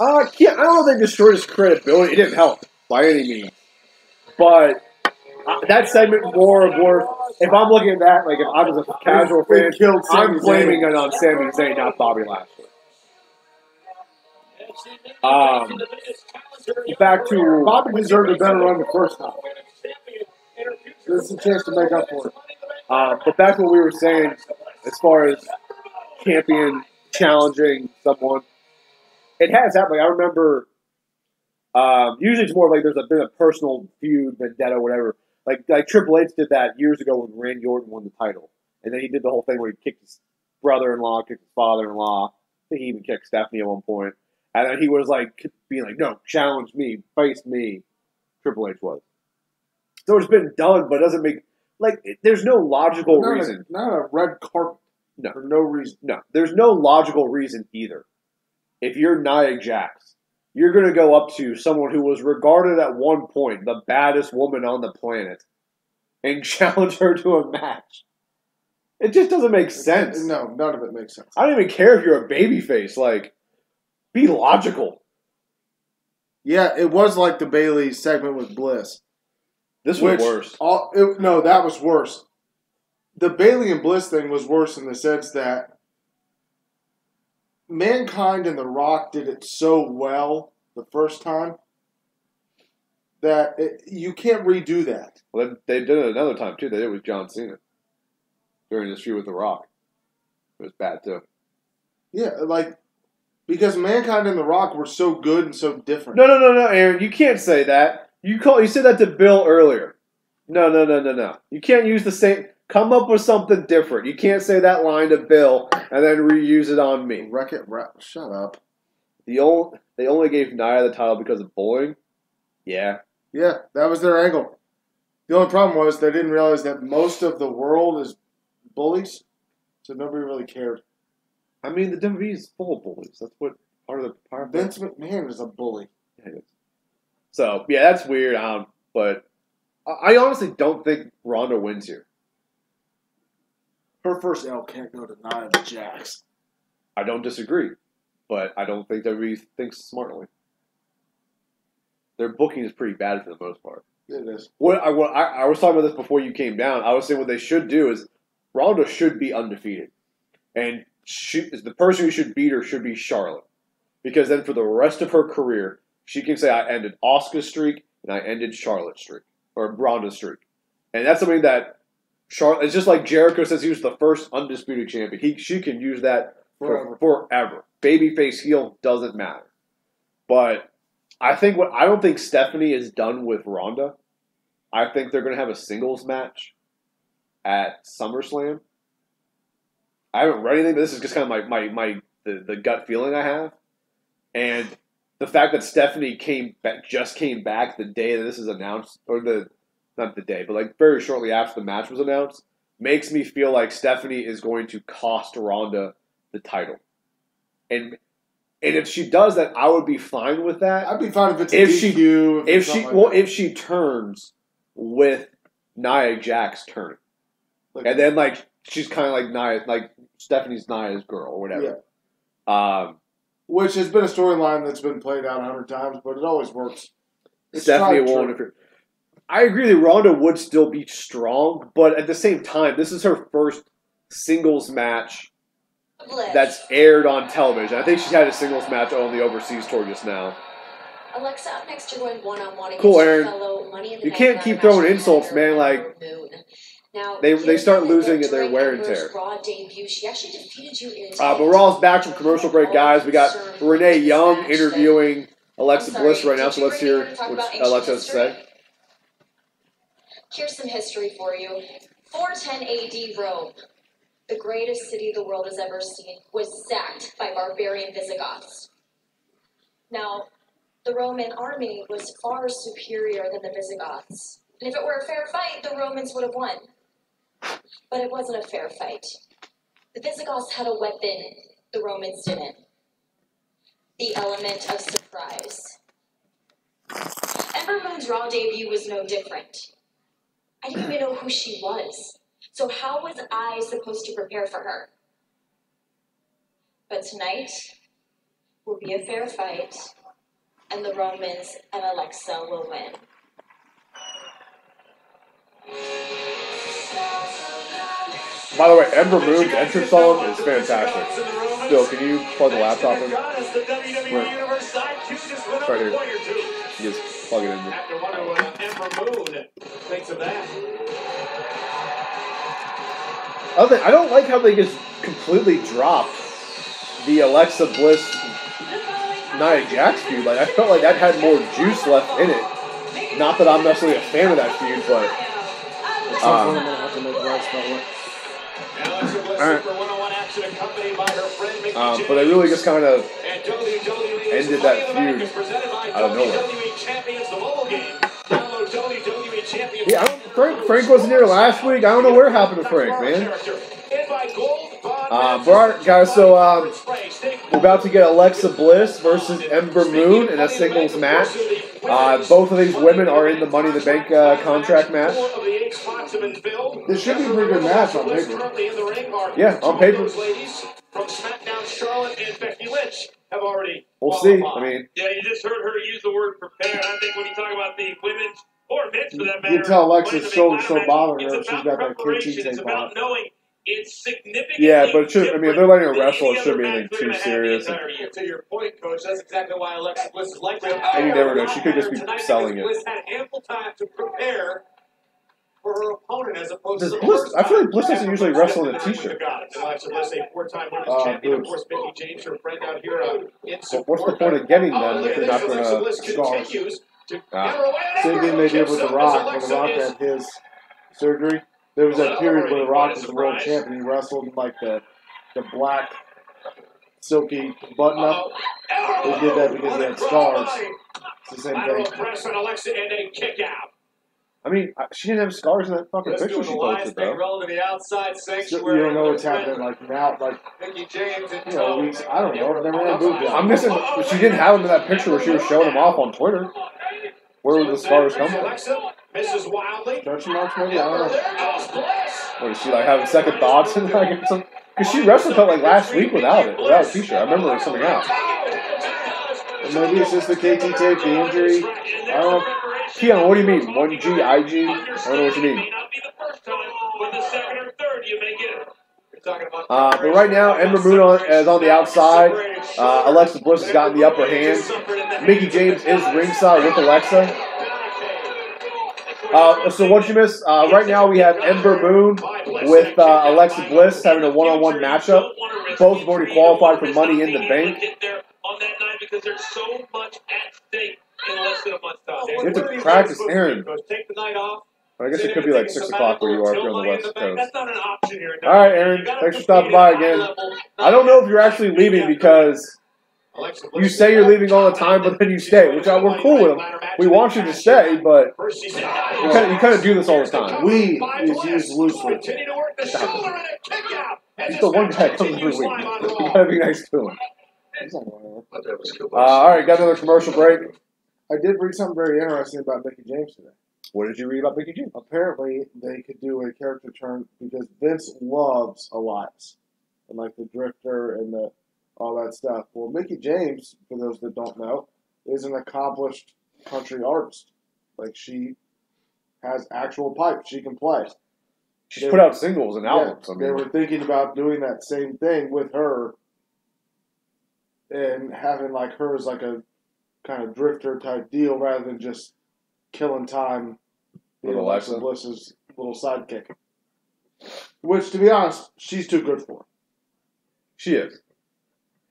I don't know if they destroyed his credibility. It didn't help by any means. But that segment more, if I'm looking at that, like if I was a casual fan, I'm blaming it on Sami Zayn, not Bobby Lashley. Back to Bobby deserved a better run the first time. This is a chance to make up for it. But back to what we were saying, as far as champion challenging someone, it has happened. I remember. Usually it's more like there's been a personal feud, vendetta, whatever. Like Triple H did that years ago when Randy Orton won the title, and then he did the whole thing where he kicked his brother-in-law, kicked his father-in-law. I think he even kicked Stephanie at one point, and then he was like being like, "No, challenge me, face me." Triple H was. So it's been done, but it doesn't make there's no logical reason. Not a red carpet. No, for no reason. No, there's no logical reason either. If you're Nia Jax, you're going to go up to someone who was regarded at one point the baddest woman on the planet and challenge her to a match. It just doesn't make sense. No, none of it makes sense. I don't even care if you're a babyface. Be logical. Yeah, it was like the Bayley segment with Bliss. This was worse. No, that was worse. The Bayley and Bliss thing was worse in the sense that Mankind and The Rock did it so well the first time that you can't redo that. Well, they did it another time, too. They did it with John Cena during this feud with The Rock. It was bad, too. Yeah, because Mankind and The Rock were so good and so different. No, Aaron. You can't say that. You said that to Bill earlier. No. You can't use the same... Come up with something different. You can't say that line to Bill and then reuse it on me. Shut up. They only gave Nia the title because of bullying? Yeah. Yeah, that was their angle. The only problem was they didn't realize that most of the world is bullies, so nobody really cared. I mean, the WWE is full of bullies. That's what part of the power. Vince McMahon is a bully. Yeah, so, yeah, that's weird. But I honestly don't think Ronda wins here. Her first L can't go to Nia Jax. I don't disagree, but I don't think WWE thinks smartly. Their booking is pretty bad for the most part. It is. I was talking about this before you came down. I was saying what they should do is Ronda should be undefeated. And the person who should beat her should be Charlotte. Because then for the rest of her career, she can say, I ended Asuka's streak and I ended Charlotte's streak. Or Ronda's streak. And that's something that Charlotte, it's just like Jericho says he was the first undisputed champion. She can use that forever. Babyface heel doesn't matter. But I don't think Stephanie is done with Ronda. I think they're going to have a singles match at SummerSlam. I haven't read anything, but this is just kind of the gut feeling I have. And the fact that Stephanie just came back the day that this is announced, or not the day, but like very shortly after the match was announced, makes me feel like Stephanie is going to cost Ronda the title. And if she does that, I would be fine with that. I'd be fine if it's DQ. If she turns with Nia Jax turning, and then like she's kind of like Nia, like Stephanie's Nia's girl or whatever. Yeah. Which has been a storyline that's been played out 100 times, but it always works. Stephanie won't. I agree that Ronda would still be strong, but at the same time, this is her first singles match that's aired on television. I think she's had a singles match on the overseas tour just now. Alexa, up next you're going one-on-one against cool, Aaron. fellow Money in the You Bank can't keep throwing insults, man. Like now, they start losing at their wear and tear. Raw debut, she actually defeated you in but Raw's back from commercial break, guys. We got Renee Young interviewing Alexa Bliss right now, so let's hear what Alexa has to say. Here's some history for you. 410 AD Rome, the greatest city the world has ever seen, was sacked by barbarian Visigoths. Now, the Roman army was far superior than the Visigoths. And if it were a fair fight, the Romans would have won. But it wasn't a fair fight. The Visigoths had a weapon the Romans didn't. The element of surprise. Ember Moon's Raw debut was no different. I didn't even know who she was. So how was I supposed to prepare for her? But tonight will be a fair fight, and the Romans and Alexa will win. By the way, Ember Moon's entrance song is fantastic. Bill, can you plug the laptop in? Right here. You just plug it in there. After what Ember Moon thinks of that. I don't like how they just completely dropped the Alexa Bliss Nia Jax feud. Like I felt like that had more juice left in it. Not that I'm necessarily a fan of that feud, but but they really just kind of ended that feud out of nowhere. Yeah, Frank wasn't here last week. I don't know where happened to Frank, man. Alright, guys, so we're about to get Alexa Bliss versus Ember Moon in a singles match. Both of these women are in the Money in the Bank contract match. This should be a pretty good match on paper. Yeah, on paper. From SmackDown, Charlotte and Becky Lynch have already. We'll see. I mean, yeah, you just heard her use the word prepare. I think when you talk about the women's or men's for that matter, you can tell Alexa's shoulders so bothering her. She's got that kitchen it's tape about on. knowing it's significant. Yeah, but it should, I mean, if they're letting her wrestle, it shouldn't be anything too serious. To your point, Coach, that's exactly why Alexa Bliss is likely. And you never know. She could just be selling it. Bliss had ample time to prepare for her opponent as opposed to Bliss, I feel like Bliss doesn't usually wrestle in a t-shirt. Alexa Bliss, a four-time women's champion. Of course, Becky James, her friend out here in support. What's the point of getting them if you're not going to start? Same thing they did with The Rock when The Rock had his surgery. There was that period where The Rock was the world champion. He wrestled in like the black, silky button-up. They did that because he had scars. It's the same thing. Press on Alexa and a kick out. I mean, she didn't have scars in that fucking picture she posted, though. So you don't know what's happening, like, now, like, you know, weeks, I don't know, I've never had moved it. I'm missing, she didn't have them in that picture where she was showing them off on Twitter. Where would the scars come from? Stretch marks, maybe? I don't know. Or is she, like, having second thoughts? Because she wrestled like last week without a t-shirt. I remember it was something else. And maybe it's just the KT tape, the injury. I don't know. Keon, what do you mean? 1G, IG? I don't know what you mean. But right now, Ember Moon is on the outside. Alexa Bliss has gotten the upper hand. Mickie James is ringside with Alexa. So what did you miss? Right now we have Ember Moon with Alexa Bliss having a one-on-one matchup. Both have already qualified for Money in the Bank. On that night because there's so much You have what to are these practice, guys supposed to Aaron. do, Coach? Take the night off? I guess Say it they're could be gonna like take a 6 o'clock where you sabbatical are or if you're till on the money in the West bank. Coast. That's not an option here. All right, You Aaron. gotta Thanks for compete stopping at by a high again. level, I don't know if you're actually leaving because you say you're leaving all the time, but then you stay, which we're cool with. We want you to stay, but you kind of do this all the time. We is used loosely. Continue to work the shoulder and a kick out. He's the one guy that comes every week. You gotta be nice to him. All right, got another commercial break. I did read something very interesting about Mickey James today. What did you read about Mickey James? Apparently, they could do a character turn because Vince loves Elias and like the Drifter and the all that stuff. Well, Mickey James, for those that don't know, is an accomplished country artist. Like she has actual pipes she can play. She's put out singles and albums. They were thinking about doing that same thing with her and having like her as like a kind of Drifter type deal rather than just killing time being Alexa Bliss's little sidekick. Which, to be honest, she's too good for. She is.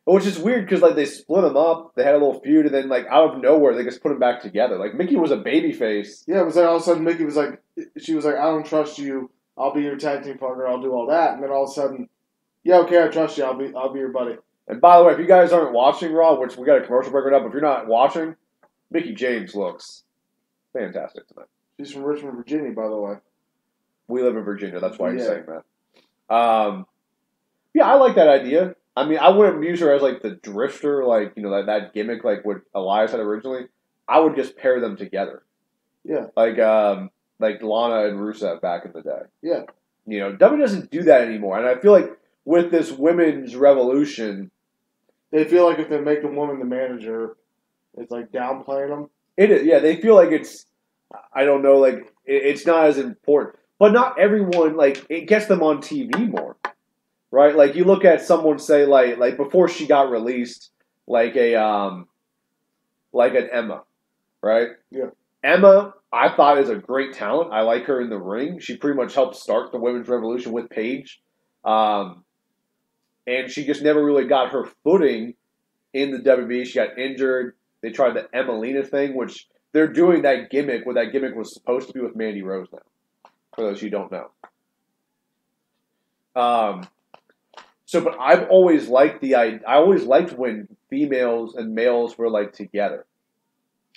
Which is weird because like they split them up, they had a little feud, and then like out of nowhere they just put them back together. Like Mickey was a babyface. Yeah, it was like all of a sudden Mickey was like, she was like, I don't trust you. I'll be your tag team partner. I'll do all that, and then all of a sudden, yeah, okay, I trust you. I'll be your buddy. And by the way, if you guys aren't watching Raw, which we got a commercial break right now, but if you're not watching, Mickey James looks fantastic tonight. She's from Richmond, Virginia, by the way. We live in Virginia. That's why he's saying that. Yeah, I like that idea. I mean, I wouldn't use her as like the Drifter, like, you know, that gimmick like what Elias had originally. I would just pair them together. Yeah. Like Lana and Rusev back in the day. Yeah. You know, WWE doesn't do that anymore. And I feel like with this women's revolution, they feel like if they make a woman the manager, it's like downplaying them. It is, yeah. They feel like it's, I don't know, like it's not as important. But not everyone, like, it gets them on TV more, right? Like you look at someone say like before she got released, like an Emma, right? Yeah. Emma, I thought is a great talent. I like her in the ring. She pretty much helped start the women's revolution with Paige. And she just never really got her footing in the WWE. She got injured. They tried the Emelina thing, which they're doing that gimmick, where that gimmick was supposed to be with Mandy Rose now, for those who don't know. But I've always liked I always liked when females and males were like together.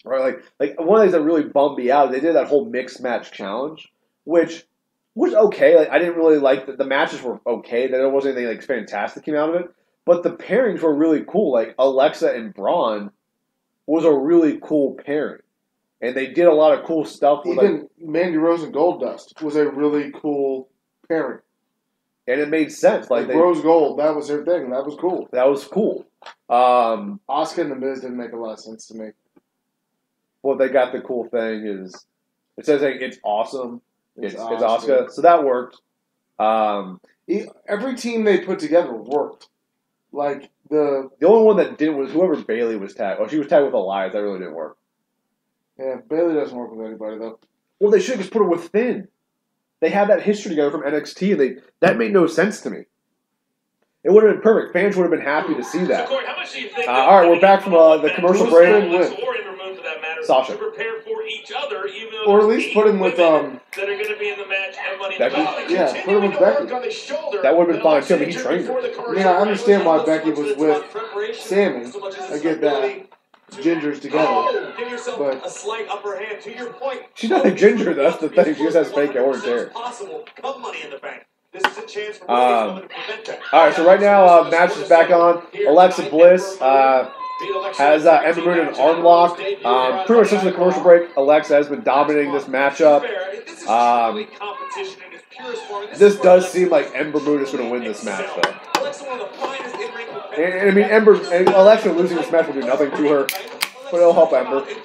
Right? Like one of the things that really bummed me out, they did that whole mixed match challenge, which was okay. Like I didn't really like the matches were okay. There wasn't anything like fantastic came out of it. But the pairings were really cool. Like Alexa and Braun was a really cool pairing. And they did a lot of cool stuff. With even Mandy Rose and Goldust was a really cool pairing. And it made sense. Like Rose Gold, that was her thing. That was cool. That was cool. Asuka and The Miz didn't make a lot of sense to me. Well, they got the cool thing is it says like, it's awesome. It's Asuka. So that worked. Every team they put together worked. Like the only one that didn't was whoever Bayley was tagged. Oh, she was tagged with Elias. That really didn't work. Yeah, Bayley doesn't work with anybody though. Well, they should have just put her with Finn. They had that history together from NXT, and that made no sense to me. It would have been perfect. Fans would have been happy to see that. So, Corey, how much do you think all right, we're back from the commercial break. Sasha. To prepare for each other, even though or at least put him with that are going to be in the match and Money in the Bank. Yeah, put him with Becky. That would have been fine too. I mean, he trained her. Yeah, I understand why Becky was with Sammy. I get that. Gingers together. Give yourself a slight upper hand. To your point, she's not a ginger. That's the thing. She just has fake orange hair. Possible. Come Money in the Bank. This is a chance for to prevent that. All right, so right now, match is back on. Alexa Bliss has Ember Moon and arm lock. Pretty much since the commercial break, Alexa has been dominating this matchup. This does seem like Ember Moon is going to win this match, though. And I mean, Alexa losing this match will do nothing to her, but it'll help Ember. And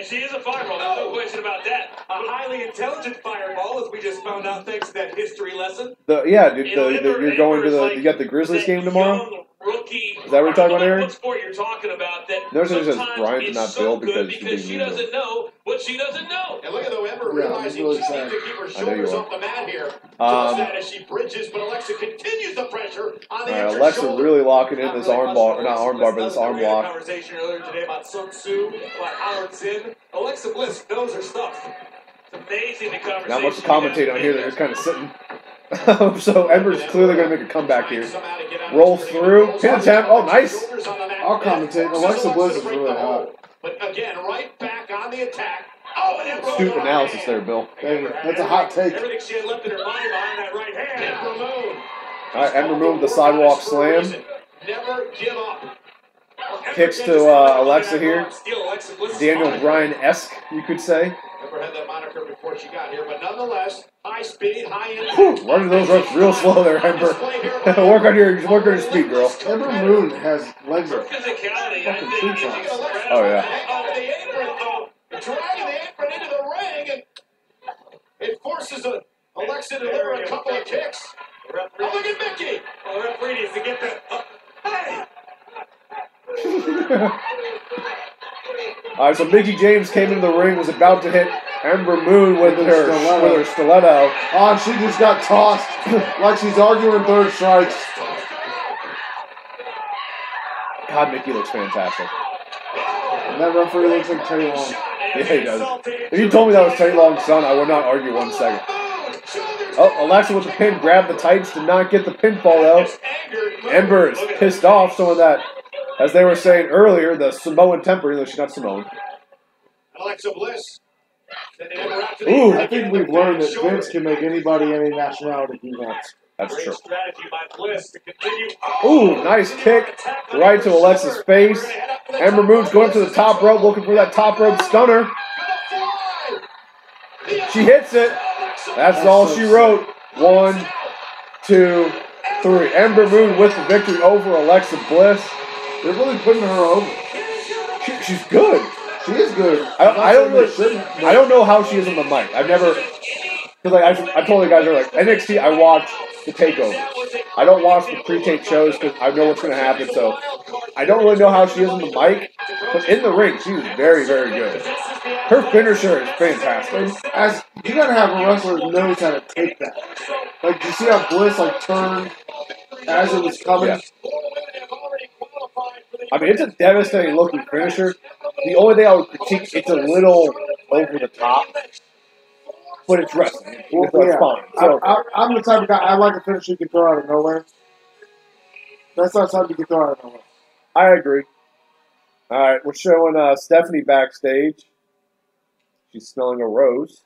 she is a fireball, there's no question about that. A highly intelligent fireball, as we just found out thanks to that history lesson. You're going to you got the Grizzlies game tomorrow? rookie. Is that what you're talking about, Aaron? What sport you're talking about? That Notice it says sometimes Brian did is not so build good because she doesn't know what she doesn't know. And look at the Ember Yeah, realizing really she needs sad. to keep her I know you shoulders are. off the mat here. Just that as she bridges, but Alexa continues the pressure on the Alright, Alexa shoulder. really locking in this arm bar, not arm bar, but this arm We had a lock. conversation earlier today about Sun Tzu, about Howard Zinn. Alexa Bliss knows her stuff. It's amazing the conversation. Not much to commentate on here, they're just kind of sitting. So Ember's clearly going to make a comeback here. Rolls through, pin attempt, oh nice. I'll commentate. Alexa Bliss is really hot. But again, right back on the attack. Oh, and Ember Astute analysis there, Bill. That's a hot take. Everything she had left in her body behind that right hand. Ember Moon. Alright, Ember Moon with the sidewalk slam. Never give up. Kicks to Alexa here. Daniel Bryan-esque, you could say. Never had that moniker before she got here, but nonetheless, high speed, high impact. Whew, running those ropes real slow there, Ember. work on your speed, girl. Ember Moon has legs Her of physicality, fucking I tree think, trunks. Oh, yeah. Oh, the apron, though. Dragging the apron into the ring, and it forces Alexa to deliver a couple of kicks. Oh, look at Mickey. well, the referee needs to get that. Hey! Alright, so Mickey James came into the ring, was about to hit Ember Moon with her stiletto. Oh, and she just got tossed like she's arguing third strikes. God, Mickey looks fantastic. And that referee looks like Teddy Long. Yeah, he does. If you told me that was Teddy Long's son, I would not argue 1 second. Oh, Alexa with the pin, grabbed the tights, did not get the pinfall though. Ember is pissed off some of that, as they were saying earlier, the Samoan temper, even though she's not Samoan. Alexa Bliss. Ooh, I think we've learned that Vince can make anybody any nationality he wants. That's true. Strategy by Bliss to continue. Ooh, nice kick right to Alexa's face. Ember Moon's going to the top rope, looking for that top rope stunner. She hits it. That's all she wrote. 1, 2, 3. Ember Moon with the victory over Alexa Bliss. They're really putting her over. She's good. She is good. I don't know how she is on the mic. I've never, because like I told the guys earlier, like NXT, I watch the takeovers. I don't watch the pre-tape shows because I know what's going to happen. So I don't really know how she is on the mic, but in the ring, she's very, very good. Her finisher is fantastic. As you gotta have a wrestler who knows how to take that. Like, you see how Bliss like turned as it was coming. Yeah. I mean, it's a devastating looking finisher. The only thing I would critique, it's a little over the top, but it's wrestling. Well, It's yeah. fine. So, I'm the type of guy, I like a finisher you can throw out of nowhere. That's not something you can throw out of nowhere. I agree. All right, we're showing Stephanie backstage. She's smelling a rose.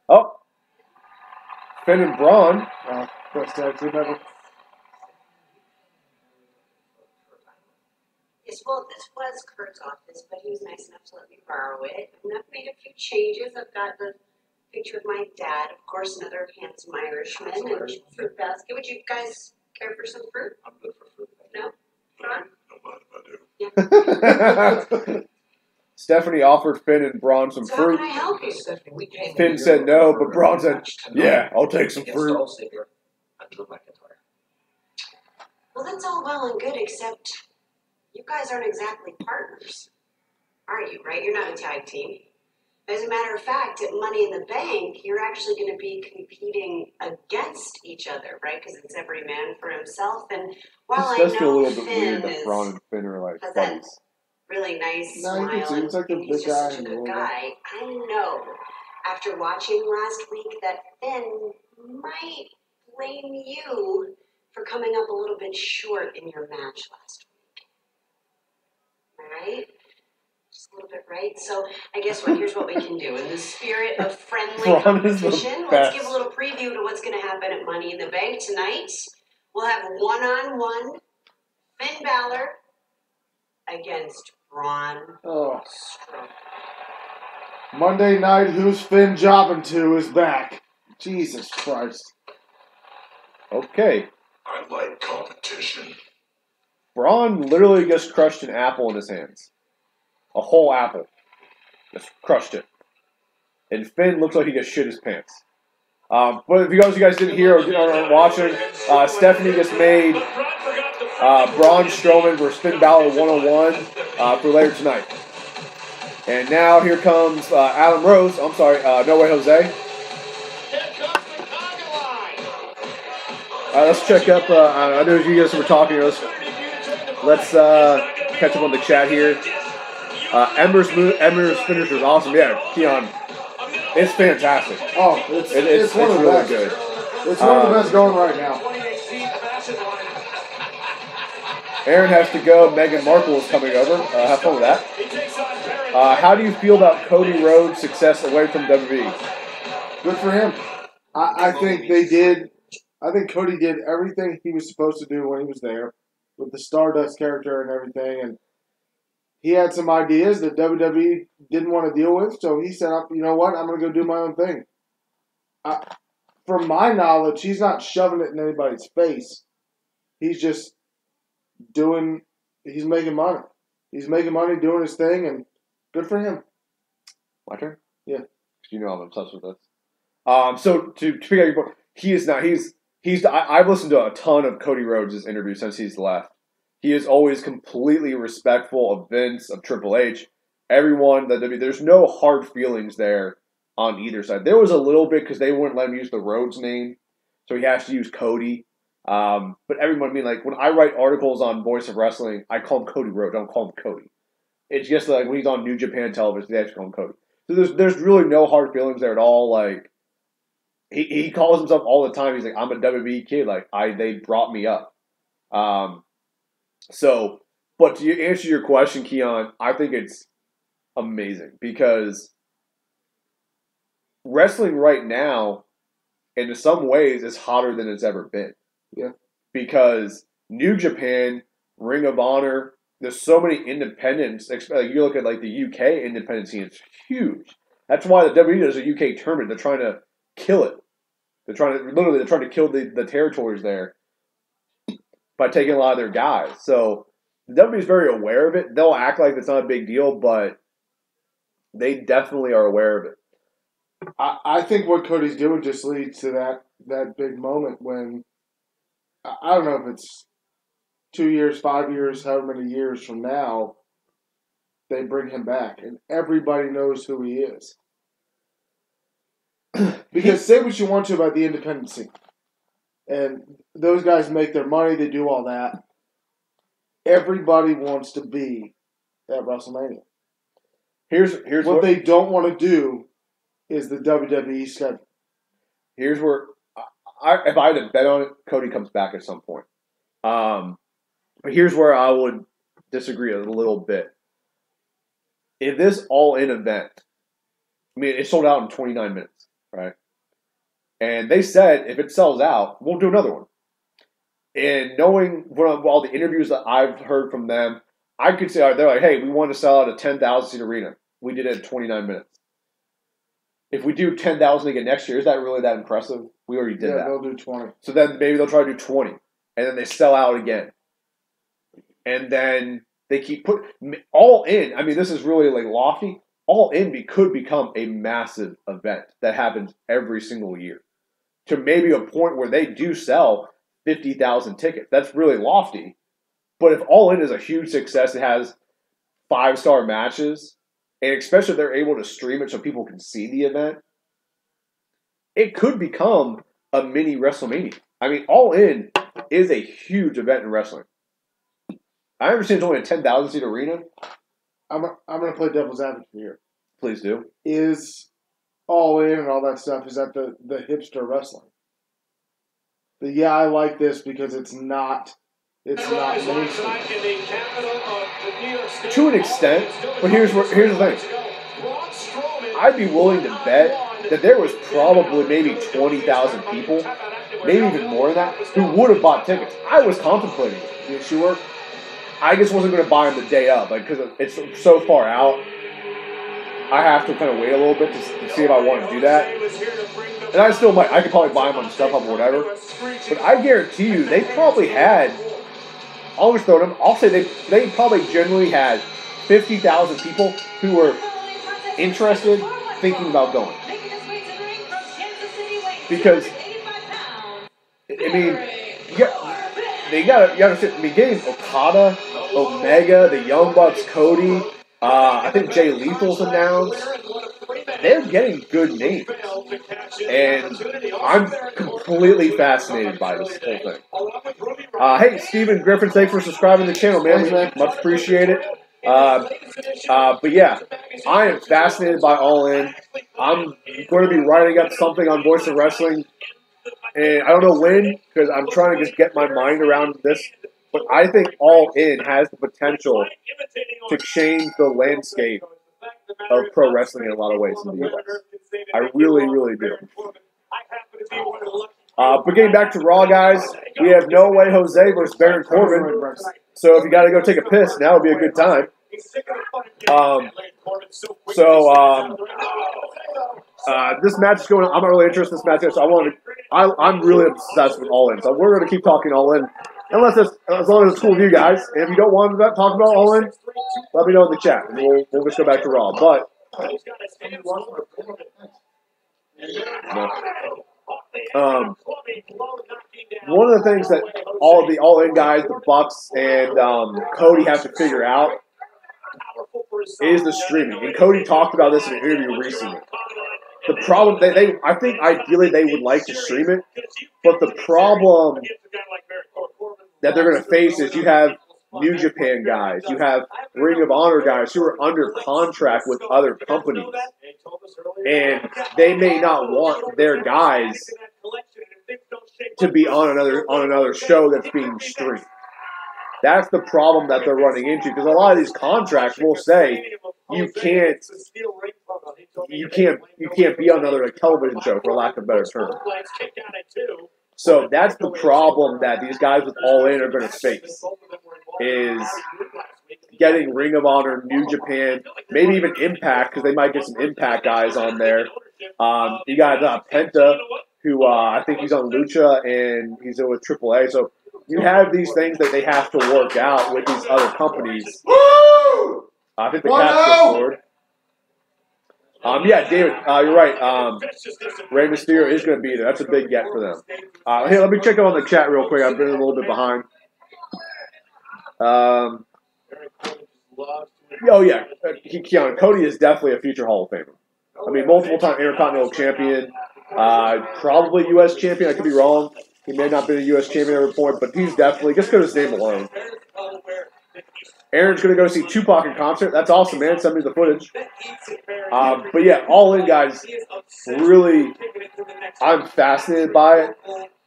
Oh, Finn and Braun. Best tag team ever. Yes, well, this was Kurt's office, but he was nice enough to let me borrow it. And I've made a few changes. I've got the picture of my dad, of course, another handsome Irishman, and fruit basket. Would you guys care for some fruit? I'm good for fruit. No? Ron? Don't mind if I do. Stephanie offered Finn and Braun some So fruit. how can I help you? Finn said no, but Braun said, yeah, I'll take some fruit. Well, that's all well and good, except you guys aren't exactly partners, are you, right? You're not a tag team. As a matter of fact, at Money in the Bank, you're actually going to be competing against each other, right? Because it's every man for himself. And while This does I feel a know little bit weird Finn that Braun and Finn are like has that buddies. really nice No, you can smile, see, he's like a and he's big just guy such a and good all guy, I know after watching last week that Finn might blame you for coming up a little bit short in your match last week. Am I right? Just a little bit, right? So I guess what? Here's what we can do. In the spirit of friendly Braun is the competition, let's best. give a little preview to what's going to happen at Money in the Bank tonight. We'll have one-on-one Finn Balor against Braun Oh. Strowman. Monday night, who's Finn jobbing to is back. Jesus Christ. Okay. I like competition. Braun literally just crushed an apple in his hands. A whole apple. Just crushed it. And Finn looks like he just shit his pants. But if you guys didn't hear or aren't watching, Stephanie just made Braun Strowman versus Finn Balor 1-on-1 for later tonight. And now here comes Adam Rose. I'm sorry, No Way Jose. All right, let's check up. I know you guys were talking. Let's catch up on the chat here. Ember's finisher is awesome. Yeah, Keon, it's fantastic. Oh, it's one of the really best. Good. It's one of the best going right now. Aaron has to go. Meghan Markle is coming over. Have fun with that. How do you feel about Cody Rhodes' success away from WWE? Good for him. I think they did. I think Cody did everything he was supposed to do when he was there with the Stardust character and everything. And he had some ideas that WWE didn't want to deal with. So he said, you know what? I'm going to go do my own thing. From my knowledge, he's not shoving it in anybody's face. He's just he's making money. He's making money doing his thing, and good for him. My turn? Yeah. You know I'm obsessed with this. So to pick out your point, he is not. I've listened to a ton of Cody Rhodes' interviews since he's left. He is always completely respectful of Vince, of Triple H, everyone. There's no hard feelings there on either side. There was a little bit because they wouldn't let him use the Rhodes name, so he has to use Cody. But everyone, when I write articles on Voice of Wrestling, I call him Cody Rhodes. I don't call him Cody. It's just like when he's on New Japan television, they actually call him Cody. So there's really no hard feelings there at all. Like he calls himself all the time. He's like, I'm a WWE kid. They brought me up. But to answer your question, Keon, I think it's amazing because wrestling right now, in some ways, is hotter than it's ever been. Yeah. Because New Japan, Ring of Honor, there's so many independents. You look at the UK independent scene; it's huge. That's why the WWE does a UK tournament. They're trying to kill it. They're trying to kill the territories there by taking a lot of their guys. So the WWE is very aware of it. They'll act like it's not a big deal, but they definitely are aware of it. I think what Cody's doing just leads to that big moment when I don't know if it's 2 years, 5 years, however many years from now, they bring him back and everybody knows who he is. Because say what you want to about the independent scene. And those guys make their money, they do all that. Everybody wants to be at WrestleMania. Here's what they don't want to do is the WWE schedule. Here's where if I had to bet on it, Cody comes back at some point. But here's where I would disagree a little bit. If this all-in event, it sold out in 29 minutes, right? And they said if it sells out, we'll do another one. And knowing all the interviews that I've heard from them, I could say they're like, hey, we want to sell out a 10,000-seat arena. We did it in 29 minutes. If we do 10,000 again next year, is that really that impressive? We already did that. Yeah, they'll do 20. So then maybe they'll try to do 20. And then they sell out again. And then they keep all in. This is really lofty. All in could become a massive event that happens every single year. To maybe a point where they do sell 50,000 tickets. That's really lofty. But if All In is a huge success, it has 5-star matches, and especially if they're able to stream it so people can see the event, it could become a mini WrestleMania. All In is a huge event in wrestling. I understand it's only a 10,000-seat arena. I'm going to play devil's advocate here. Please do. Is All In and all that stuff, is that the hipster wrestling? I like this because it's not mainstream. To an extent, but here's the thing. I'd be willing to bet that there was probably maybe 20,000 people, maybe even more than that, who would have bought tickets. I was contemplating it. Yes, you were. I just wasn't going to buy them the day of, because it's so far out. I have to kind of wait a little bit to see if I want to do that. And I still might. I could probably buy them on StubHub or whatever. But I guarantee you, they probably had, I'll just throw them, I'll say they probably generally had 50,000 people who were interested, thinking about going. Because, you gotta sit. I mean, getting Okada, Omega, the Young Bucks, Cody. I think Jay Lethal's announced. They're getting good names, and I'm completely fascinated by this whole thing. Hey, Stephen Griffin, thanks for subscribing to the channel, man. Much appreciated. But yeah, I am fascinated by All In. I'm going to be writing up something on Voice of Wrestling, and I don't know when, because I'm trying to just get my mind around this. But I think All In has the potential to change the landscape of pro wrestling in a lot of ways in the U.S. I really, really do. But getting back to Raw, guys, we have No Way Jose versus Baron Corbin. So if you got to go take a piss, now would be a good time. This match is going on. I'm not really interested in this match, so I'm really obsessed with All In. So we're going to keep talking All In, as long as it's cool with you guys. And if you don't want to talk about All In, let me know in the chat, and we'll just go back to Raw. But one of the things that all the All In guys, the Bucks and Cody have to figure out is the streaming. And Cody talked about this in an interview recently. The problem, I think ideally they would like to stream it, but the problem that they're going to face is you have New Japan guys, you have Ring of Honor guys who are under contract with other companies, and they may not want their guys to be on another show that's being streamed. That's the problem that they're running into, because a lot of these contracts will say you can't be on another television show, for lack of a better term. So that's the problem that these guys with All In are going to face, is getting Ring of Honor, New Japan, maybe even Impact, because they might get some Impact guys on there. You got Penta, who I think he's on Lucha, and he's with AAA. So you have these things that they have to work out with these other companies. I think the cat's scored. Yeah, David, you're right. Rey Mysterio is going to be there. That's a big get for them. Hey, let me check on the chat real quick. I've been a little bit behind. Oh, yeah. Keanu, Cody is definitely a future Hall of Famer. I mean, multiple-time Intercontinental Champion. Probably U.S. Champion. I could be wrong. He may not have been a U.S. Champion at every point, but he's definitely, just because of his name alone. Aaron's going to go see Tupac in concert. That's awesome, man. Send me the footage. But yeah, All In, guys, really, I'm fascinated by it.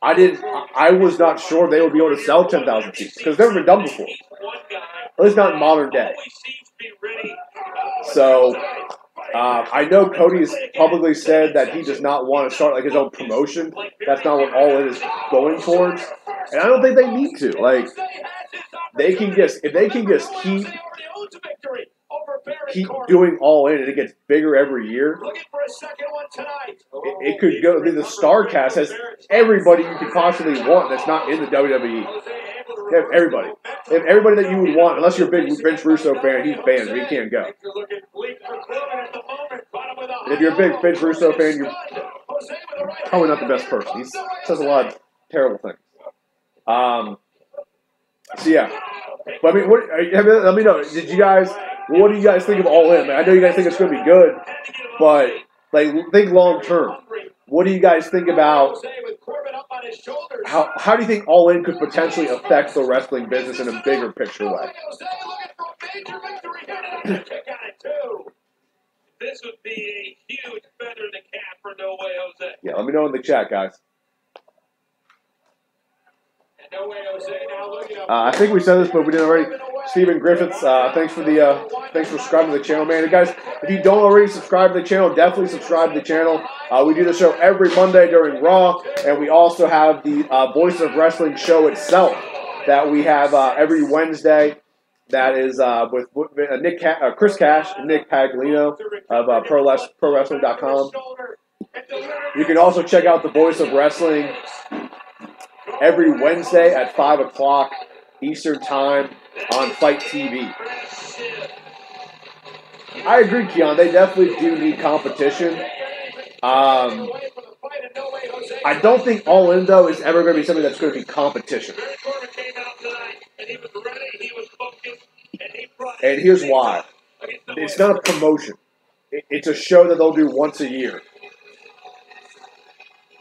I was not sure they would be able to sell 10,000 seats, because it's never been done before. At least not in modern day. So, I know Cody's publicly said that he does not want to start like his own promotion. That's not what All In is going towards. And I don't think they need to. Like, if they can just keep doing All In and it gets bigger every year, it could go. I mean, the StarCast has everybody you could possibly want that's not in the WWE. They have everybody. They have everybody that you would want, unless you're a big Vince Russo fan. He's banned, so he can't go. And if you're a big Vince Russo fan, you're probably not the best person. He says a lot of terrible things. So yeah, but I mean, let me know. What do you guys think of All In? I know you guys think it's going to be good, but like, think long term. What do you guys think about how do you think All In could potentially affect the wrestling business in a bigger picture way? This would be a huge feather in the cap for No Way Jose. Yeah, let me know in the chat, guys. I think we said this, but we didn't already. Stephen Griffiths, thanks for subscribing to the channel, man. And guys, if you don't already subscribe to the channel, definitely subscribe to the channel. We do the show every Monday during Raw, and we also have the Voice of Wrestling show itself that we have every Wednesday. That is with Chris Cash and Nick Paglino of ProWrestling.com. You can also check out the Voice of Wrestling every Wednesday at 5 o'clock Eastern Time on Fight TV. I agree, Keon. They definitely do need competition. I don't think All In, though, is ever going to be something that's going to be competition. And here's why. It's not a promotion. It's a show that they'll do once a year.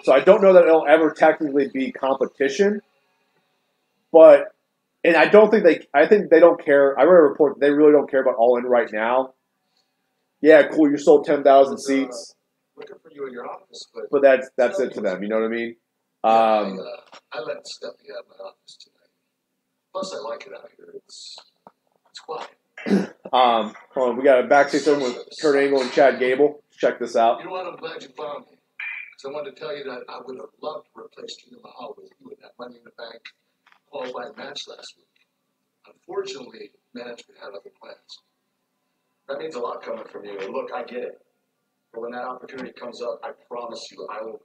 So I don't know that it'll ever technically be competition. And I think they don't care. I read a report that they really don't care about All In right now. Yeah, cool, you sold 10,000 seats. Looking for you in your office, But that's it to them, you know what I mean? I let Stephanie out of my office tonight. Plus, I like it out here. It's quiet. Hold on, we got a backstage segment with Kurt Angle and Chad Gable. Check this out. You know what? I'm glad you found me. Because I wanted to tell you that I would have loved to replace Jinder Mahal with you in that Money in the Bank qualified match last week. Unfortunately, management had other plans. That means a lot coming from you. And look, I get it. But when that opportunity comes up, I promise you, I will.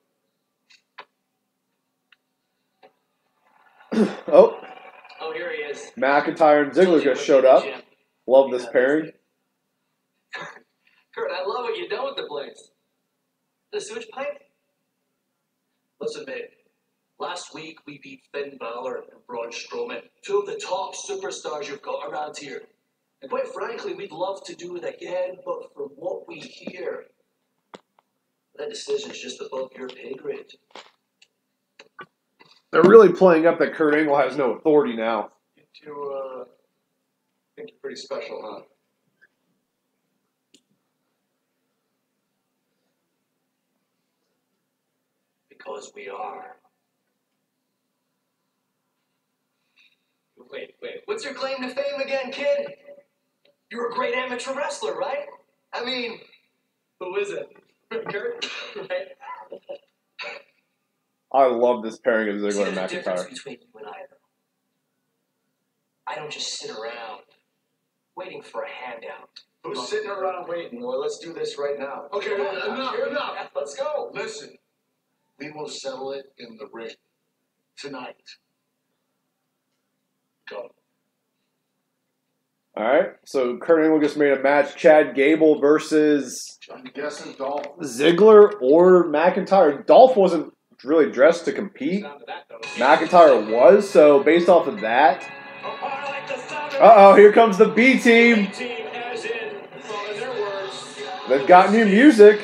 Oh, here he is. McIntyre and Ziggler just showed up. Love this pairing. Kurt, I love what you've done with the place. The sewage pipe? Listen, babe. Last week, we beat Finn Balor and Braun Strowman, two of the top superstars you've got around here. And quite frankly, we'd love to do it again, but from what we hear, that decision's just above your pay grade. They're really playing up that Kurt Angle has no authority now. You think you're pretty special, huh? Because we are. Wait. What's your claim to fame again, kid? You're a great amateur wrestler, right? I mean, who is it? Kurt? Right? I love this pairing of See, Ziggler and there's a difference McIntyre. between you and I, though. I don't just sit around waiting for a handout. Who's sitting around waiting? Well, let's do this right now. Okay, enough. Let's go. Listen, we will settle it in the ring tonight. Go. All right, so Kurt Angle just made a match: Chad Gable versus I'm guessing Dolph. Ziggler or McIntyre. Dolph wasn't really dressed to compete. McIntyre was, so based off of that. Here comes the B team. They've got new music.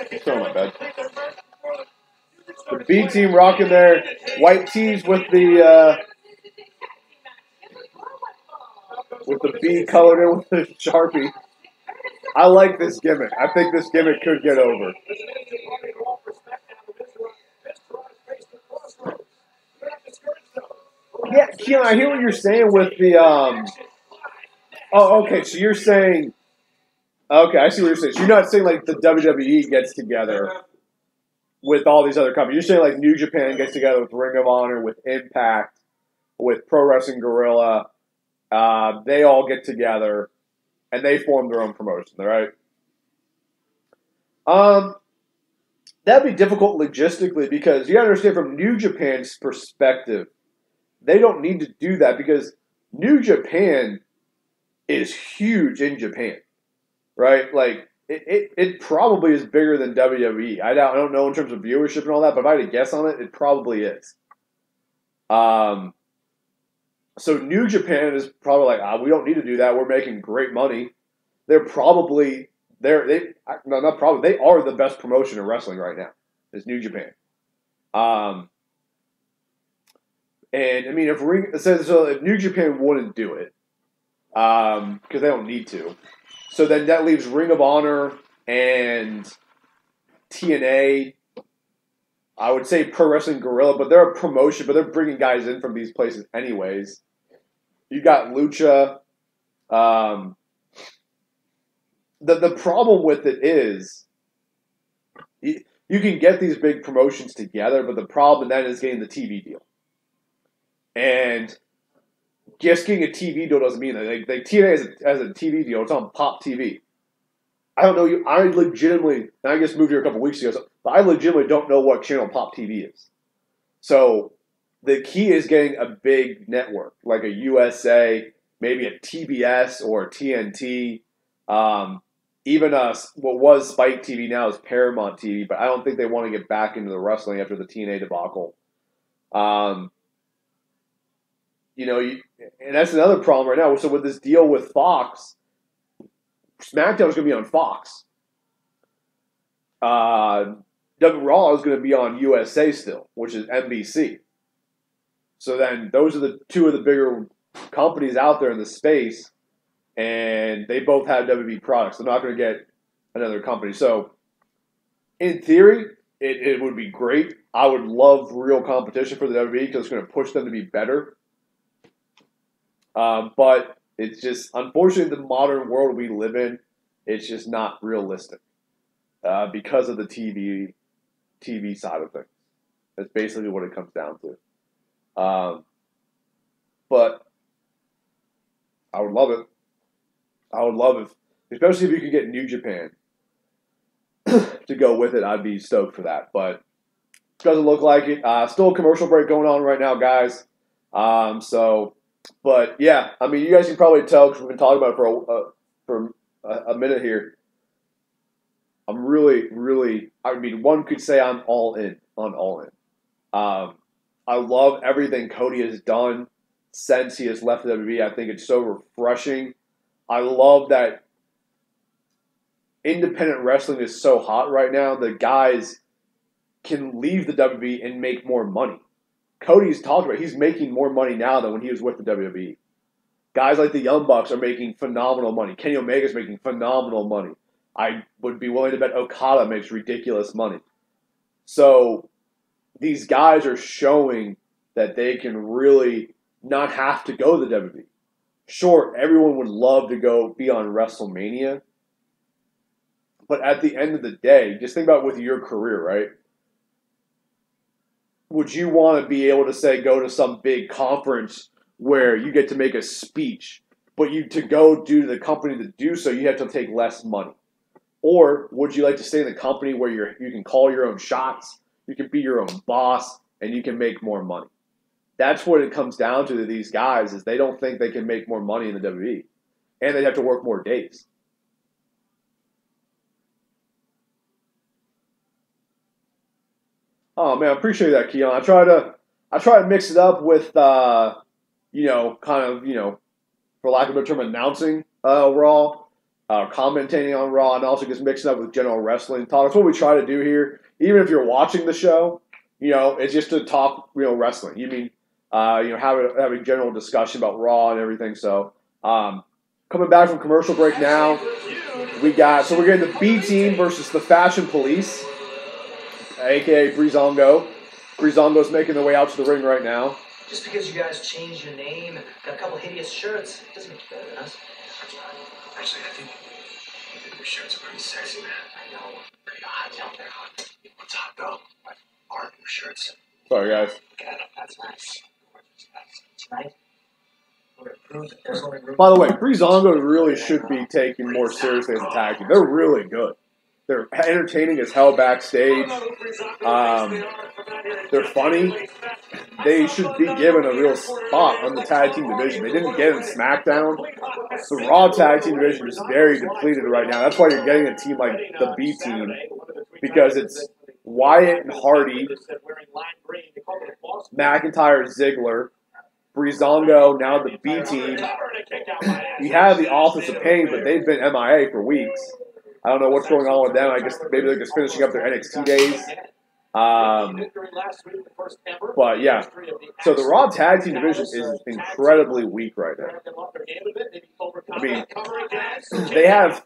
It's on my bed. The B team rocking their white tees with the B colored in with the Sharpie. I like this gimmick. I think this gimmick could get over. Yeah, Keon, I hear what you're saying with the okay, so you're saying okay, I see what you're saying. So you're not saying like the WWE gets together with all these other companies. You're saying like New Japan gets together with Ring of Honor, with Impact, with Pro Wrestling Guerrilla. They all get together and they form their own promotion, right? That'd be difficult logistically because you gotta understand from New Japan's perspective, they don't need to do that because New Japan is huge in Japan, right? Like, it probably is bigger than WWE. I don't know in terms of viewership and all that, but if I had to guess on it, it probably is. So New Japan is probably like, we don't need to do that. We're making great money. They're probably they are the best promotion in wrestling right now. Is New Japan. And I mean, if New Japan wouldn't do it, because they don't need to, so then that leaves Ring of Honor and TNA. I would say Pro Wrestling Guerrilla, but they're a promotion, but they're bringing guys in from these places anyways. You got Lucha. The problem with it is you can get these big promotions together, but the problem then is getting the TV deal. And just getting a TV deal doesn't mean that. Like TNA as a TV deal, it's on Pop TV. I don't know. I legitimately, and I just moved here a couple weeks ago, but I legitimately don't know what channel Pop TV is. So the key is getting a big network, like a USA, maybe a TBS or a TNT. even what was Spike TV now is Paramount TV, but I don't think they want to get back into the wrestling after the TNA debacle. And that's another problem right now. So with this deal with Fox, SmackDown is going to be on Fox. Raw is going to be on USA still, which is NBC. So then those are the two of the bigger companies out there in the space, and they both have WWE products. They're not going to get another company. So in theory, it would be great. I would love real competition for the WWE because it's going to push them to be better. But it's just, unfortunately, the modern world we live in, it's just not realistic because of the TV side of things. That's basically what it comes down to. But I would love it. I would love it, especially if you could get New Japan to go with it. I'd be stoked for that. But it doesn't look like it. Still a commercial break going on right now, guys. But yeah, I mean, you guys can probably tell because we've been talking about it for a minute here. I'm really, really. I mean, one could say I'm all in on All In. I love everything Cody has done since he has left the WWE. I think it's so refreshing. I love that independent wrestling is so hot right now. The guys can leave the WWE and make more money. Cody's talked about he's making more money now than when he was with the WWE. Guys like the Young Bucks are making phenomenal money. Kenny Omega's making phenomenal money. I would be willing to bet Okada makes ridiculous money. So these guys are showing that they can really not have to go to the WWE. Sure, everyone would love to go be on WrestleMania. But at the end of the day, just think about with your career, right? Would you want to be able to say go to some big conference where you get to make a speech, but to go due to the company to do so, you have to take less money? Or would you like to stay in the company where you can call your own shots, you can be your own boss, and you can make more money? That's what it comes down to these guys is they don't think they can make more money in the WWE. And they'd have to work more days. Oh man, I appreciate that, Keon. I try to mix it up with for lack of a better term, announcing Raw, commentating on Raw, and also just mixing up with general wrestling talk. That's what we try to do here. Even if you're watching the show, it's just to talk wrestling. You mean have a general discussion about Raw and everything. So coming back from commercial break now, we're getting the B Team versus the Fashion Police. A.K.A. Breezango. Breezango's making their way out to the ring right now. Just because you guys changed your name and got a couple hideous shirts doesn't make you better than us. Actually, I think your shirts are pretty sexy, man. I know. Pretty hot out there. What's hot, though? Aren't your shirts? Sorry, guys. That's nice. Tonight, we're approved. There's only room. By the way, Breezango really should be taken more seriously as a tag team. They're really good. They're entertaining as hell backstage. They're funny. They should be given a real spot on the tag team division. They didn't get in SmackDown. The Raw tag team division is very depleted right now. That's why you're getting a team like the B Team, because it's Wyatt and Hardy, McIntyre, Ziggler, Breezango, now the B Team. You have the Office of Pain, but they've been MIA for weeks. I don't know what's going on with them. I guess maybe they're just finishing up their NXT days. But yeah, so the Raw Tag Team division is incredibly weak right now. I mean, they have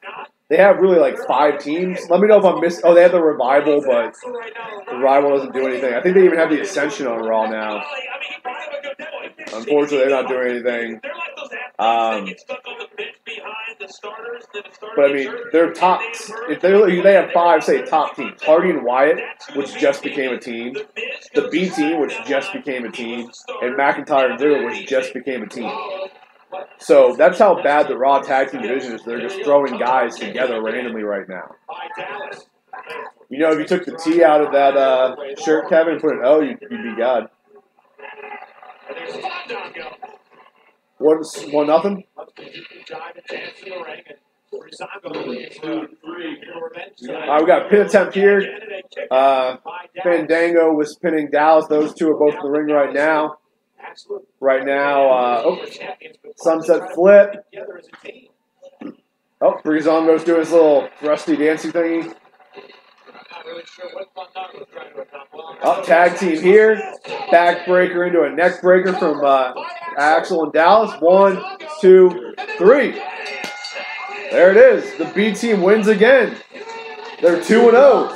really like 5 teams. Let me know if I'm missing. Oh, they have the Revival, but the Revival doesn't do anything. I think they even have the Ascension on Raw now. Unfortunately, they're not doing anything. But I mean, they're top. If they have 5, say top teams: Hardy and Wyatt, which just became a team; the B Team, which just became a team; and McIntyre and Ziggler, which just became a team. So that's how bad the Raw Tag Team division is. They're just throwing guys together randomly right now. If you took the T out of that shirt, Kevin, and put an O, you'd be God. 1-0. We got a pin attempt here. Fandango was pinning Dallas. Those two are both in the ring right now. Sunset flip. Oh, Breezango's doing his little rusty dancing thingy. Up tag team here. Backbreaker into a neck breaker from Axel and Dallas. 1, 2, 3. There it is. The B team wins again. They're 2-0.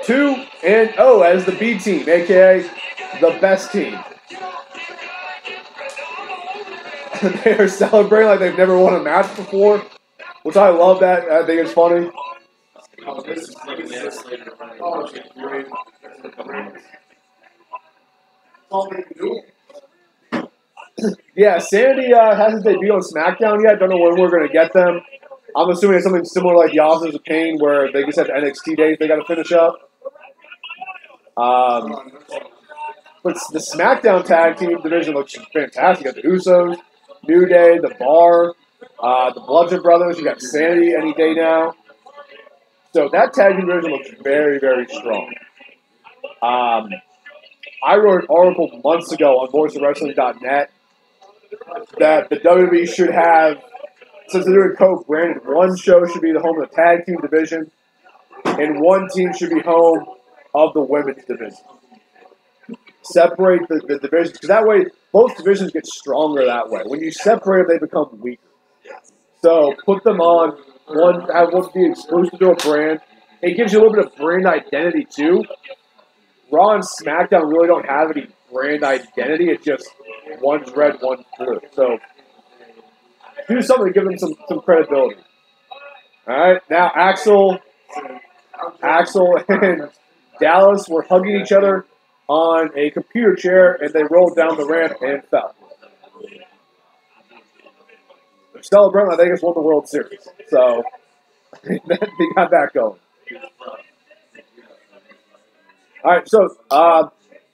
2-0 as the B team, aka the best team. They are celebrating like they've never won a match before, which I love that. I think it's funny. Yeah, Sandy hasn't debuted on SmackDown yet. Don't know when we're going to get them. I'm assuming it's something similar like the Authors of Pain, where they just have NXT days they got to finish up. But the SmackDown tag team division looks fantastic. You got the Usos, New Day, the Bar, the Bludgeon Brothers. You got Sandy any day now. So that tag team division looks very, very strong. I wrote an article months ago on voiceofwrestling.net that the WWE should have, since they're doing co-branded, one show should be the home of the tag team division, and one team should be home of the women's division. Separate the divisions, because that way both divisions get stronger that way. When you separate them, they become weaker. So put them on one, have one be exclusive to a brand. It gives you a little bit of brand identity too. Raw and SmackDown really don't have any brand identity. It's just one's red, one's blue. So do something to give them some credibility. All right, now Axel and Dallas were hugging each other on a computer chair, and they rolled down the ramp and fell. They're celebrating like they just won the World Series. So they got that going. All right, so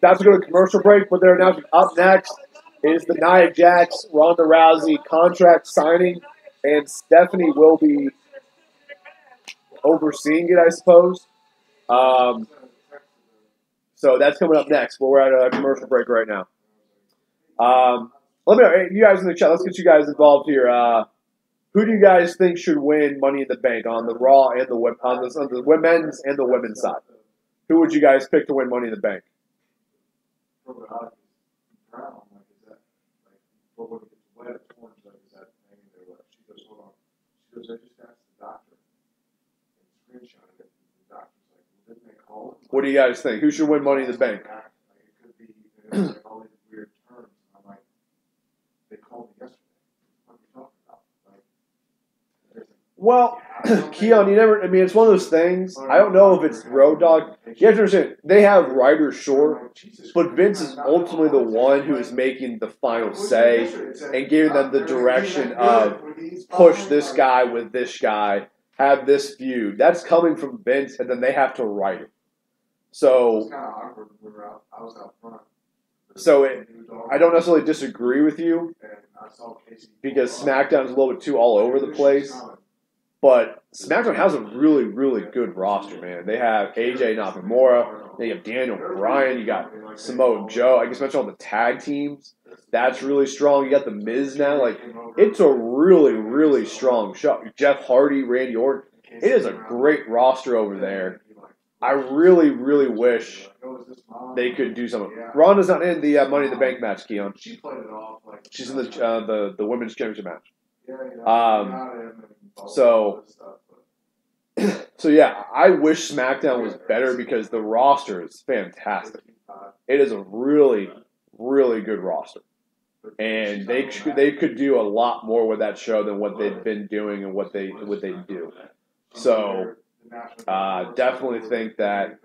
that's going to go to commercial break, but they're announcing up next is the Nia Jax, Ronda Rousey contract signing, and Stephanie will be overseeing it, I suppose. So that's coming up next, but we're at a commercial break right now. Let me know, you guys in the chat, let's get you guys involved here. Who do you guys think should win Money in the Bank on the Raw and the women's and the women's side? Who would you guys pick to win Money in the Bank? What do you guys think? Who should win Money in the Bank? Well, Keon, it's one of those things. I don't know if it's Road Dogg. You have to understand, they have writers short, but Vince is ultimately the one who is making the final say and giving them the direction of push this guy with this guy, have this feud. That's coming from Vince, and then they have to write it. So I don't necessarily disagree with you because SmackDown's a little bit too all over the place. But SmackDown has a really, really good roster, man. They have AJ Nakamura. They have Daniel Bryan. You got Samoa Joe. I guess mention all the tag teams. That's really strong. You got The Miz now. Like, it's a really, really strong show. Jeff Hardy, Randy Orton. It is a great roster over there. I really, really wish they could do something. Ronda's not in the Money in the Bank match, Keon. She's in the women's championship match. So yeah, I wish SmackDown was better because the roster is fantastic. It is a really, really good roster, and they could do a lot more with that show than what they've been doing and what they do. So definitely think that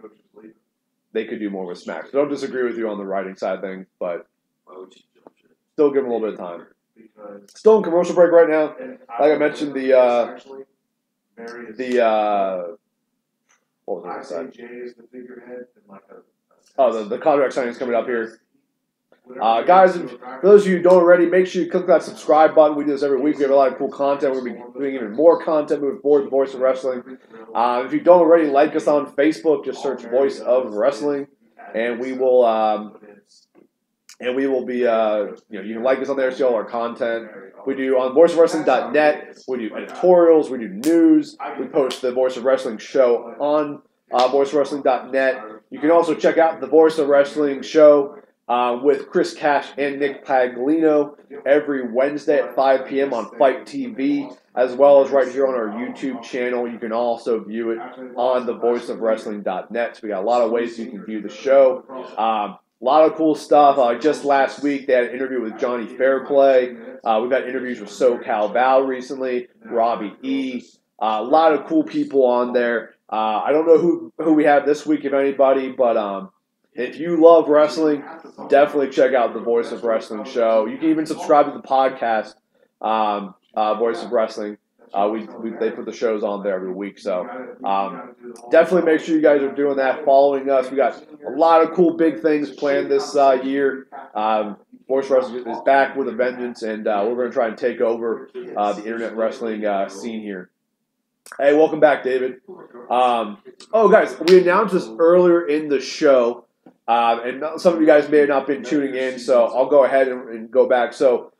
they could do more with Smack. So don't disagree with you on the writing side of things, but still give them a little bit of time. Still in commercial break right now. Like I mentioned, the what was the side? Oh, the contract signing is coming up here. Guys, for those of you who don't already, make sure you click that subscribe button. We do this every week. We have a lot of cool content. We're going to be doing even more content moving forward, The Voice of Wrestling. If you don't already, like us on Facebook. Just search Voice of Wrestling, and we will be, you can like us on there, see all our content. We do on voiceofwrestling.net. We do editorials. We do news. We post the Voice of Wrestling show on voiceofwrestling.net. You can also check out the Voice of Wrestling show with Chris Cash and Nick Paglino every Wednesday at 5 p.m. on Fight TV, as well as right here on our YouTube channel. You can also view it on the voiceofwrestling.net. So we got a lot of ways you can view the show. A lot of cool stuff. Just last week, they had an interview with Johnny Fairplay. We've had interviews with SoCal Val recently, Robbie E. A lot of cool people on there. I don't know who we have this week, if anybody, but if you love wrestling, definitely check out the Voice of Wrestling show. You can even subscribe to the podcast, Voice of Wrestling. They put the shows on there every week, so definitely make sure you guys are doing that, following us. We got a lot of cool big things planned this year. Voice of Wrestling is back with a vengeance, and we're going to try and take over the internet wrestling scene here. Hey, welcome back, David. Guys, we announced this earlier in the show, and some of you guys may have not been tuning in, so I'll go ahead and go back. So,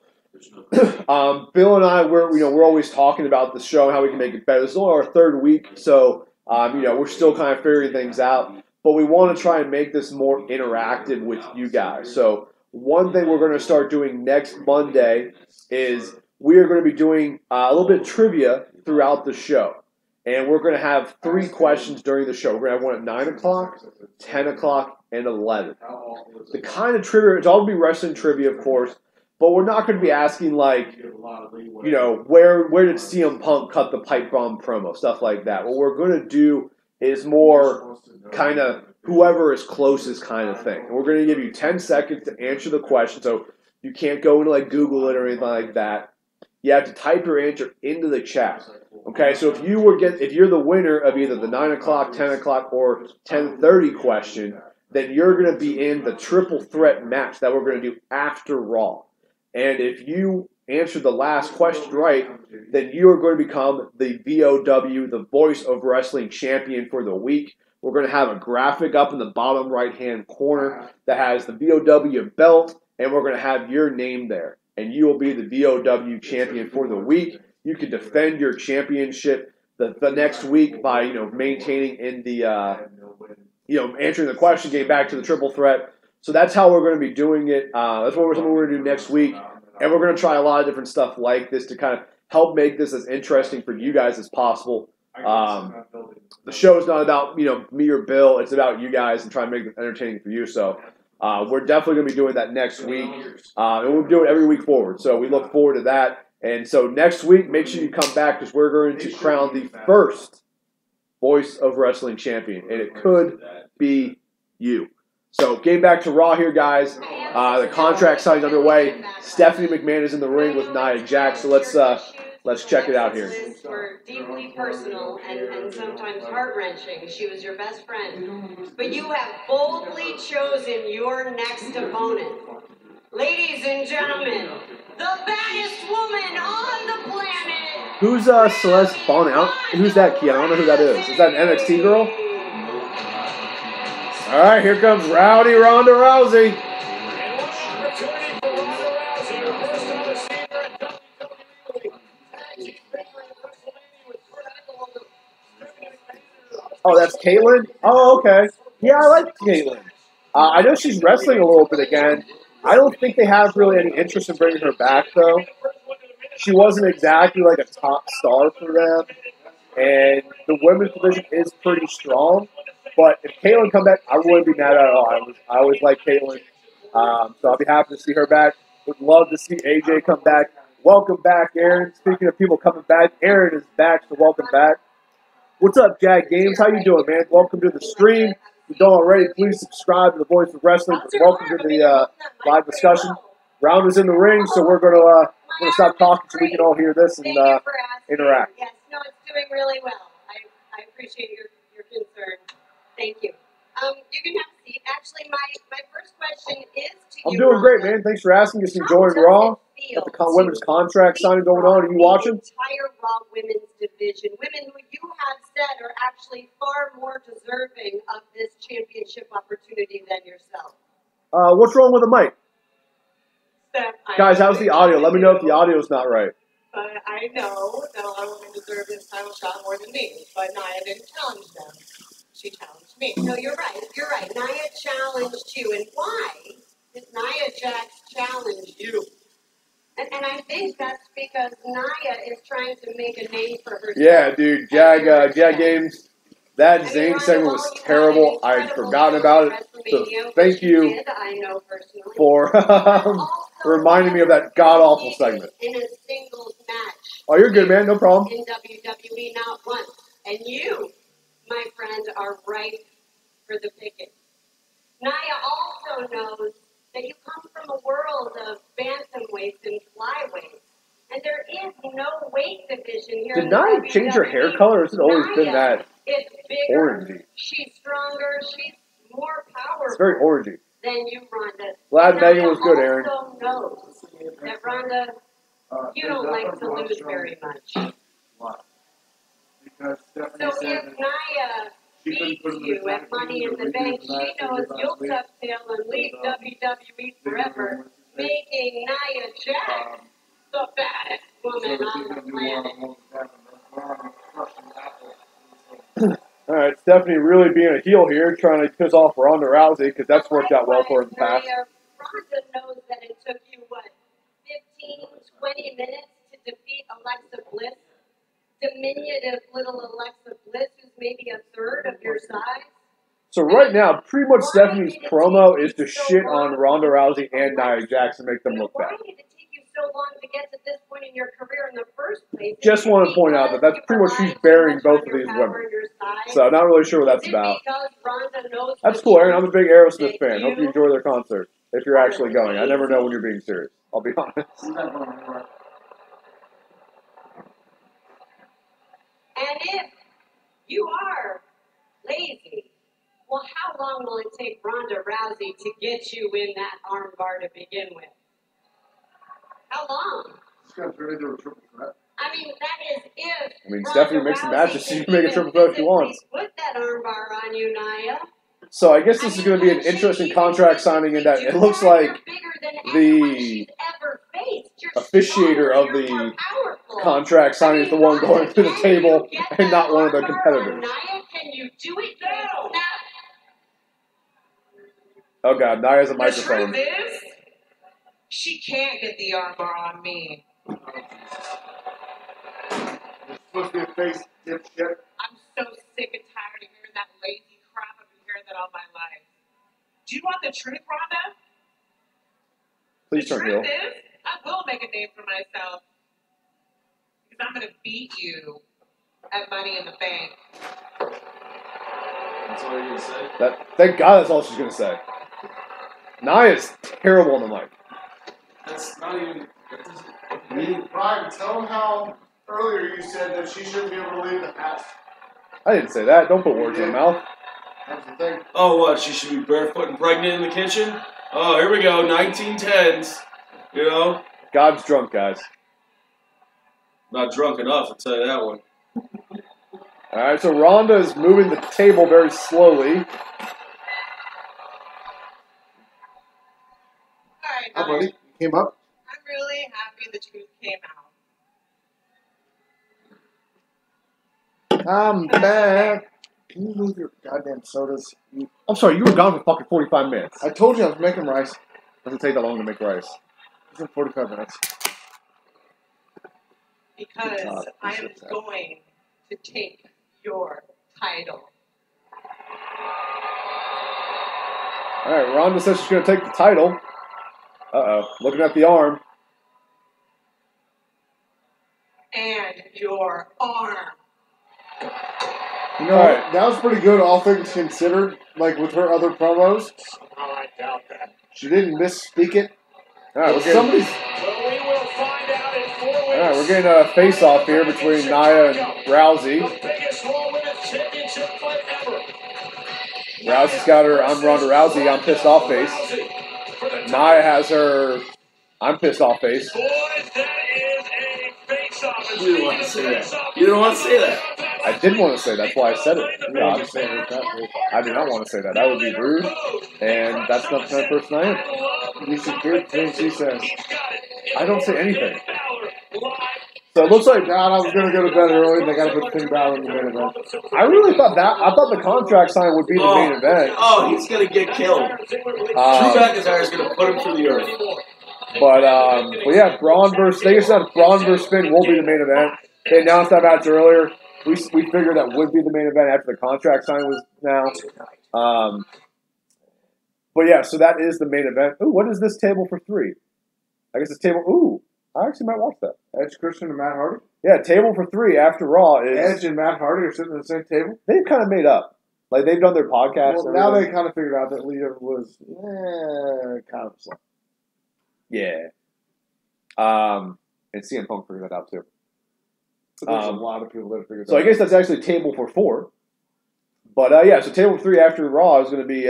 Bill and I, we're always talking about the show and how we can make it better. This is only our third week, so we're still kind of figuring things out. But we want to try and make this more interactive with you guys. So, one thing we're going to start doing next Monday is we are going to be doing a little bit of trivia throughout the show. And we're going to have 3 questions during the show. We're going to have one at 9 o'clock, 10 o'clock, and 11. The kind of trivia, it's all going to be wrestling trivia, of course, but we're not going to be asking, like, where did CM Punk cut the pipe bomb promo, stuff like that. What we're going to do is more kind of whoever is closest kind of thing. And we're going to give you 10 seconds to answer the question, so you can't go into, like, Google it or anything like that. You have to type your answer into the chat. Okay, so if you're the winner of either the 9 o'clock, 10 o'clock, or 10:30 question, then you're going to be in the triple threat match that we're going to do after Raw. And if you answer the last question right, then you are going to become the VOW, the Voice of Wrestling champion for the week. We're going to have a graphic up in the bottom right-hand corner that has the VOW belt, and we're going to have your name there. And you will be the VOW champion for the week. You can defend your championship the next week by, maintaining in the, answering the question, getting back to the triple threat. So that's how we're going to be doing it. That's what we're going to do next week. And we're going to try a lot of different stuff like this to kind of help make this as interesting for you guys as possible. The show is not about, me or Bill. It's about you guys and trying to make it entertaining for you. So we're definitely going to be doing that next week. And we'll do it every week forward. So we look forward to that. And so next week, make sure you come back because we're going to crown the first Voice of Wrestling champion. And it could be you. So getting back to Raw here, guys. The contract signing's underway. Stephanie McMahon is in the ring with Nia Jax. So let's check it out here. Were deeply personal and sometimes heart-wrenching. She was your best friend. But you have boldly chosen your next opponent. Ladies and gentlemen, the baddest woman on the planet. Who's Celeste Bonnet? Who's that, Keon? I don't know who that is. Is that an NXT girl? All right, here comes Rowdy Ronda Rousey. Oh, that's Caitlyn? Oh, okay. Yeah, I like Caitlyn. I know she's wrestling a little bit again. I don't think they have really any interest in bringing her back, though. She wasn't exactly like a top star for them. And the women's division is pretty strong. But if Caitlyn come back, I wouldn't be mad at all. I always like Caitlyn. So I'll be happy to see her back. Would love to see AJ come back. Welcome back, Aaron. Speaking of people coming back, Aaron is back, so welcome back. What's up, Jack Games? How you doing, man? Welcome to the stream. If you don't already, please subscribe to the Voice of Wrestling. Welcome to the live discussion. Round is in the ring, so we're gonna stop talking so we can all hear this and interact. Yes, no, it's doing really well. I appreciate your concern. Thank you. You can have a seat. Actually, my first question is to you. you, I'm doing great, Ronda. man. Thanks for asking. Just How enjoying does Raw. it feel Got the women's to contract signing going on. Are you watching? the entire Raw women's division, women who you have said are actually far more deserving of this championship opportunity than yourself? What's wrong with the mic? Steph, Guys, how's the audio? Let me know if the audio's not right. But I know that a lot of women deserve this title shot more than me. But Nia didn't challenge them. She challenged me. No, you're right. You're right. Nia challenged you. And why did Nia Jax challenge you? And I think that's because Nia is trying to make a name for herself. Yeah, dude. Jag Games. That Zayn segment was terrible. I had forgotten about it. So thank you for reminding me of that god-awful segment. In a singles match. Oh, you're good, man. No problem. In WWE, not once. And you, my friend, are ripe for the picking. Nia also knows that you come from a world of bantamweights and flyweights. And there is no weight division here. Did Nia change her hair color, or has it always been that it's bigger, orangey? She's stronger, she's more powerful. It's very orangey. Than you, Ronda. Glad and Megan was good, Aaron. Also knows that Ronda, you don't like to lose very much. Why? Because Stephanie So said if Nia beats you at Money in the Bank, she knows you'll tuck tail and leave WWE forever, making Nia Jax the baddest woman on the planet. All right, Stephanie really being a heel here, trying to piss off Ronda Rousey, because that's worked out well for her in the past. Ronda knows that it took you, 15, 20 minutes to defeat Alexa Bliss? Diminutive little Alexa Bliss, who's maybe a third of your size? So right now, pretty much Stephanie's promo is to shit on Ronda Rousey and Nia Jax and make them look bad. Why did it take you so long to get to this point in your career in the first place? Just want to point out that that's pretty much she's burying both of these women. So not really sure what that's about. That's cool, Aaron. I'm a big Aerosmith fan. Hope you enjoy their concert. If you're actually going. I never know when you're being serious. I'll be honest. And if you are lazy, well, how long will it take Ronda Rousey to get you in that armbar to begin with? How long? It's going to turn into a triple threat. I mean, that is if. I mean, Stephanie makes the matches. She can make a triple threat if she wants. Put that armbar on you, Nia. So I guess this is going to be an interesting contract signing in that it looks like the officiator of the contract signing is the one going through the table and not one of the competitors. Can you do it now? Oh God, Nia has a microphone. The truth is, she can't get the armbar on me. It's supposed to be a face dipshit. I'm so sick and tired of hearing that lazy crap. I've been hearing that all my life. Do you want the truth, Rhonda? Please turn heel. The truth is, I will make a name for myself. Because I'm going to beat you at Money in the Bank. That's all you're going to say? Thank God that's all she's going to say. Nia's terrible on the mic. That's not even... Brian, tell them how earlier you said that she shouldn't be able to leave the house. I didn't say that. Don't put words in her mouth. That's the thing. Oh, what? She should be barefoot and pregnant in the kitchen? Oh, here we go. 1910s. You know? God's drunk, guys. Not drunk enough, I'll tell you that one. All right, so Ronda is moving the table very slowly. Alright, Hi, buddy. You came up? I'm really happy the truth came out. I'm back. Can you move your goddamn sodas? I'm sorry, you were gone for fucking 45 minutes. I told you I was making rice. Doesn't take that long to make rice. It's in 45 minutes. Because I am going to take your title. All right, Ronda says she's going to take the title. Uh-oh, looking at the arm. And your arm. You know what? That was pretty good, all things considered. Like with her other promos. Oh, I doubt that. She didn't misspeak it. All right, Somebody's. All right, we're getting a face-off here between Nia and Rousey. Rousey's got her "I'm Ronda Rousey, I'm pissed off" face. Nia has her I'm pissed off face. Boys, that is a face-off. You didn't want to say that. You didn't want to say that. I did want to say that's why I said it. God, Say it that way. I do not want to say that. That would be rude, and that's not the kind of person I am. You should hear things he says. I don't say anything. So it looks like God, I was going to go to bed early, and they got to put Finn Balor in the main event. I really thought I thought the contract sign would be the main event. Oh, he's going to get killed. Drew McIntyre is going to put him through the earth. But yeah, Braun versus Finn will be the main event. They announced that match earlier. We figured that would be the main event after the contract sign was now. But yeah, so that is the main event. Ooh, what is this table for 3? I guess it's table. Ooh, I actually might watch that. Edge, Christian, and Matt Hardy? Yeah, table for 3 after Raw is. Edge and Matt Hardy are sitting at the same table? They've kind of made up. Like, they've done their podcast. Well, now they kind of figured out that Lita was kind of slow. Yeah. And CM Punk figured that out too. But there's a lot of people that figured that out. So I guess out. that's actually table for 4. But yeah, so table 3 after Raw is going to be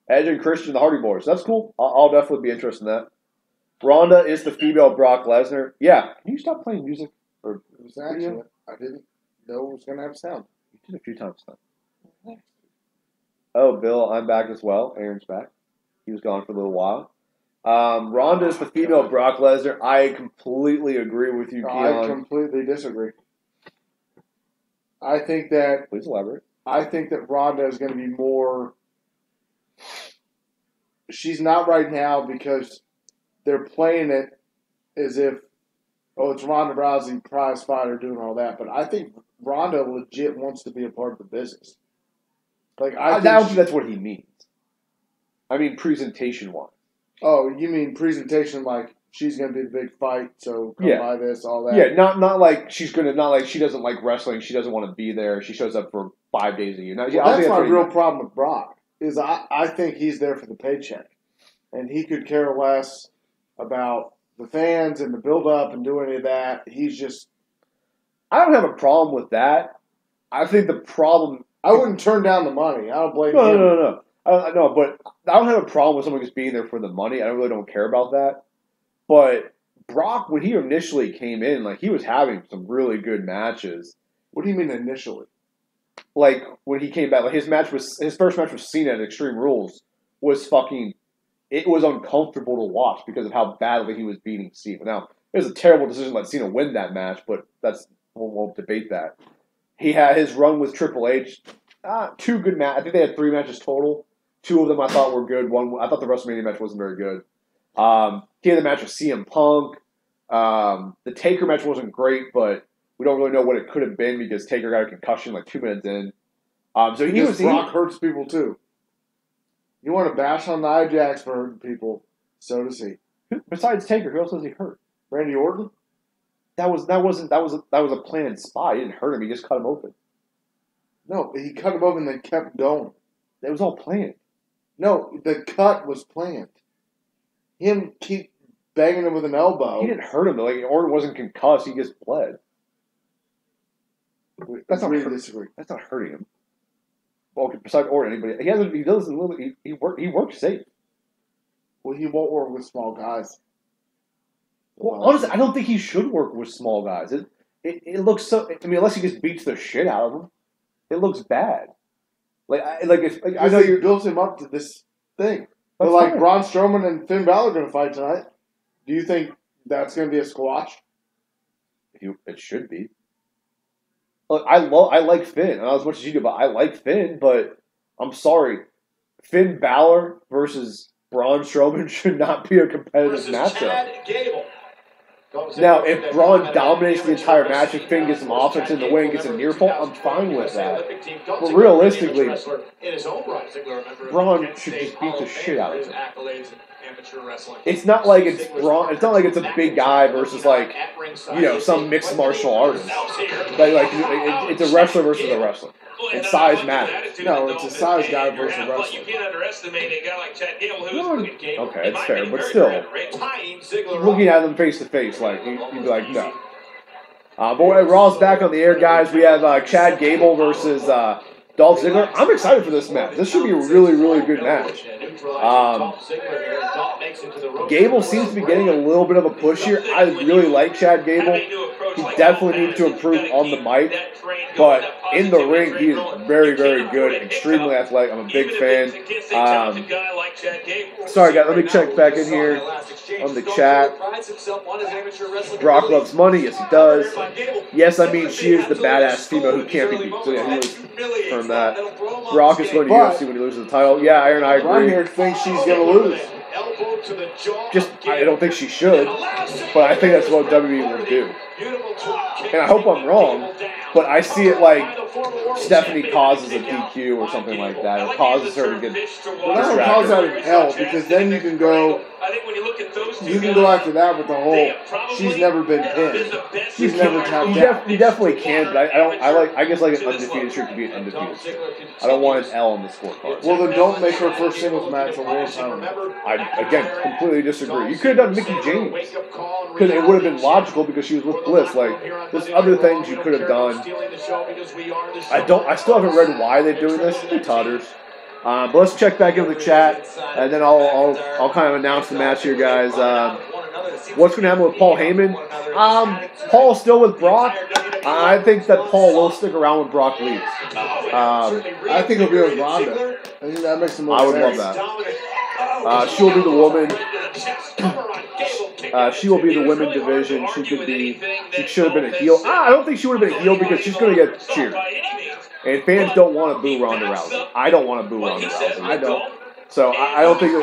Edge and Christian, the Hardy Boys. That's cool. I'll definitely be interested in that. Ronda is the female Brock Lesnar. Yeah. Can you stop playing music? Or it was actually, I didn't know it was going to have sound. You did a few times now. Oh, Bill, I'm back as well. Aaron's back. He was gone for a little while. Ronda is the female Brock Lesnar. I completely agree with you, Keon. I completely disagree. I think that... Please elaborate. I think that Ronda is going to be more... She's not right now because they're playing it as if, oh, it's Ronda Rousey, prize fighter, doing all that. But I think Ronda legit wants to be a part of the business. Like I don't think that's what he means. I mean presentation-wise. Oh, you mean presentation like she's going to be the big fight, so come by this, all that? Yeah, not like she doesn't like wrestling, she doesn't want to be there, she shows up for 5 days a year. Now, that's my real problem with Brock, is I think he's there for the paycheck. And he could care less about the fans and the build-up and do any of that. He's just... I don't have a problem with that. I think the problem... I wouldn't turn down the money. I don't blame him. No. No, but I don't have a problem with someone just being there for the money. I really don't care about that. But Brock, when he initially came in, like he was having some really good matches. What do you mean initially? Like when he came back, like his first match with Cena at Extreme Rules was fucking. It was uncomfortable to watch because of how badly he was beating Cena. Now it was a terrible decision to let Cena win that match, but we won't debate that. He had his run with Triple H. 2 good matches. I think they had 3 matches total. 2 of them I thought were good. One I thought the WrestleMania match wasn't very good. He had the match with CM Punk. The Taker match wasn't great, but we don't really know what it could have been because Taker got a concussion like 2 minutes in. So Brock hurts people too. You want to bash on Nia Jax for hurting people, so does he. Besides Taker, who else was he hurt? Randy Orton? That was a planned spot. He didn't hurt him. He just cut him open. No, he cut him open and then kept going. It was all planned. No, the cut was planned. Him keep banging him with an elbow. He didn't hurt him. Like Orton wasn't concussed. He just bled. That's not disagree. That's not hurting him. Well, besides Orton, anybody he works safe. Well, he won't work with small guys. Well, honestly, I don't think he should work with small guys. It looks so. I mean, unless he just beats the shit out of them, it looks bad. I know you built him up to this thing. But like Braun Strowman and Finn Balor are going to fight tonight. Do you think that's going to be a squash? It should be. Look, I like Finn, not as much as you do, but I like Finn. But I'm sorry, Finn Balor versus Braun Strowman should not be a competitive matchup. Now, if Braun dominates the entire match and Finn gets some offense in the wing, gets a near fall, I'm fine with that. But realistically, Braun should just beat the shit out of him. It's not like it's Braun. It's not like it's a big guy versus some mixed martial artist. It's a wrestler versus a wrestler. And size matters. No, it's a size guy versus a wrestler. You can't underestimate a guy like Chad Gable, who's okay, it's fair, but still, looking at them face to face, you'd be like, no. But Raw's back on the air, guys. We have Chad Gable versus Dolph Ziggler. I'm excited for this match. This should be a really, really good match. Gable seems to be getting a little bit of a push here. I really like Chad Gable. He definitely needs to improve on the mic, but in the ring, he is very, very good, extremely athletic. I'm a big fan. Sorry, guys, let me check back in here on the chat. Brock loves money. Yes, he does. Yes, I mean, she is the badass female who can't be beat. So, yeah, he was from that. Brock is going to UFC when he loses the title. Yeah, Iron, I agree. Right here thinks she's going to lose. I don't think she should, but I think that's what WWE will do. And I hope I'm wrong, but I see it like Stephanie causes a DQ or something like that, or causes her to get distracted. Well, that would cause out of hell, because then you can go after that with the whole, she's never been pinned. She's never tapped out. You definitely can, but I guess like an undefeated streak could be an undefeated streak. I don't want an L on the scorecard. Well, then don't make her first singles match a world title. I, again, completely disagree. You could have done Mickie James. Because it would have been logical because she was with Bliss. Like, there's other things you could have done. I still haven't read why they're doing this. Totters. But let's check back in the chat, and then I'll kind of announce the match here, guys. What's going to happen with Paul Heyman? Paul's still with Brock. I think that Paul will stick around when Brock leaves. I think he'll be with Ronda. I think that makes some more sense. I would love that. She'll be the woman. She will be the women division. She should have been a heel. I don't think she would have been a heel because she's going to get cheered. And fans don't want to boo Ronda Rousey. I don't want to boo Ronda Rousey. I don't. So I don't think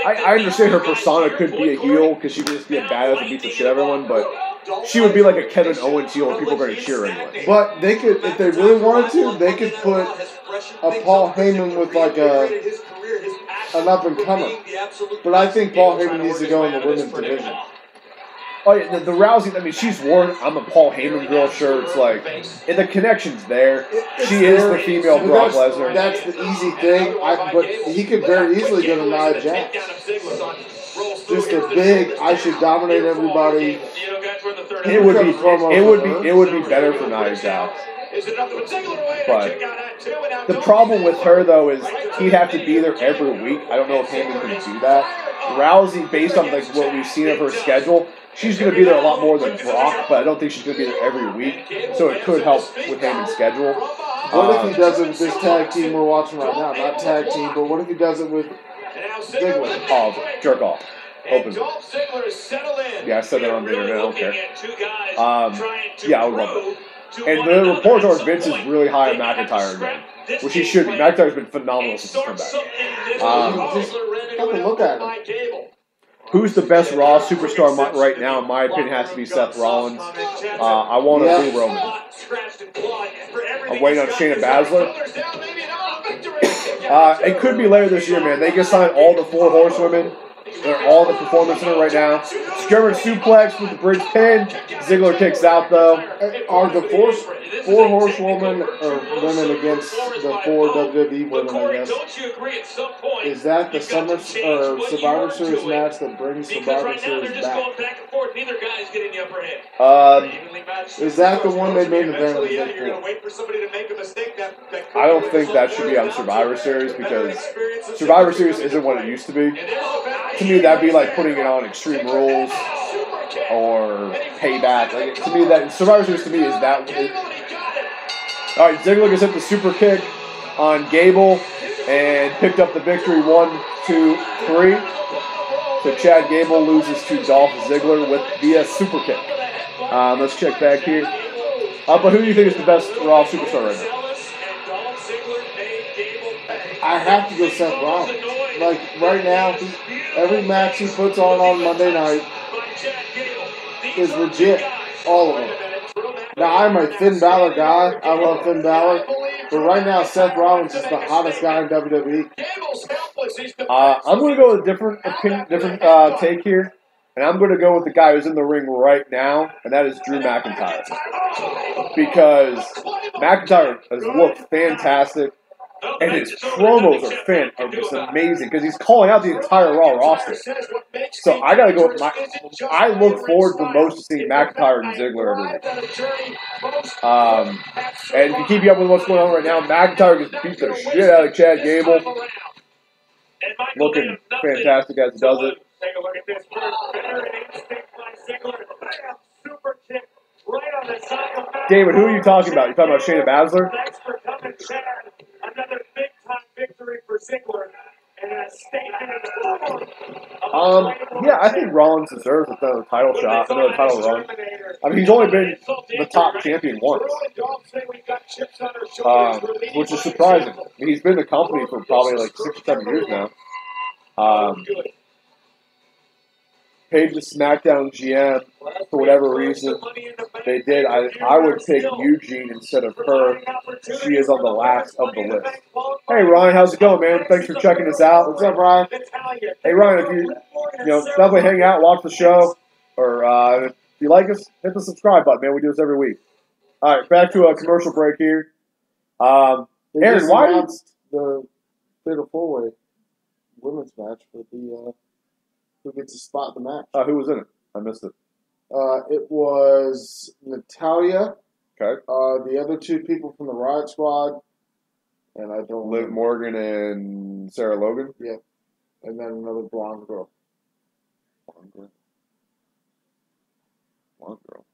I understand her persona could be a heel because she could just be a badass and beat the shit out of everyone, but she would be like a Kevin Owens heel and people are going to cheer anyway. But they could, if they really wanted to, they could put a Paul Heyman with like an up and comer. But I think Paul Heyman needs to go in the women's division. Oh yeah, the Rousey. I mean, she's worn "I'm a Paul Heyman girl" shirts. Like, and the connection's there. She is the female Brock Lesnar. That's the easy thing. But he could very easily go to Nia Jax. Just a big, I should dominate everybody. It would be better for Nia Jax. But the problem with her though is he'd have to be there every week. I don't know if Heyman can do that. Rousey, based on like what we've seen of her schedule, she's going to be there a lot more than Brock, but I don't think she's going to be there every week. So it could help with Heyman's schedule. What if he does it with this tag team we're watching right now? Not tag team, but what if he does it with Ziggler? Oh, jerk off. Open. Yeah, I said that on the internet. I don't care. Yeah, I would love it. And the reports are Vince is really high on McIntyre again, which he should be. McIntyre's been phenomenal since he's come back. Just have to look at him. Who's the best Raw superstar right now? In my opinion, has to be Seth Rollins. I want to be Roman. I'm waiting on Shayna Baszler. It could be later this year, man. They can sign all the 4 horsewomen. They're all the performance center right now. German suplex with the bridge pin. Ziggler kicks out though. Are the 4 horsewomen or women against the 4 WWE women? I guess. Is that the Survivor Series match that brings Survivor Series back? Is that the one they made event of the I don't think that should be on Survivor Series because Survivor Series isn't what it used to be. To me, that'd be like putting it on Extreme Rules or Payback. Like, to me, that Survivor Series to me is that. All right, Ziggler gets hit the super kick on Gable and picked up the victory. 1, 2, 3. So Chad Gable loses to Dolph Ziggler via super kick. Let's check back here. But who do you think is the best Raw superstar right now? I have to go Seth Rollins. Like, right now, every match he puts on Monday night is legit. All of them. Now, I'm a Finn Balor guy. I love Finn Balor. But right now, Seth Rollins is the hottest guy in WWE. I'm going to go with a different take here. And I'm going to go with the guy who's in the ring right now, and that is Drew McIntyre. Because McIntyre has looked fantastic. And his promos are just amazing because he's calling out the entire Raw roster. So I gotta go with I look forward the most to seeing McIntyre and Ziggler every week. And if you keep up with what's going on right now, McIntyre just beat the shit out of Chad Gable. Looking fantastic as he does it. Take a look at this. Better instinct by Ziggler. Bam! Super kick right on the side of David, who are you talking about? You talking about Shayna Baszler? Thanks for coming, Chad. Another big-time victory for Ziggler. And a statement Yeah, I think Rollins deserves another title shot, another title run. I mean, he's only been the top champion once, which is surprising. I mean, he's been in the company for probably like 6 or 7 years now. Paige's SmackDown GM, for whatever reason, they did. I would pick Eugene instead of her. She is on the last of the list. Hey, Ryan, how's it going, man? Thanks for checking us out. What's up, Ryan? Hey, Ryan, if you definitely hang out, watch the show, or if you like us, hit the subscribe button, man. We do this every week. All right, back to a commercial break here. Aaron, why announced the Fatal 4-Way women's match for the who gets a spot in the match? Who was in it? I missed it. It was Natalia. Okay. The other 2 people from the Riot Squad, and I don't. Liv Morgan and Sarah Logan. Yeah, and then another blonde girl. Blonde girl. Blonde girl.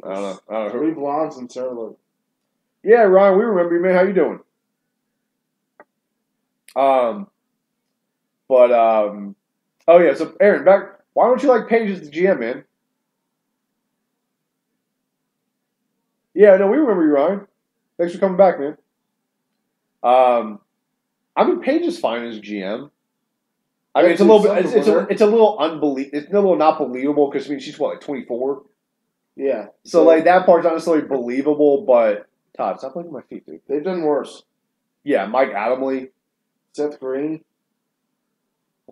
I don't know. 3 blondes and Sarah Logan. Yeah, Ryan, we remember you, man. How you doing? Oh yeah, so Aaron, why don't you like Paige as the GM, man? Yeah, no, we remember you, Ryan. Thanks for coming back, man. I mean, Paige is fine as GM. I mean, it's a little bit, it's a little it's a little not believable because I mean, she's what, like 24? Yeah. So like that part's not necessarily believable, but Todd, stop looking at my feet, dude. They've done worse. Yeah, Mike Adamle. Seth Green.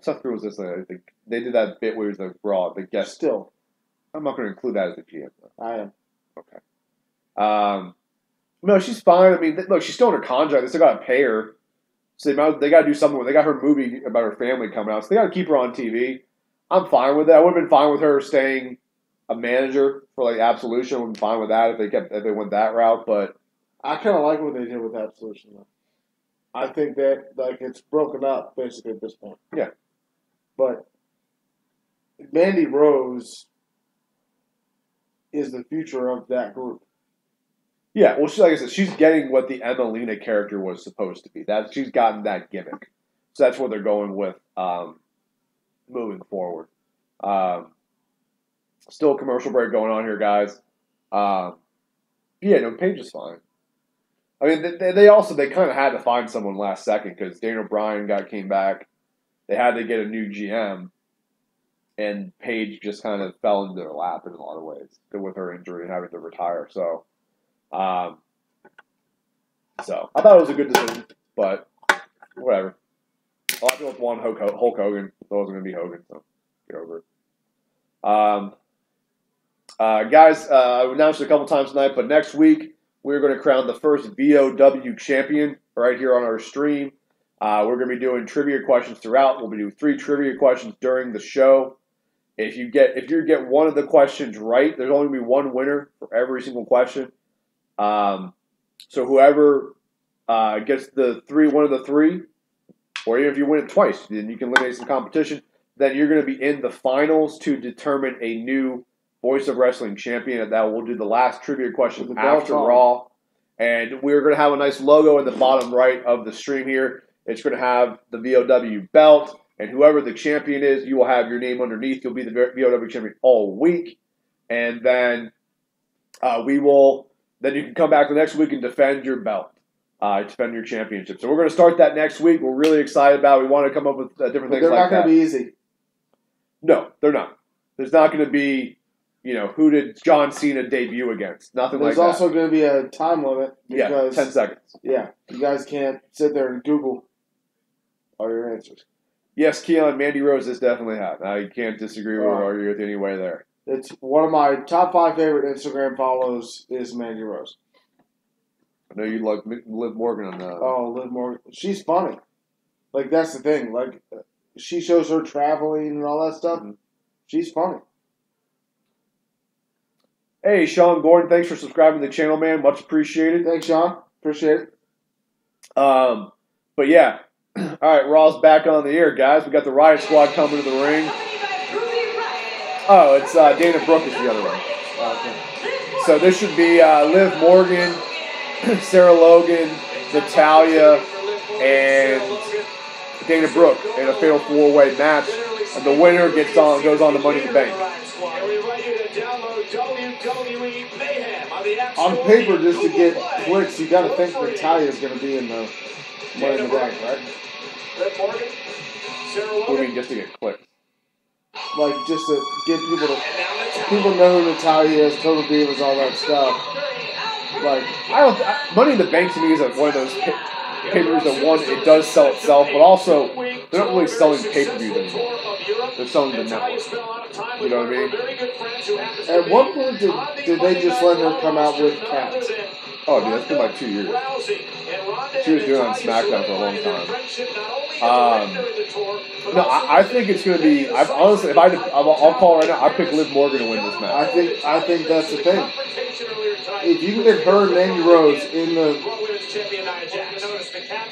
Seth Green was this thing. I think they did that bit where he was the Raw, the guest. Still, I'm not going to include that as a GM. Though. I am. Okay. No, she's fine. I mean, look, she's still under contract. They still got to pay her, so they got to do something. They got her movie about her family coming out, so they got to keep her on TV. I'm fine with that. I would have been fine with her staying a manager for like Absolution. I would have been fine with that if they went that route. But I kind of like what they did with Absolution, though. I think that it's broken up basically at this point. Yeah. But Mandy Rose is the future of that group. Yeah, well, like I said, she's getting what the Emelina character was supposed to be. She's gotten that gimmick, so that's what they're going with moving forward. Still a commercial break going on here, guys. Yeah, no, Paige is fine. I mean, they kind of had to find someone last second because Daniel Bryan came back. They had to get a new GM, and Paige just kind of fell into their lap in a lot of ways with her injury and having to retire. So I thought it was a good decision, but whatever. A lot of people want Hulk Hogan. It wasn't going to be Hogan, so get over it. Guys, I've announced it a couple times tonight, but next week we're going to crown the first VOW champion right here on our stream. We're going to be doing trivia questions throughout. We'll be doing 3 trivia questions during the show. If you get one of the questions right, there's only going to be one winner for every single question. So whoever gets one of the 3, or even if you win it twice, then you can eliminate some competition. Then you're going to be in the finals to determine a new Voice of Wrestling champion. And that we'll do the last trivia question after Raw. And we're going to have a nice logo in the bottom right of the stream here. It's going to have the VOW belt. And whoever the champion is, you will have your name underneath. You'll be the VOW champion all week. And then then you can come back the next week and defend your belt. Defend your championship. So we're going to start that next week. We're really excited about it. We want to come up with different things like that. They're not going to be easy. No, they're not. There's not going to be, who did John Cena debut against? Nothing like that. There's also going to be a time limit. Because, 10 seconds. Yeah, you guys can't sit there and Google all your answers. Yes, Keon, Mandy Rose is definitely hot. I can't disagree with or argue with you anyway there. It's one of my top 5 favorite Instagram follows is Mandy Rose. I know you like Liv Morgan on that. Oh, Liv Morgan. She's funny. Like, that's the thing. Like, she shows her traveling and all that stuff. Mm-hmm. She's funny. Hey, Sean Gordon, thanks for subscribing to the channel, man. Much appreciated. Thanks, Sean. Appreciate it. But yeah. All right, Raw's back on the air, guys. We got the Riot Squad coming to the ring. Oh, it's Dana Brooke is the other one. Okay. So this should be Liv Morgan, Sarah Logan, Natalya, and Dana Brooke in a fatal 4-way match. And the winner goes on to Money in the Bank. On paper, just to get clicks, you got to think Natalya's going to be in the Money in the Bank, right? What do you mean, just to get clicks? Like, just to get people know who Natalya is, Total Divas, all that stuff. Like, Money in the Bank to me is one of those pay-per-views that one, it does sell itself, but also they're not really selling pay-per-views anymore. They're selling the network. You know what I mean? At what point did they just let her come out with cats? Oh, dude, that's been like 2 years. She was doing it on SmackDown for a long time. No, I think it's going to be. Honestly, I'll call right now. I pick Liv Morgan to win this match. I think that's the thing. If you can get her and Mandy Rose in the,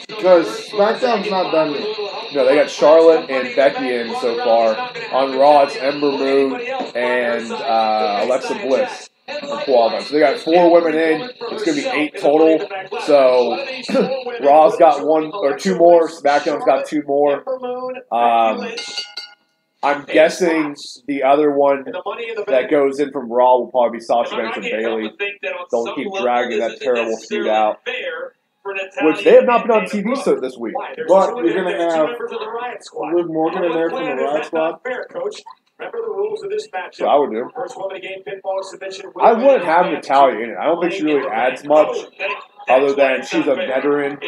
because SmackDown's not done yet. No, they got Charlotte and Becky in so far. On Raw, it's Ember Moon and Alexa Bliss. So they got 4 women in. It's going to be 8 total. So Raw's got 1 or 2 more. SmackDown's got 2 more. I'm guessing the other one that goes in from Raw will probably be Sasha Banks and Bayley. They'll keep dragging that terrible feud out, which they have not been on TV so this week. But you're going to have Liv Morgan in there from the Riot Squad. Remember the rules of this match. So I would do. First woman to gain pinfall submission. I wouldn't have Natalya in it. I don't think she really adds much, other than she's a veteran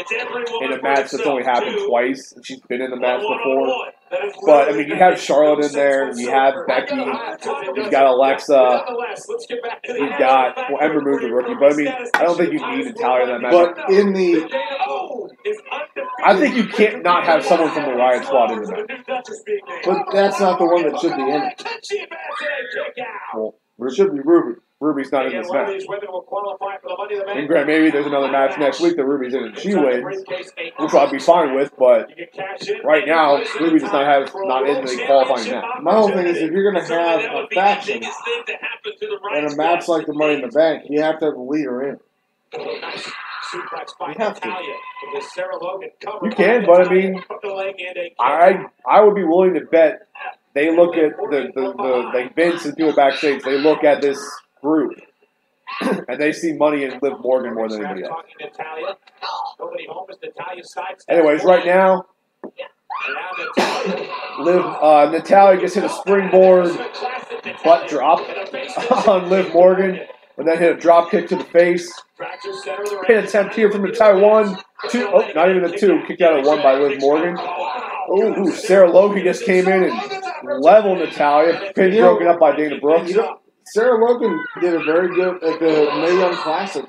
in a match that's only happened twice, and she's been in the match before. But, I mean, you have Charlotte in there, you have Becky, you've got Alexa, you've got, well, Ember Moon's a rookie, but, I mean, I don't think you need Natalya in that match. But in the... I think you can't not have someone from the Riot Squad in the match. But that's not the one that should be in it. Well, it should be Ruby. Ruby's not in this match. And Grant, maybe there's another match next week that Ruby's in and she wins, which I'd be fine with, but right now, Ruby does not in the qualifying match. My whole thing is, if you're going to have a faction and a match like the Money in the Bank, you have to have a leader in. You have to. You can, but I mean, I would be willing to bet they look at the like Vince and people backstage, they look at this group and they see Money in Liv Morgan more than anybody else. Anyways, right now, Natalya just hit a springboard butt drop on Liv Morgan, and then hit a drop kick to the face. Pin attempt here from Natalya. 1, 2, oh, not even a 2. Kicked out at 1 by Liv Morgan. Ooh, Sarah Logan just came in and leveled Natalya. Pin broken up by Dana Brooke. Sarah Logan did a very good at the Mae Young Classic.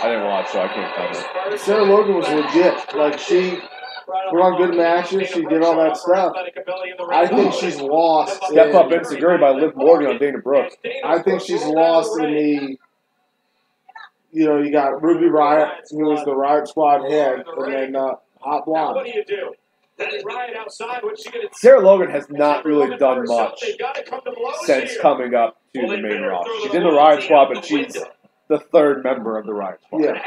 I didn't watch, so I can't comment. Sarah Logan was legit. Like, she put on good matches. She did all that stuff. I think she's lost. Step up Insecurity by Liv Morgan on Dana Brooke. I think she's lost in the... You know, you got Ruby Riott, who was the Riot Squad head, and then Hot Blonde. What do you do? Sarah Logan has not really done much since coming up to the main roster. She's in the Riot Squad, but she's the 3rd member of the Riot Squad. Yeah.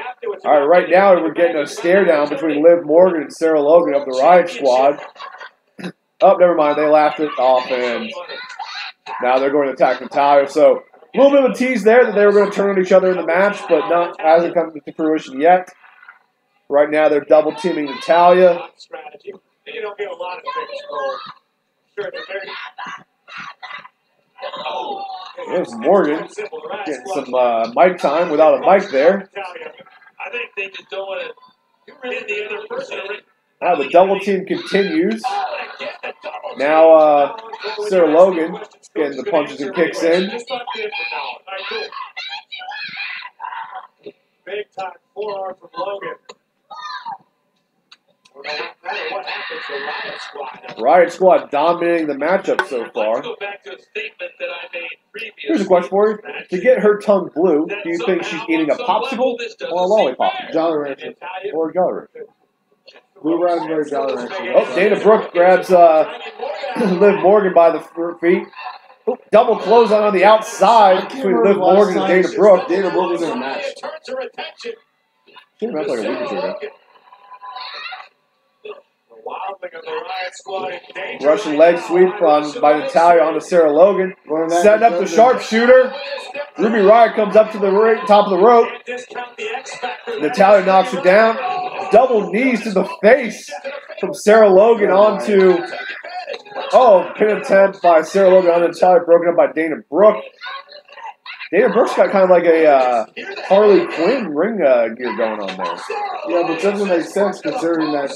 All right, right now we're getting a stare down between Liv Morgan and Sarah Logan of the Riot Squad. Oh, never mind. They laughed it off, and now they're going to attack Natalya. So a little bit of a tease there that they were going to turn on each other in the match, but not hasn't come to fruition yet. Right now they're double teaming Natalya. You don't get a lot of things for sure. There's Morgan getting some mic time without a mic there. I think they just don't want to hit the other person. The double team continues. Now Sarah Logan getting the punches and kicks in. Just not good for now. All right, cool. Big time forearm from Logan. No matter what happens, the Riot Squad. Riot Squad dominating the matchup so far. Let's go back to a statement that I made previously. Here's a question for you. To get her tongue blue, do you think she's eating a popsicle or a lollipop? Jolly Rancher. Or a Jolly Rancher? Blue raspberry Jolly Rancher. Oh, Dana Brooke grabs Liv Morgan by the feet. Oh, double clothesline on the outside between Liv Morgan and Dana Brooke. Dana Brooke was in a match. She matched like a week or two ago. Russian leg sweep by Natalia onto Sarah Logan. Setting up the sharpshooter. Ruby Riott comes up to the top of the rope. Natalia knocks her down. Double knees to the face from Sarah Logan onto... Oh, pin attempt by Sarah Logan on Natalia, broken up by Dana Brooke. Dana Brooke's got kind of like a Harley Quinn ring gear going on there. Yeah, but it doesn't make sense considering that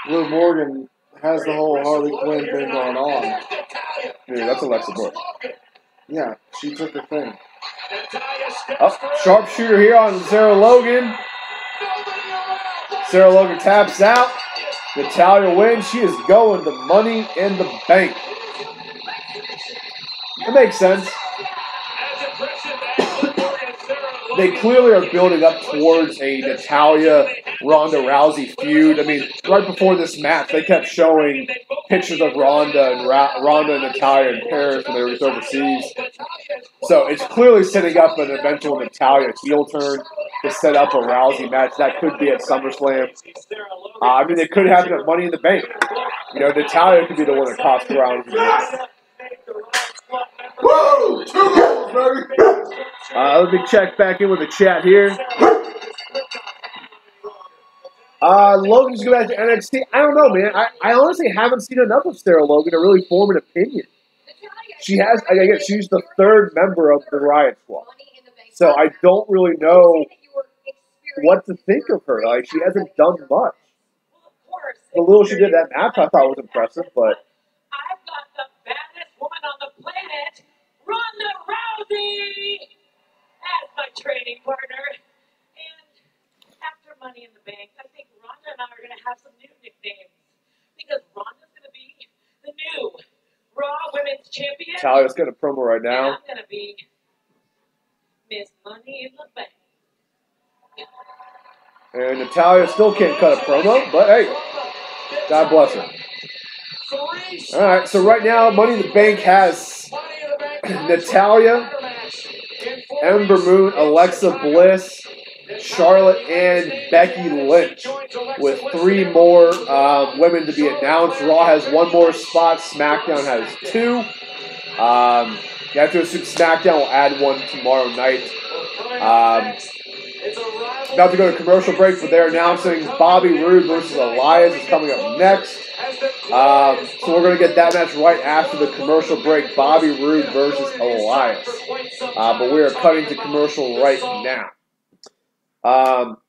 Liv Morgan has the whole Harley Quinn thing going on. Dude, that's Alexa Bliss. Yeah, she took the thing. Oh, sharpshooter here on Sarah Logan. Sarah Logan taps out. Natalia wins. She is going to Money in the Bank. It makes sense. They clearly are building up towards a Natalia-Ronda Rousey feud. I mean, right before this match, they kept showing pictures of Ronda and Natalia in Paris when they were just overseas. So it's clearly setting up an eventual Natalia heel turn to set up a Rousey match. That could be at SummerSlam. I mean, it could happen at Money in the Bank. You know, Natalia could be the one that costs Rousey. Woo! 2 goals, baby! Let me check back in with the chat here. Logan's going back to NXT. I don't know, man. I honestly haven't seen enough of Sarah Logan to really form an opinion. She has, I guess, she's the third member of the Riot Squad. So I don't really know what to think of her. Like, she hasn't done much. The little she did that match I thought was impressive, but... I've got the baddest woman on the planet, Ronda Rousey, as my training partner. And after Money in the Bank, I think Ronda and I are going to have some new nicknames. Because Ronda's going to be the new Raw Women's Champion. Natalia's got a promo right now. And I'm going to be Miss Money in the Bank. And Natalia still can't cut a promo, but hey, God bless her. All right, so right now, Money in the Bank has Natalia, Ember Moon, Alexa Bliss, Charlotte, and Becky Lynch, with 3 more women to be announced. Raw has 1 more spot. SmackDown has 2. You have to assume SmackDown will add 1 tomorrow night. About to go to commercial break, but they're announcing Bobby Roode versus Elias is coming up next. So we're going to get that match right after the commercial break. Bobby Roode versus Elias. But we are cutting to commercial right now.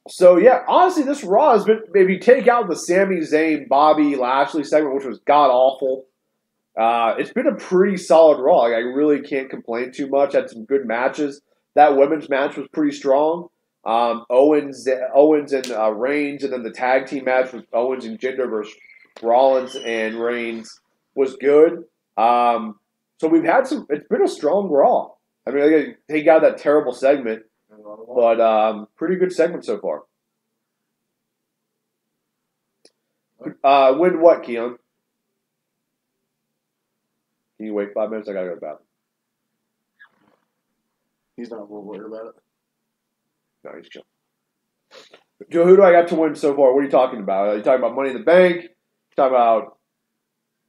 So yeah, honestly, this Raw has been, if you take out the Sami Zayn, Bobby Lashley segment, which was god-awful, it's been a pretty solid Raw. Like, I really can't complain too much. Had some good matches. That women's match was pretty strong. Owens and Reigns, and then the tag team match with Owens and Jinder versus Rollins and Reigns was good. So we've had some. It's been a strong Raw. I mean, they got that terrible segment, but pretty good segment so far. Win what, Keon? Can you wait 5 minutes? I gotta go to the bathroom. He's not real worried about it. No, he's chilling. Joe, who do I got to win so far? What are you talking about? Are you talking about Money in the Bank? You talking about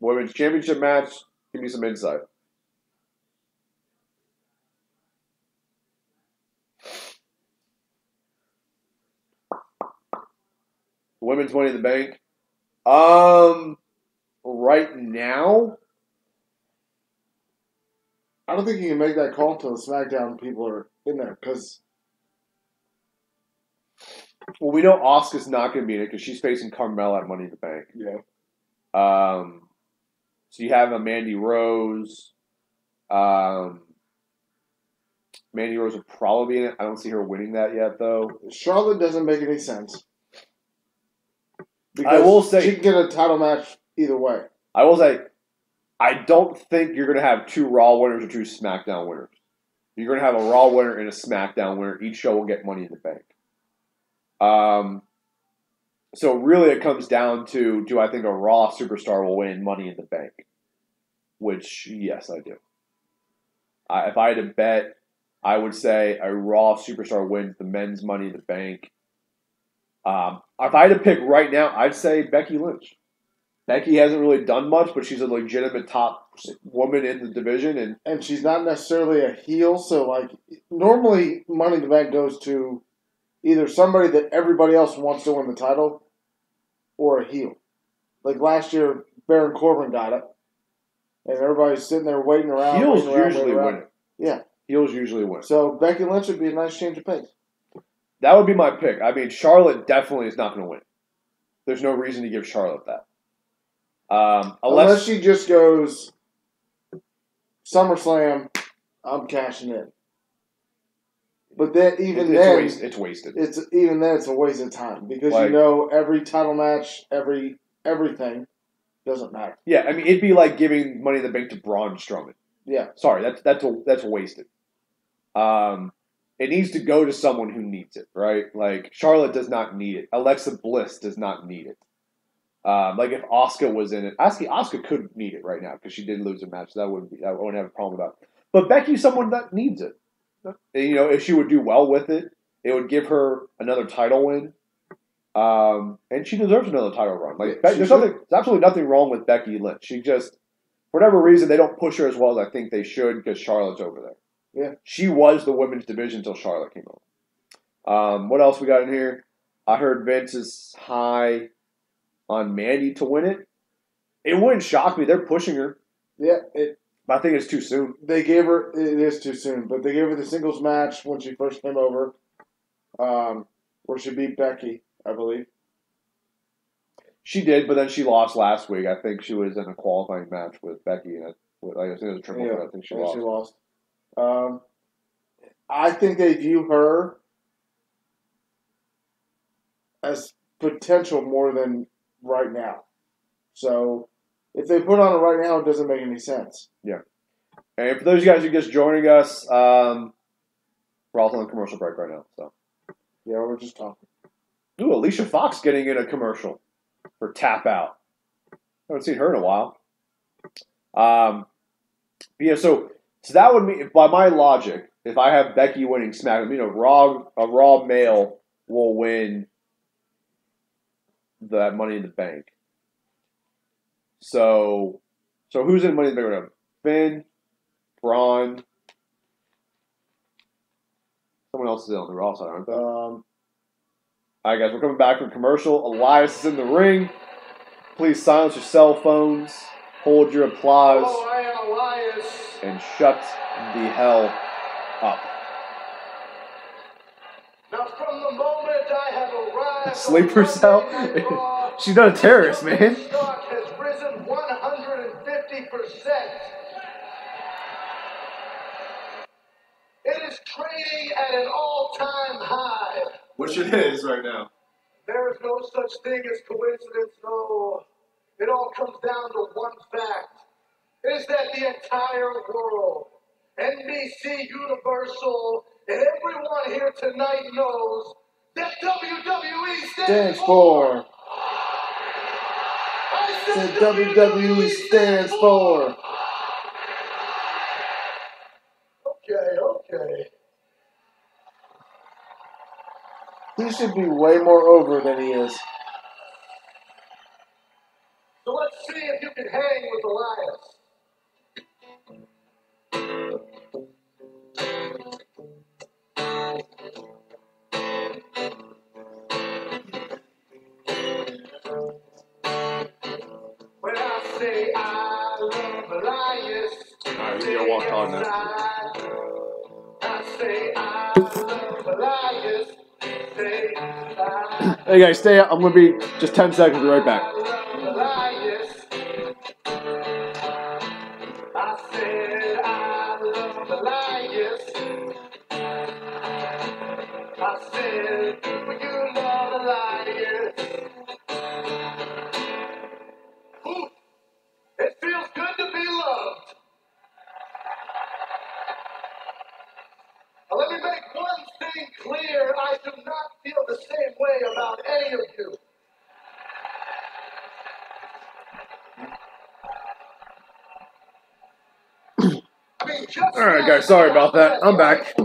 Women's Championship match? Give me some insight. Women's Money in the Bank. Right now, I don't think you can make that call until the SmackDown people are in there, because... Well, we know Asuka's not going to be in it because she's facing Carmella at Money in the Bank. Yeah. So you have a Mandy Rose. Mandy Rose will probably be in it. I don't see her winning that yet, though. Charlotte doesn't make any sense. Because I will say she can get a title match either way. I will say, I don't think you're going to have 2 Raw winners or 2 SmackDown winners. You're going to have a Raw winner and a SmackDown winner. Each show will get Money in the Bank. So really it comes down to, do I think a Raw superstar will win Money in the Bank? Which, yes, I do. If I had to bet, I would say a Raw superstar wins the men's Money in the Bank. If I had to pick right now, I'd say Becky Lynch. Becky hasn't really done much, but she's a legitimate top woman in the division, and she's not necessarily a heel. So, like, normally Money in the Bank goes to either somebody that everybody else wants to win the title or a heel. Like last year, Baron Corbin got it, and everybody's sitting there waiting around. Heels usually win it. Yeah, heels usually win. So Becky Lynch would be a nice change of pace. That would be my pick. I mean, Charlotte definitely is not going to win. There's no reason to give Charlotte that. Unless she just goes SummerSlam, I'm cashing in. But then it's wasted. It's a waste of time because every title match, everything doesn't matter. Yeah, I mean it'd be like giving Money in the Bank to Braun Strowman. Yeah, sorry, that's wasted. It needs to go to someone who needs it, right? Like Charlotte does not need it. Alexa Bliss does not need it. Like if Asuka was in it, Asuka could need it right now because she did lose a match. So I wouldn't have a problem with that. But Becky's someone that needs it. And, if she would do well with it, it would give her another title win. And she deserves another title run. Like there's absolutely nothing wrong with Becky Lynch. She just, for whatever reason, they don't push her as well as I think they should because Charlotte's over there. Yeah, she was the women's division until Charlotte came over. What else we got in here? I heard Vince is high on Mandy to win it. It wouldn't shock me. They're pushing her. Yeah, but I think it's too soon. It is too soon, but they gave her the singles match when she first came over, where she beat Becky, I believe. She did, but then she lost last week. I think she was in a qualifying match with Becky. I think it was a triple threat. I think she lost. I think they view her as potential more than right now. So if they put on it right now, it doesn't make any sense. Yeah. And for those of you guys who are just joining us, we're also on a commercial break right now. So yeah, we're just talking. Ooh, Alicia Fox getting in a commercial for Tap Out. I haven't seen her in a while. Yeah, so that would mean, by my logic, if I have Becky winning SmackDown, a Raw male will win that Money in the Bank. So who's in Money in the Bank right now? Finn, Braun. Someone else is on the Raw side, aren't they? All right, guys, we're coming back from commercial. Elias is in the ring. Please silence your cell phones. Hold your applause. Hello, I am Elias. And shut the hell up. Now, from the moment I have arrived, Sleeper cell? She's not a terrorist, man. Stock has risen 150%. It is trading at an all-time high. Which it is right now. There is no such thing as coincidence, no. It all comes down to one fact. Is that the entire world, NBC Universal, and everyone here tonight knows that WWE stands for. I said WWE stands for. Okay. He should be way more over than he is. So let's see if you can hang with Elias. When I say I love Elias, Alright, we gotta walk on now. I say I love Elias. Hey guys, stay up. I'm gonna be just 10 seconds. Be right back. All right, guys. Sorry about that. I'm back. We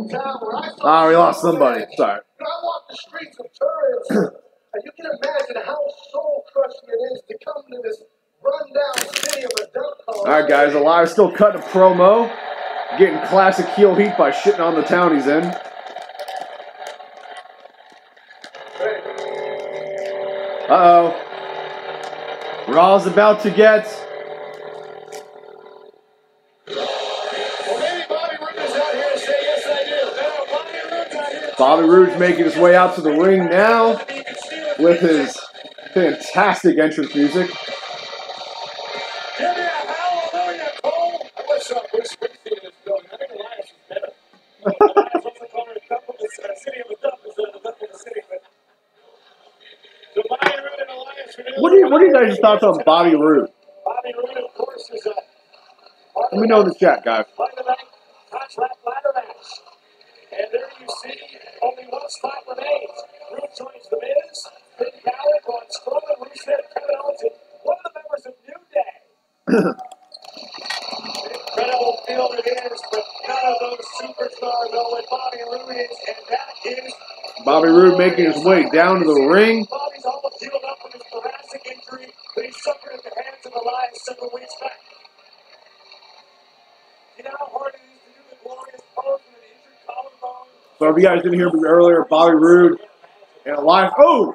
lost somebody. Sorry. I walk the streets of Turin, and you can imagine how soul-crushing it is to come to this rundown city of a dump. All right, guys. Elias still cutting a promo, getting classic heel heat by shitting on the town he's in. Uh-oh. Raw's about to get... Bobby Roode's making his way out to the ring now with his fantastic entrance music. Give me a hallelujah, Cole. What's up? What's the city is going? I think Elias is better. Elias also called her a couple of the city of a dump is a dump of the city. But so Bobby Roode and Elias. What are you guys' thoughts on Bobby Roode? Bobby Roode, of course, is a. Let me know in the chat, guys. Contract ladder match. And there you see, only one spot remains. Roode joins the Miz, Finn Balor, Braun Strowman, Rusev, Kevin Owens, and one of the members of New Day. Incredible field it is, but none of those superstars know what Bobby Roode is, and that is... Bobby Roode making his way down to the ring. Bobby's almost healed up from his thoracic injury that he suffered at the hands of Elias several weeks back. You know how hard it is to do the glorious pose with an injured collarbone? So if you guys didn't hear me earlier, Bobby Roode and Elias. Oh!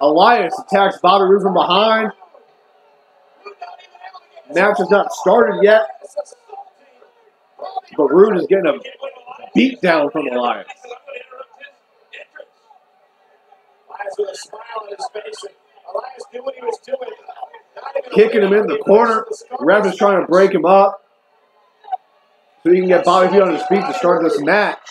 Elias attacks Bobby Roode from behind. Match has not started yet. But Roode is getting a beat down from Elias. Elias with a smile on his face. Elias knew what he was doing. Kicking him in the corner. Ref is trying to break him up so he can get Bobby feet on his feet to start this match.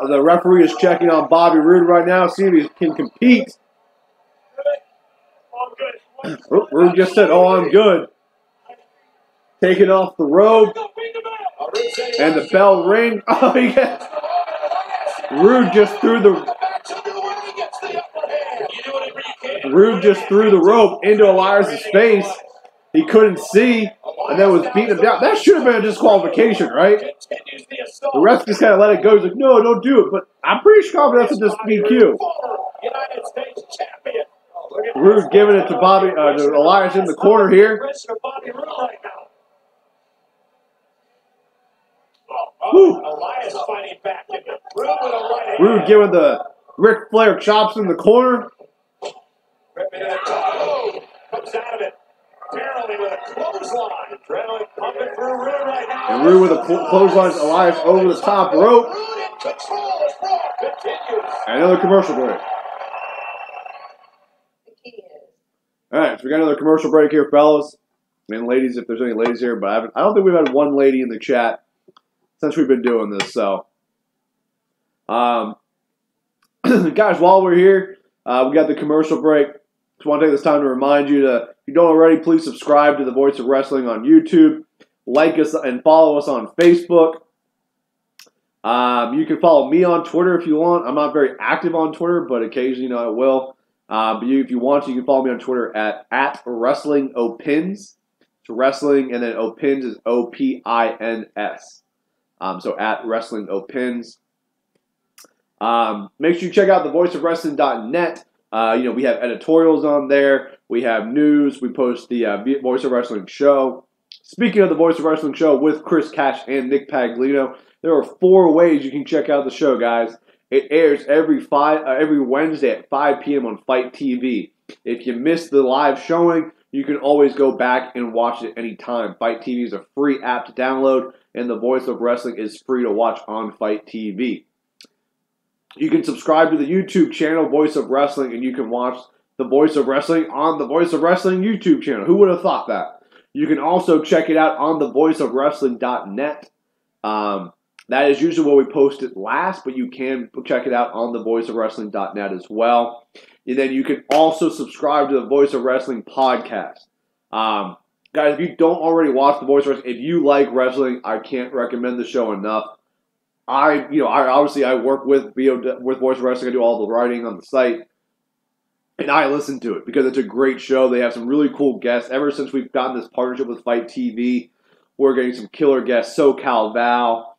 The referee is checking on Bobby Roode right now, see if he can compete. Roode just said, "Oh, I'm good." Taking off the robe. And the bell ring. Oh, yeah. Roode just threw the rope into Elias' face. He couldn't see, and then was beating him down. That should have been a disqualification, right? The ref just kind of let it go. He's like, "No, don't do it." But I'm pretty confident that's a DQ. Roode giving it to to Elias in the corner here. Elias fighting back. Roode giving the Ric Flair chops in the corner. Comes out of it. Apparently with a clothesline. Adrenaline pumping through Roode right now. And Roode with a clothesline Elias over the top rope. And another commercial break. All right, so we got another commercial break here, fellas. And ladies, if there's any ladies here, but I don't think we've had one lady in the chat since we've been doing this. So, guys, while we're here, we got the commercial break. Just want to take this time to remind you to, if you don't already, please subscribe to The Voice of Wrestling on YouTube. Like us and follow us on Facebook. You can follow me on Twitter if you want. I'm not very active on Twitter, but occasionally, I will. But if you want to, you can follow me on Twitter at WrestlingOpins. It's wrestling, and then Opins is OPINS. So at WrestlingOpins. Make sure you check out thevoiceofwrestling.net. We have editorials on there. We have news. We post the Voice of Wrestling show. Speaking of the Voice of Wrestling show with Chris Cash and Nick Paglino, there are 4 ways you can check out the show, guys. It airs every Wednesday at 5 p.m. on Fight TV. If you missed the live showing, you can always go back and watch it anytime. Fight TV is a free app to download, and the Voice of Wrestling is free to watch on Fight TV. You can subscribe to the YouTube channel, Voice of Wrestling, and you can watch the Voice of Wrestling on the Voice of Wrestling YouTube channel. Who would have thought that? You can also check it out on thevoiceofwrestling.net. That is usually where we post it last, but you can check it out on thevoiceofwrestling.net as well. And then you can also subscribe to the Voice of Wrestling podcast. Guys, if you don't already watch the Voice of Wrestling, if you like wrestling, I can't recommend the show enough. I work with Voice of Wrestling. I do all the writing on the site. And I listen to it because it's a great show. They have some really cool guests. Ever since we've gotten this partnership with Fight TV, we're getting some killer guests. SoCal Val,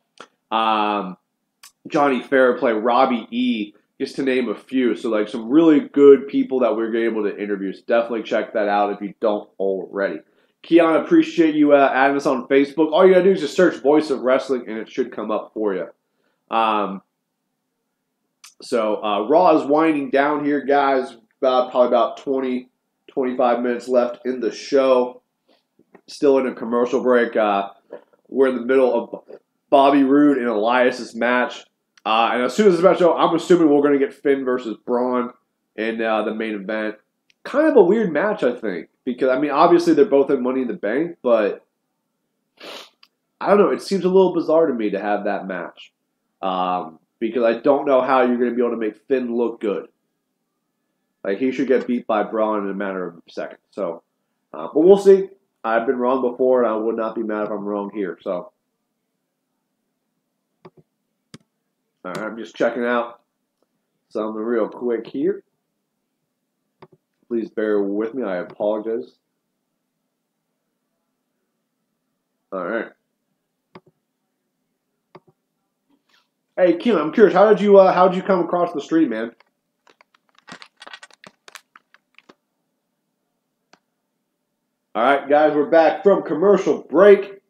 Johnny Fairplay, Robbie E., just to name a few. So, like, some really good people that we're able to interview. So definitely check that out if you don't already. Keon, appreciate you adding us on Facebook. All you got to do is just search Voice of Wrestling, and it should come up for you. Raw is winding down here, guys. Probably about 20, 25 minutes left in the show. Still in a commercial break. We're in the middle of Bobby Roode and Elias's match. And as soon as this match goes, I'm assuming we're going to get Finn versus Braun in the main event. Kind of a weird match, I think. Because, I mean, obviously they're both in Money in the Bank, but I don't know. It seems a little bizarre to me to have that match. Because I don't know how you're going to be able to make Finn look good. Like, he should get beat by Braun in a matter of seconds. So, but we'll see. I've been wrong before, and I would not be mad if I'm wrong here. So, all right, I'm just checking out something real quick here. Please bear with me. I apologize. All right. Hey, Keelan, I'm curious. How did you come across the stream, man? All right, guys, we're back from commercial break.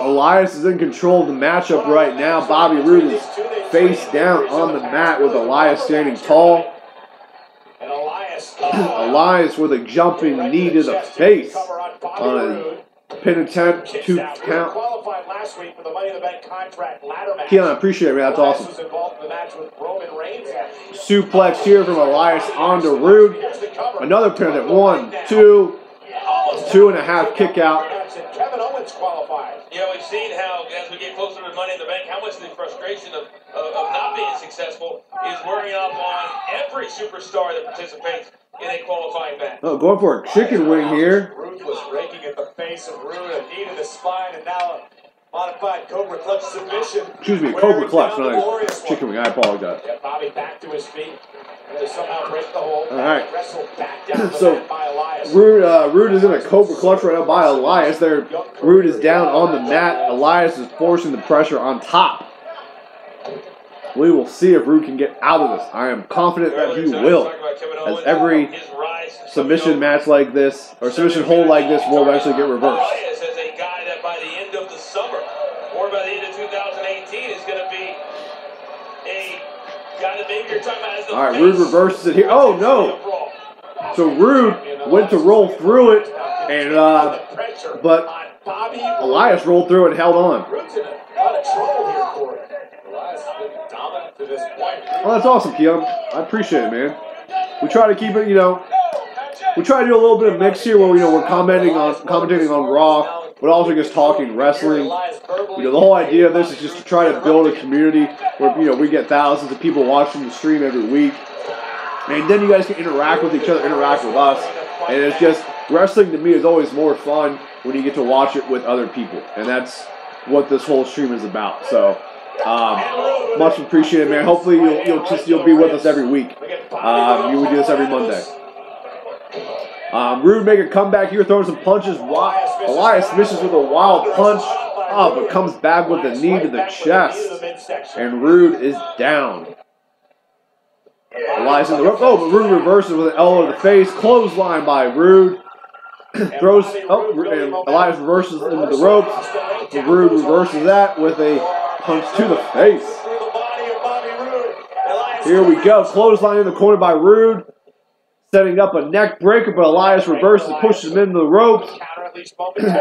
Elias is in control of the matchup right now. Bobby Roode is face down on the mat with Elias standing tall. Elias with a jumping knee to the face on a pin attempt, 2 count. Keelan, I appreciate it, man. That's awesome. Suplex here from Elias onto Roode. Another pin attempt. 1, 2. 2.5 kick out. Yeah, we've seen how, as we get closer to Money in the Bank, how much the frustration of not being successful is wearing up on every superstar that participates in a qualifying match. Oh, going for a chicken wing here. Ruthless raking at the face of Roode, a knee to the spine, and now a modified Cobra Clutch submission. Excuse me, Cobra Clutch, not a chicken wing. I apologize. Get Bobby back to his feet. To somehow break the hold. All right. Back down So Roode is in a Cobra Clutch right now by Elias. There, Roode is down on the mat. Elias is forcing the pressure on top. We will see if Roode can get out of this. I am confident that he will, as every submission match like this or submission hold like this will eventually get reversed. Elias is a guy that by the end of the summer or by the end of 2018 is going to be a guy that maybe you're talking about as the all right, Roode reverses it here. Oh, no. So Roode went to roll through it, and but Elias rolled through it and held on. Oh, that's awesome, Keon. I appreciate it, man. We try to keep it, we try to do a little bit of mix here where we're commentating on Raw, but also just talking wrestling. The whole idea of this is just to try to build a community where we get thousands of people watching the stream every week, and then you guys can interact with each other, interact with us, and it's just wrestling to me is always more fun when you get to watch it with other people, and that's what this whole stream is about. So, much appreciated, man. Hopefully you'll be with us every week. We do this every Monday. Roode make a comeback here, throwing some punches. Elias misses with a wild punch, but comes back with a knee to the chest. And Roode is down. Elias in the rope. Oh, but Roode reverses with an elbow to the face. Clothesline by Roode. And Elias reverses into the ropes. Roode reverses that with a punch to the face. Here we go. Clothesline in the corner by Roode. Setting up a neck breaker, but Elias reverses, pushes him into the ropes.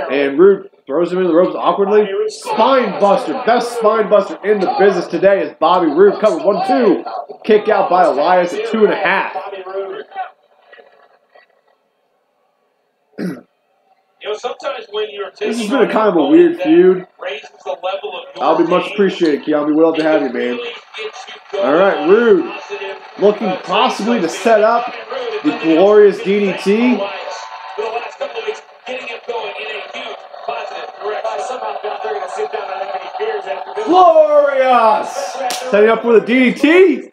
And Roode throws him into the ropes awkwardly. Spine buster. Best spine buster in the business today is Bobby Roode. Cover 1-2. Kick out by Elias at 2.5. Sometimes when you're this has been a kind of a weird feud. I'll be much appreciated, Keon. We'd love to have you, man. All right, Roode looking possibly to set up the glorious DDT. Glorious! Setting up for the DDT.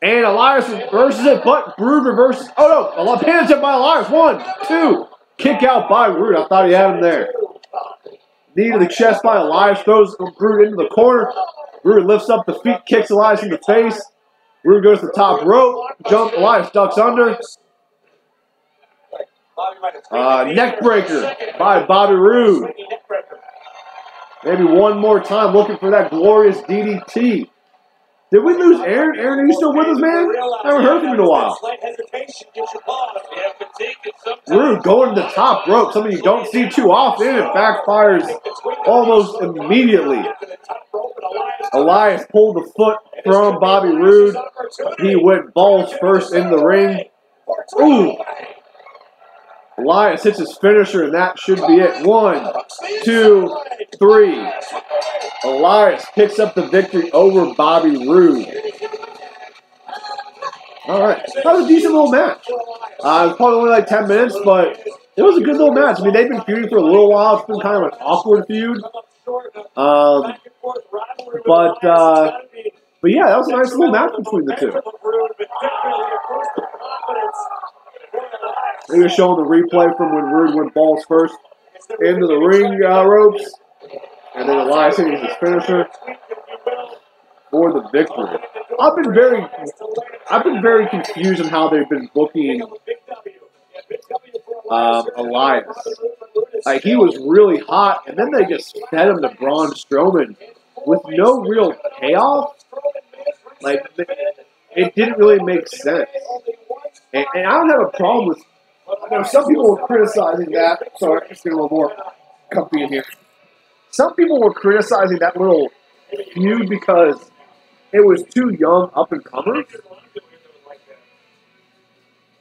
And Elias reverses it, but Brood reverses. Oh no, a pin attempt by Elias. 1, 2. Kick out by Brood. I thought he had him there. Knee to the chest by Elias. Throws Brood into the corner. Brood lifts up the feet, kicks Elias in the face. Brood goes to the top rope. Jump. Elias ducks under. Neck breaker by Bobby Roode. Maybe one more time looking for that glorious DDT. Did we lose Aaron? Aaron, are you still with us, man? I haven't heard from you in a while. Roode going to the top rope, something you don't see too often. It backfires almost immediately. Elias pulled the foot from Bobby Roode. He went balls first in the ring. Ooh. Elias hits his finisher, and that should be it. 1, 2, 3. Elias picks up the victory over Bobby Roode. All right. That was a decent little match. It was probably only like 10 minutes, but it was a good little match. I mean, they've been feuding for a little while. It's been kind of an awkward feud. But yeah, that was a nice little match between the two. They were showing the replay from when Roode went balls first into the ring ropes. And then Elias hitting his finisher for the victory. I've been very confused on how they've been booking Elias. Like, he was really hot, and then they just fed him to Braun Strowman with no real payoff. Like, it didn't really make sense. And I don't have a problem with. Some people were criticizing that. Sorry, just getting a little more comfy in here. Some people were criticizing that little feud because it was too young up and comers.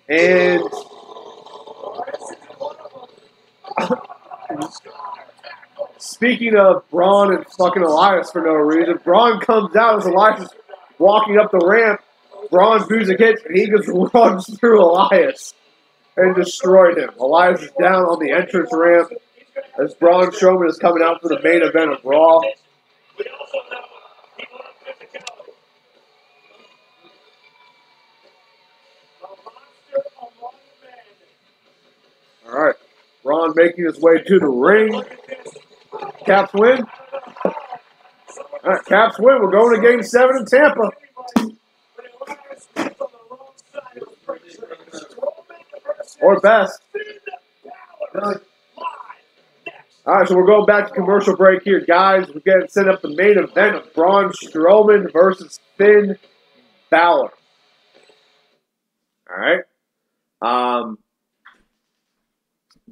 And speaking of Braun and fucking Elias for no reason, Braun comes out as Elias is walking up the ramp. Braun boos a hit, and he just runs through Elias and destroyed him. Elias is down on the entrance ramp as Braun Strowman is coming out for the main event of Raw. All right, Braun making his way to the ring. Caps win. All right, Caps win. We're going to Game 7 in Tampa. Or best. All right, so we're going back to commercial break here, guys. We're getting set up the main event of Braun Strowman versus Finn Balor. All right.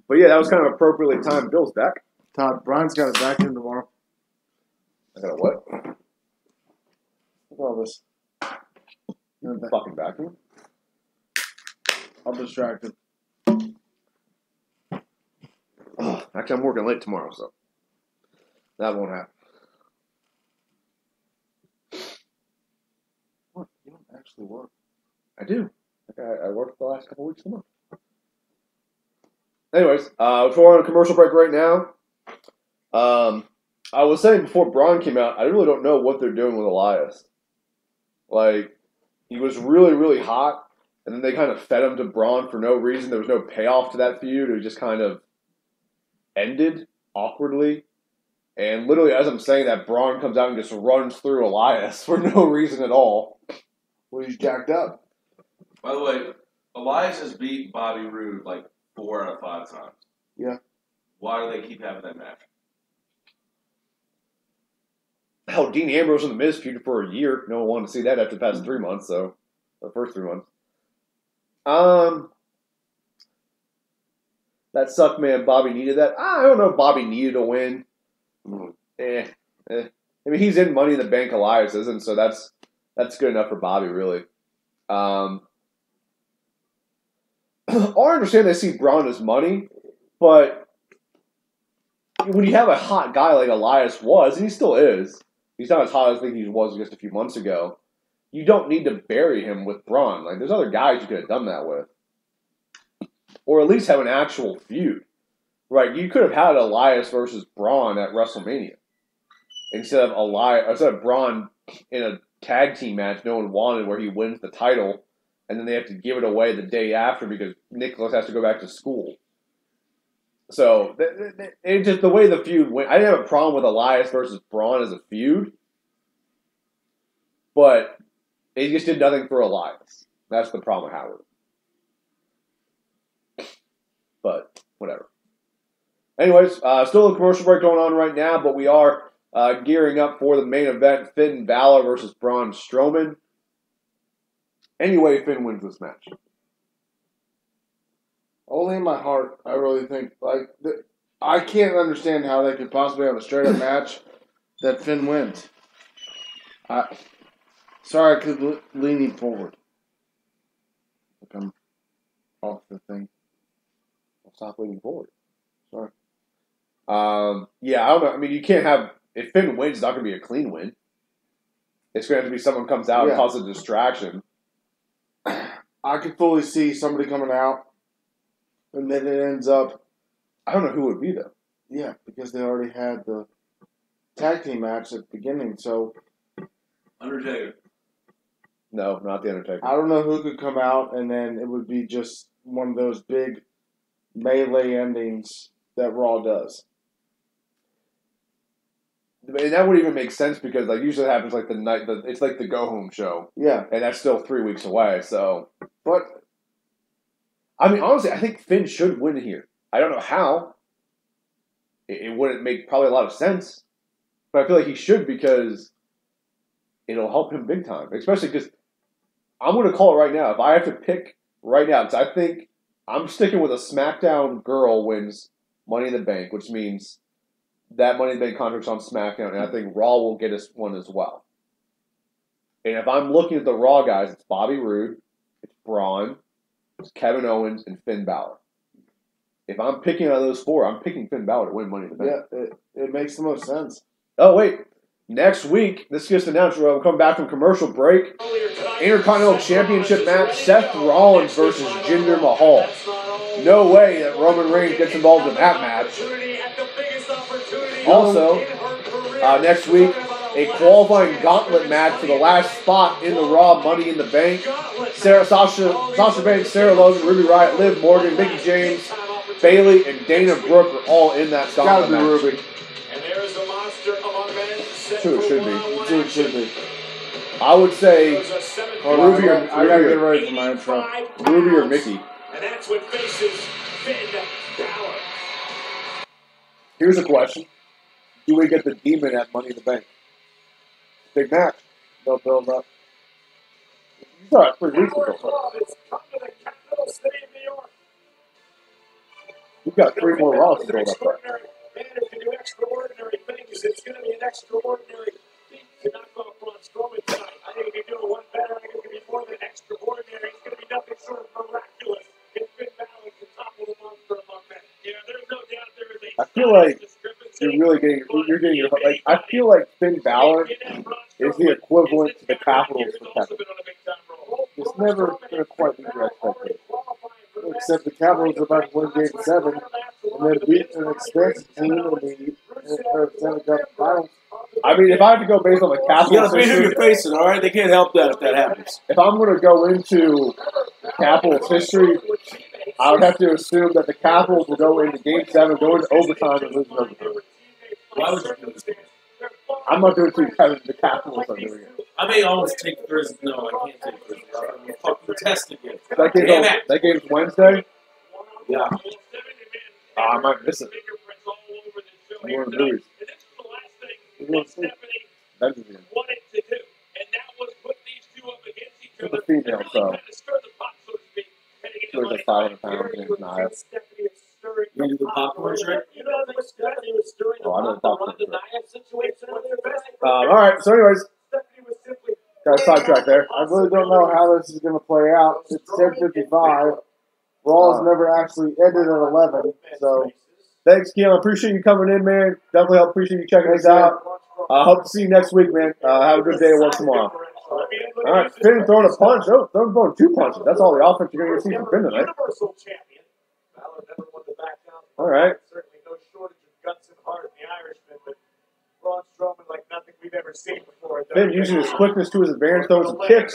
But yeah, that was kind of appropriately timed. Bill's back. Todd, Brian's got his vacuum tomorrow. I got a what? Look at all this. Fucking vacuum. I'll distract him. Actually, I'm working late tomorrow, so that won't happen. What? You don't actually work? I do. I worked the last couple weeks of the month. Anyways, we're on a commercial break right now. I was saying before Braun came out, I really don't know what they're doing with Elias. Like, he was really, really hot, and then they kind of fed him to Braun for no reason. There was no payoff to that feud. It just kind of ended awkwardly. And literally, as I'm saying that, Braun comes out and just runs through Elias for no reason at all. Well, he's jacked up. By the way, Elias has beat Bobby Roode like 4 out of 5 times. Yeah. Why do they keep having that match? Hell, Dean Ambrose and The Miz feuded for a year. No one wanted to see that after the past 3 months, so the first 3 months. That sucked, man. Bobby needed that. I don't know if Bobby needed a win. I mean, he's in Money in the Bank. Elias isn't, so that's good enough for Bobby, really. I understand they see Braun as money, but when you have a hot guy like Elias was, and he still is, he's not as hot as I think he was just a few months ago, you don't need to bury him with Braun. Like, there's other guys you could have done that with. Or at least have an actual feud. Right, you could have had Elias versus Braun at WrestleMania. Instead of Braun in a tag team match no one wanted where he wins the title, and then they have to give it away the day after because Nicholas has to go back to school. So, it just the way the feud went. I didn't have a problem with Elias versus Braun as a feud, but it just did nothing for Elias. That's the problem I have with it. But, whatever. Anyways, still a commercial break going on right now, but we are gearing up for the main event, Finn Balor versus Braun Strowman. Anyway, Finn wins this match. Only in my heart, I really think, I can't understand how they could possibly have a straight-up match that Finn wins. Sorry, I could leaning forward. Like I'm off the thing. I'll stop leaning forward. Sorry. Yeah, I don't know. I mean, you can't have... If Finn wins, it's not going to be a clean win. It's going to have to be someone comes out and causes a distraction. I could fully see somebody coming out, and then it ends up... I don't know who it would be, though. Yeah, because they already had the tag team match at the beginning, so... Undertaker. No, not the Undertaker. I don't know who could come out, and then it would be just one of those big melee endings that Raw does. And that would even make sense because, like, usually it happens like the night. It's like the go home show. Yeah, and that's still 3 weeks away. So, but I mean, honestly, I think Finn should win here. I don't know how. It wouldn't make probably a lot of sense, but I feel like he should because it'll help him big time. Especially because I'm going to call it right now. If I have to pick right now, because I think I'm sticking with a SmackDown girl wins Money in the Bank, which means that Money in the Bank contract's on SmackDown, and I think Raw will get us one as well. And if I'm looking at the Raw guys, it's Bobby Roode, it's Braun, it's Kevin Owens, and Finn Balor. If I'm picking out of those four, I'm picking Finn Balor to win Money in the Bank. Yeah, it makes the most sense. Oh, wait. Next week, this gets announced. We'll come back from commercial break. Intercontinental Championship match, Seth Rollins versus Jinder Mahal. No way that Roman Reigns gets involved in that match. Also, next week, a qualifying gauntlet match for the last spot in the Raw Money in the Bank. Sasha Banks, Sarah Logan, Ruby Riott, Liv Morgan, Mickie James, Bayley, and Dana Brooke are all in that gauntlet match. Ruby. True, it should be. True, it should be. I would say Ruby or I gotta get ready for my intro. Ruby or Mickie. And that's what faces Finn Balor. Here's a question. Do we get the Demon at Money in the Bank? Big match. They'll build up. You saw it 3 weeks ago. We've got 3 more Raws to build up there. Man who can do extraordinary things. It's going to be an extraordinary feat to knock off Braun Strowman tonight. I think he can do one better. I think it can be more than extraordinary. It's going to be nothing short of miraculous. If Finn Balor can topple the monster among men. Yeah, there's no doubt there is a... I feel like you're getting your... Like, I feel like Finn Balor is the equivalent to the Capitals for Kevin. It's never going to quite meet your expectations. Except the Capitals are about to win Game 7, and they're beating an expensive team in the Stanley Cup Finals. I mean, if I have to go based on the Capitals... You gotta be who you're facing, all right? They can't help that if that happens. If I'm going to go into Capitals history, I would have to assume that the Capitals will go into Game 7, go into overtime, and lose in overtime. Why would you do this? I'm not doing it because the Capitals are doing it. I may almost take Thursday. No, I can't take Thursday. I'm fucking testing it. That game's Wednesday? Yeah. I might miss it. I'm going to lose. That's it. It's a female, so. She was like 500 pounds and Nia. You do the popcorn trick? Oh, I know the popcorn trick. Alright, so anyways. Got a sidetrack there. I really don't know how this is going to play out. It's 10:55. Raw's never actually ended at 11, so... Thanks, Keon. I appreciate you coming in, man. Definitely appreciate you checking us out. Hope to see you next week, man. Have a good day at work tomorrow. All right, Finn throwing a punch. Oh, throwing 2 punches. That's all the offense you're going to see from Finn tonight. All right. Certainly no shortage of guts and heart in the Irishman, but Braun Strowman like nothing we've ever seen before. Finn using his quickness to his advantage, throwing some kicks.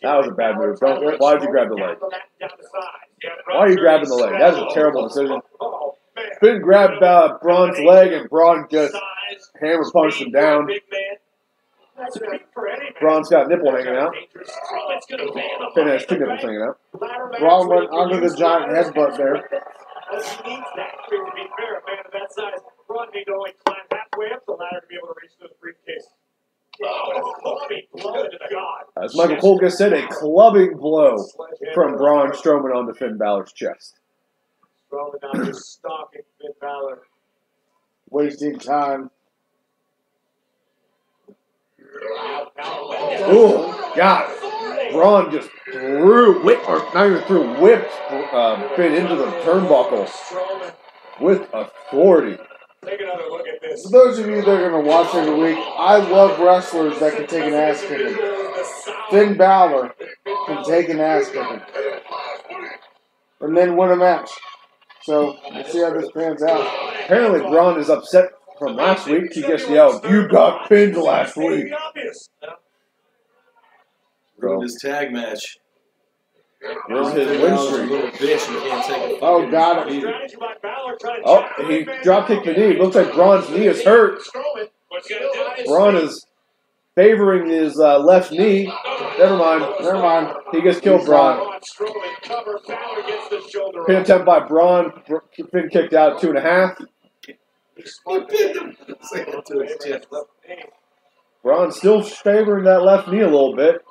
That was a bad move. Why did you grab the leg? Why are you grabbing the leg? That is a terrible decision. Finn grabbed Braun's leg, and Braun just hammer punched him down. Braun's got a nipple hanging out. Finn has 2 nipples hanging out. Braun went under the giant headbutt there. To be fair, a man of that size, Braun need to only climb halfway up the ladder to be able to reach those briefcases. As Michael Cole just said, a clubbing blow from Braun Strowman onto Finn Balor's chest. Strowman now just stalking Finn Balor. Wasting time. Ooh, got it. Braun just whipped Finn into the turnbuckle with authority. Take another look at this. For those of you that are going to watch every week, I love wrestlers that can take an ass kicking. Finn Balor can take an ass kicking. And then win a match. So, we'll see how this pans out. Apparently, Braun is upset from last week. He just yelled, "You got pinned last week." Ruined his tag match. Ruined his win streak. Little bitch and can't take it. Oh, got it. Oh, he drop kicked the knee. Looks like Braun's knee is hurt. Braun is favoring his left knee. Never mind. He just killed Braun. Pin attempt by Braun. Finn kicked out 2.5. Braun's still favoring that left knee a little bit.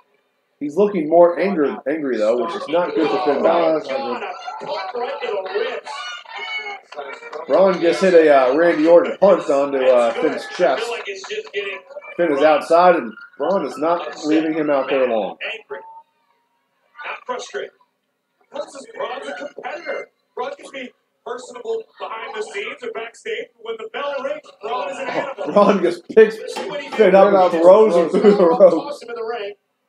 He's looking more angry though, which is not good for Finn Balor. Braun just hit a Randy Orton punch onto Finn's chest. Finn is outside, and Braun is not leaving him out there long. Not frustrated. Braun's a competitor. Braun can be personable behind the scenes or backstage. When the bell rings, Braun is an animal. Braun just picks Finn up and throws him through the ropes.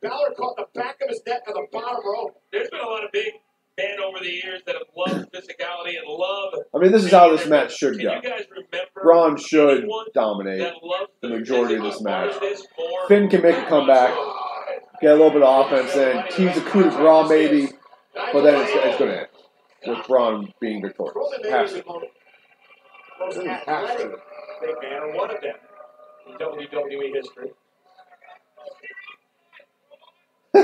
Balor caught the back of his neck on the bottom rope. There's been a lot of big men over the years that have loved physicality and love. I mean, this is how this match should go. Braun should dominate the majority of this match. Finn can make a comeback, get a little bit of offense in, tease a coup de grace maybe, but then it's going to end with Braun being victorious. Has to. Big man, or one of them in WWE history. I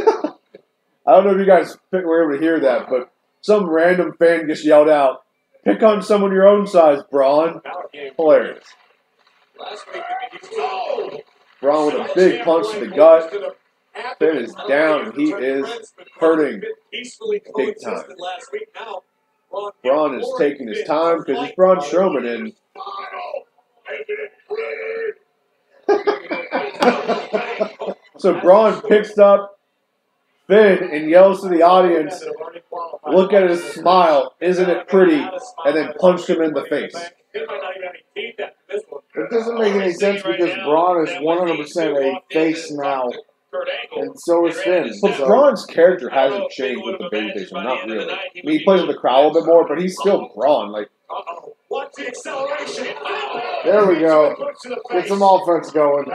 don't know if you guys were able to hear that, but some random fan just yelled out, "Pick on someone your own size, Braun." Hilarious. Braun with a big punch to the gut. Finn is down, and he is hurting big time. Braun is taking his time because he's Braun Strowman, and so Braun picks up Finn and yells to the audience, "Look at his smile, isn't it pretty?" and then punched him in the face. It doesn't make any sense because Braun is 100% a face now, and so is Finn. But Braun's character hasn't changed with the babyface, not really. I mean, he plays with the crowd a little bit more, but he's still Braun. Like, there we go. Get some offense going.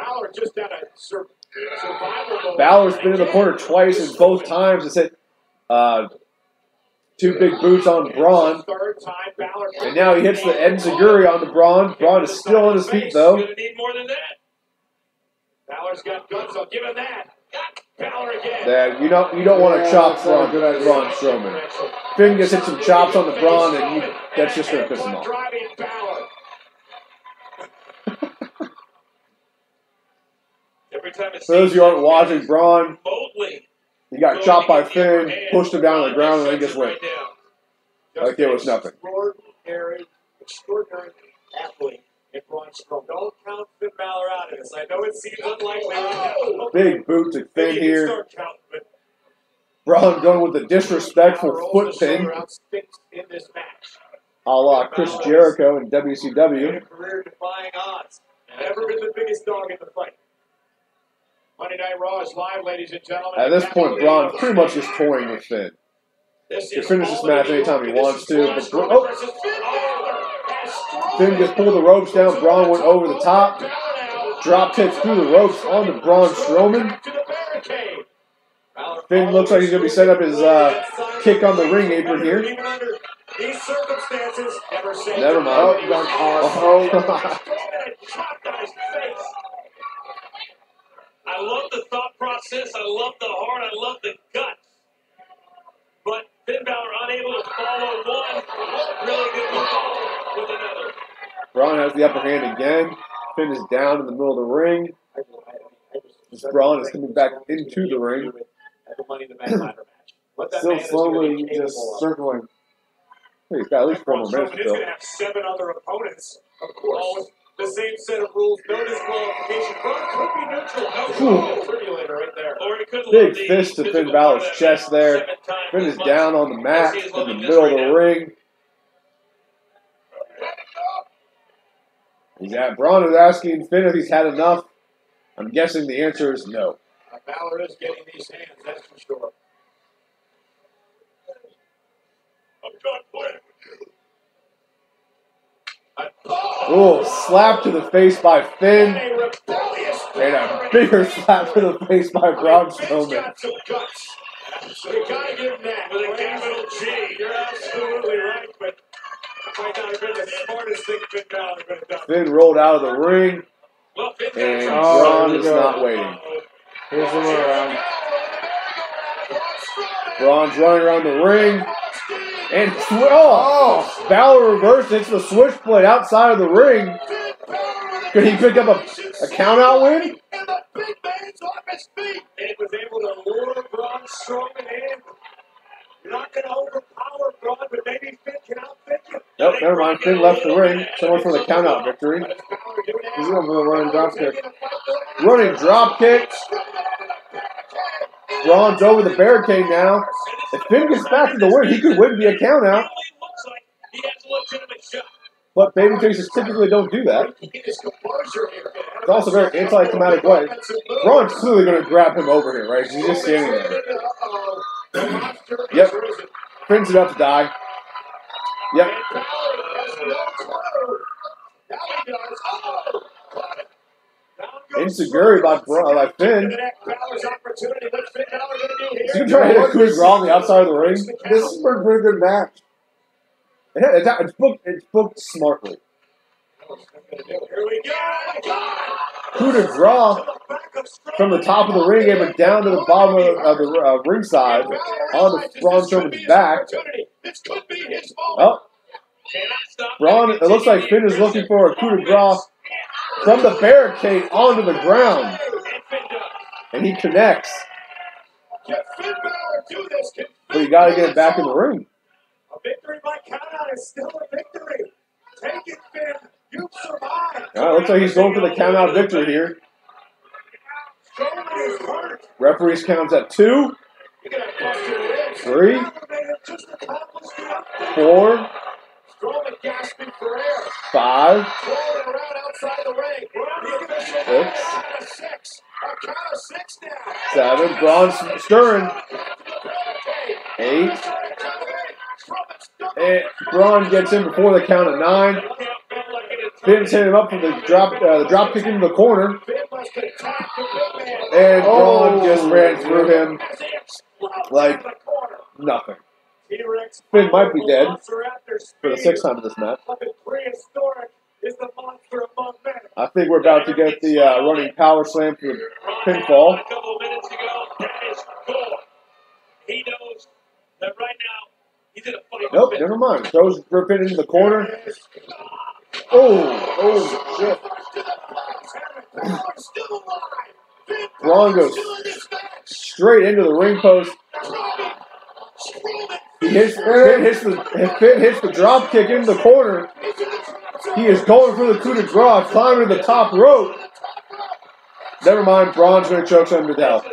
Balor's been in the corner twice, and both times it's hit 2 big boots on Braun. And now he hits the Enziguri on the Braun. Braun is still on his feet, though. Balor's got guns, I'll give him that. Balor again. Yeah, you don't want to chop Braun Strowman. Finn gets hit some chops on the Braun, and that's just going to piss him off. For those of you who aren't watching, Braun, he got chopped by Finn, pushed him down on the ground, and then just went like it was nothing. Extraordinary athlete in Braun Strowman. Don't count Finn Balor out of this. I know it seems unlikely. Big boot to Finn here. Braun going with the disrespectful foot pin, a la Chris Jericho in WCW. Career-defying odds. Never been the biggest dog in the fight. Monday Night Raw is live, ladies and gentlemen. At this point, Braun's pretty much just toying with Finn. He can finish this match anytime he wants to. But Finn just pulled the ropes down. Braun went over the top. Drop kicks through the ropes onto Braun Strowman. Finn looks like he's going to be setting up his kick on the ring apron here. These circumstances, Never mind. I love the thought process. I love the heart. I love the guts. But Finn Balor unable to follow one really good follow with another. Braun has the upper hand again. Finn is down in the middle of the ring. Braun is coming back into the ring. Still slowly just circling. He's got at least 4 more minutes to He's go. going to have 7 other opponents, of course. The same set of rules, no disqualification. Braun could be neutral. No defibrillator right there. Or he could Big fist to Finn Balor's chest there. Finn is down on the mat in the middle of the ring. Braun is asking Finn if he's had enough. I'm guessing the answer is no. Balor is getting these hands, that's for sure. I'm done playing with you. Oh, slap to the face by Finn. And a bigger slap to the face by Braun Strowman. You gotta give him that with a capital G. You're absolutely right, but might not have been the smartest thing Finn Balor could have done. Finn rolled out of the ring, and Braun is not waiting. Here's the around. Braun's running around the ring. And Balor reversed. It's the switchblade outside of the ring. Could he pick up a count-out win? And the big man's off his feet. And he was able to lure Braun Strowman in. You're not going to overpower Braun, but maybe Finn can outfit you. Nope, never mind. Finn left the ring. Someone for the count-out victory. He's going for the running drop kick. Running drop kick. Braun's over the barricade now. If Finn gets back to the win, he could win via count-out. But babyfaces typically don't do that. It's also a very anticlimactic way. Braun's clearly going to grab him over here, right? He's just standing there. Yep. Finn's it up to die. Yep. Insecurity by Finn. He's going to try to hit a coup de grace on the outside of the ring. This is a pretty good match. It's booked smartly. Coup de grace from the top of the ring apron down to the bottom of the ringside onto Braun Strowman's back. Oh, Braun, it looks like Finn is looking for a coup de grace from the barricade onto the ground. And he connects. But you got to get it back in the ring. A victory by countout is still a victory. Take it, Finn. You've survived. All right, looks like he's going for the count-out victory here. Strowman is hurt. Referees counts at 2, 3, 4, Strowman gasping for air. 5, Rolling around outside the ring. 6, A count of 6 now. 7. Braun stirring. 8. And Braun gets him before the count of 9. Finn's hitting him up for the drop kick into the corner. And Braun just ran through him like nothing. Finn might be dead for the 6th time in this match. I think we're about to get the running power slam for the pinfall. He knows that right now he's in a fight. Nope, never mind. Throws Finn into the corner. Oh, shit. Braun goes straight into the ring post. Finn hits the drop kick into the corner. He is going for the coup de grace, climbing to the top rope. Never mind, Braun's going to choke him to death.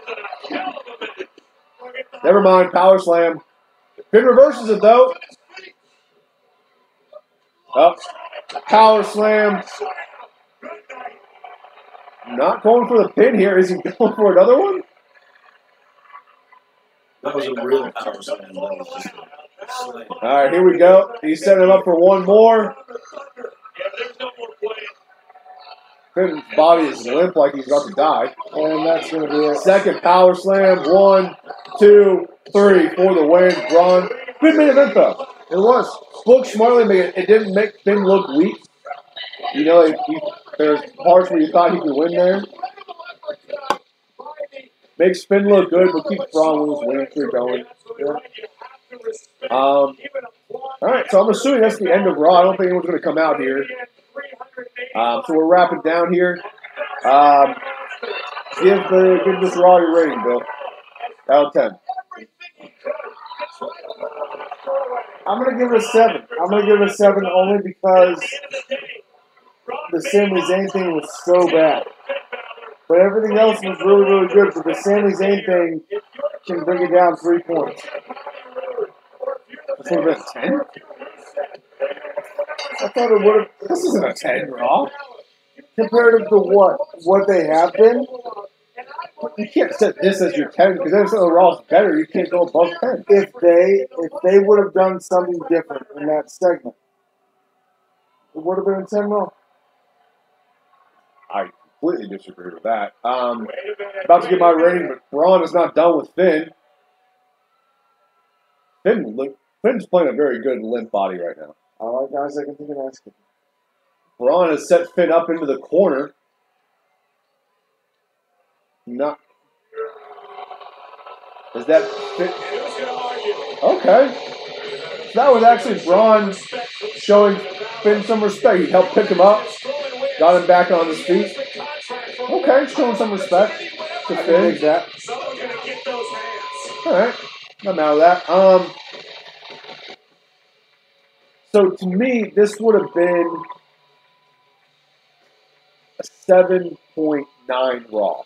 Never mind, power slam. Finn reverses it though. Up. Power slam. Not going for the pin here. Is he going for another one? That was a real power slam. That was just a slam. All right, here we go. He's setting him up for one more. Finn's body is limp like he's about to die. And that's going to be it. Second power slam. 1, 2, 3 for the win. Braun. Good main event, though. It was. Booked smartly. It didn't make Finn look weak. You know, there's parts where you thought he could win there. Makes Finn look good, but keeps Braun with his winning streak going. Yeah. All right, so I'm assuming that's the end of Raw. I don't think anyone's going to come out here. So we're wrapping down here. Give this Raw your rating, Bill. Out of 10. I'm going to give it a 7. I'm going to give it a 7 only because the Sami Zayn thing was so bad. But everything else was really, really good. But the Sami Zayn thing can bring it down 3 points. This would have been 10? I thought it would have. This isn't a 10 Raw. Comparative to what they have been. You can't set this as your 10 because then if the Raw's better, you can't go above 10. If they would have done something different in that segment, it would have been a 10 Raw. I completely disagree with that. About to get my rating, but Braun is not done with Finn. Finn's playing a very good limp body right now. I like guys that can take an ass kick. Braun has set Finn up into the corner. Is that Finn? Okay. So that was actually Braun showing Finn some respect. He helped pick him up, got him back on his feet. Okay, showing some respect to Finn. That. All right, I'm out of that. So to me, this would have been a 7.9 Raw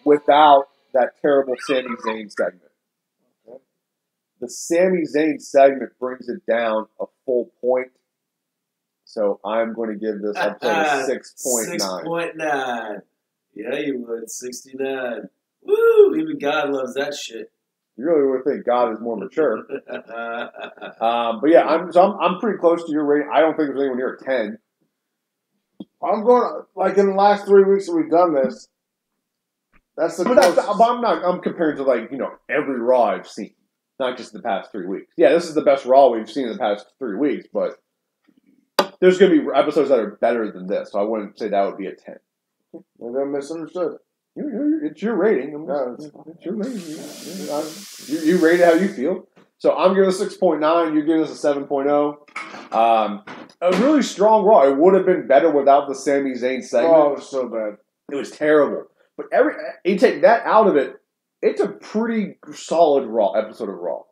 without that terrible Sami Zayn segment. Okay. The Sami Zayn segment brings it down a full point. So I'm going to give this episode a 6.9. 6.9. Yeah, you would. 69. Woo! Even God loves that shit. You really would think God is more mature. But yeah, I'm pretty close to your rating. I don't think there's anyone near a 10. I'm going, like in the last 3 weeks that we've done this, that's the closest. I'm comparing to every Raw I've seen. Not just the past 3 weeks. Yeah, this is the best Raw we've seen in the past 3 weeks, but there's going to be episodes that are better than this, so I wouldn't say that would be a 10. Maybe I misunderstood. It's your rating. It's your rating. You rate it how you feel. So I'm giving it a 6.9. You're giving us a 7.0. A really strong Raw. It would have been better without the Sami Zayn segment. Oh, it was so bad. It was terrible. But you take that out of it, it's a pretty solid Raw episode of Raw.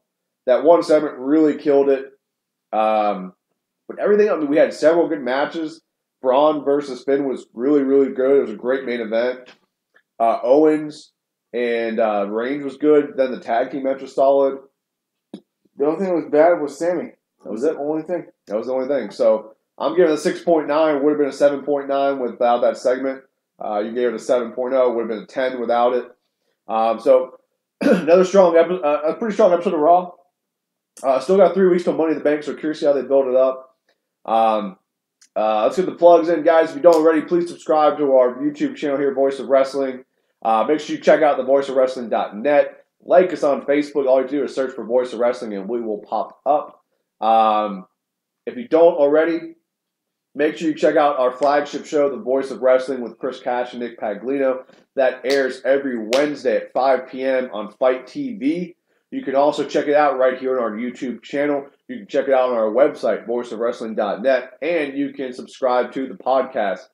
That one segment really killed it. But everything, we had several good matches. Braun versus Finn was really, really good. It was a great main event. Owens and Reigns was good. Then the tag team match was solid. The only thing that was bad was Sammy. That was it. The only thing. That was the only thing. So I'm giving it a 6.9. Would have been a 7.9 without that segment. You gave it a 7.0. Would have been a 10 without it. So another strong episode, a pretty strong episode of Raw. Still got 3 weeks till Money in the Bank, so curious to see how they build it up. Let's get the plugs in, guys. If you don't already, please subscribe to our YouTube channel here, Voice of Wrestling. Make sure you check out thevoiceofwrestling.net. Like us on Facebook. All you do is search for Voice of Wrestling, and we will pop up. If you don't already, make sure you check out our flagship show, The Voice of Wrestling, with Chris Cash and Nick Paglino. That airs every Wednesday at 5 p.m. on Fight TV. You can also check it out right here on our YouTube channel. You can check it out on our website, voiceofwrestling.net, and you can subscribe to the podcast,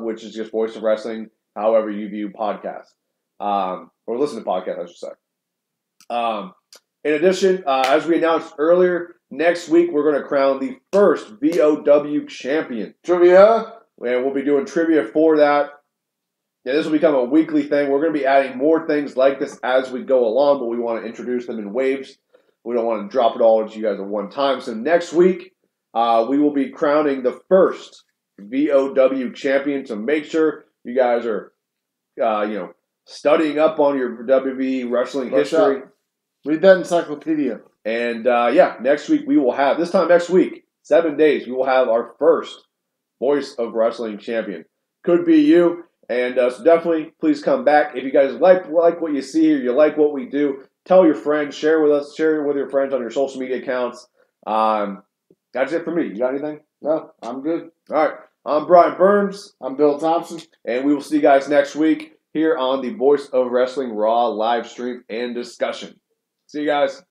which is just Voice of Wrestling, however you view podcasts, or listen to podcasts, I should say. In addition, as we announced earlier, next week we're going to crown the first VOW champion. Trivia? And we'll be doing trivia for that. Yeah, this will become a weekly thing. We're going to be adding more things like this as we go along, but we want to introduce them in waves. We don't want to drop it all into you guys at one time. So next week, we will be crowning the first VOW champion. So make sure you guys are, studying up on your WWE wrestling history. Read that encyclopedia. And next week we will have, this time next week, 7 days, we will have our first Voice of Wrestling champion. Could be you. And so definitely, please come back. If you guys like what you see here, you like what we do, tell your friends, share with us, share it with your friends on your social media accounts. That's it for me. You got anything? No, I'm good. All right. I'm Brian Burns. I'm Bill Thompson. And we will see you guys next week here on the Voice of Wrestling Raw live stream and discussion. See you guys.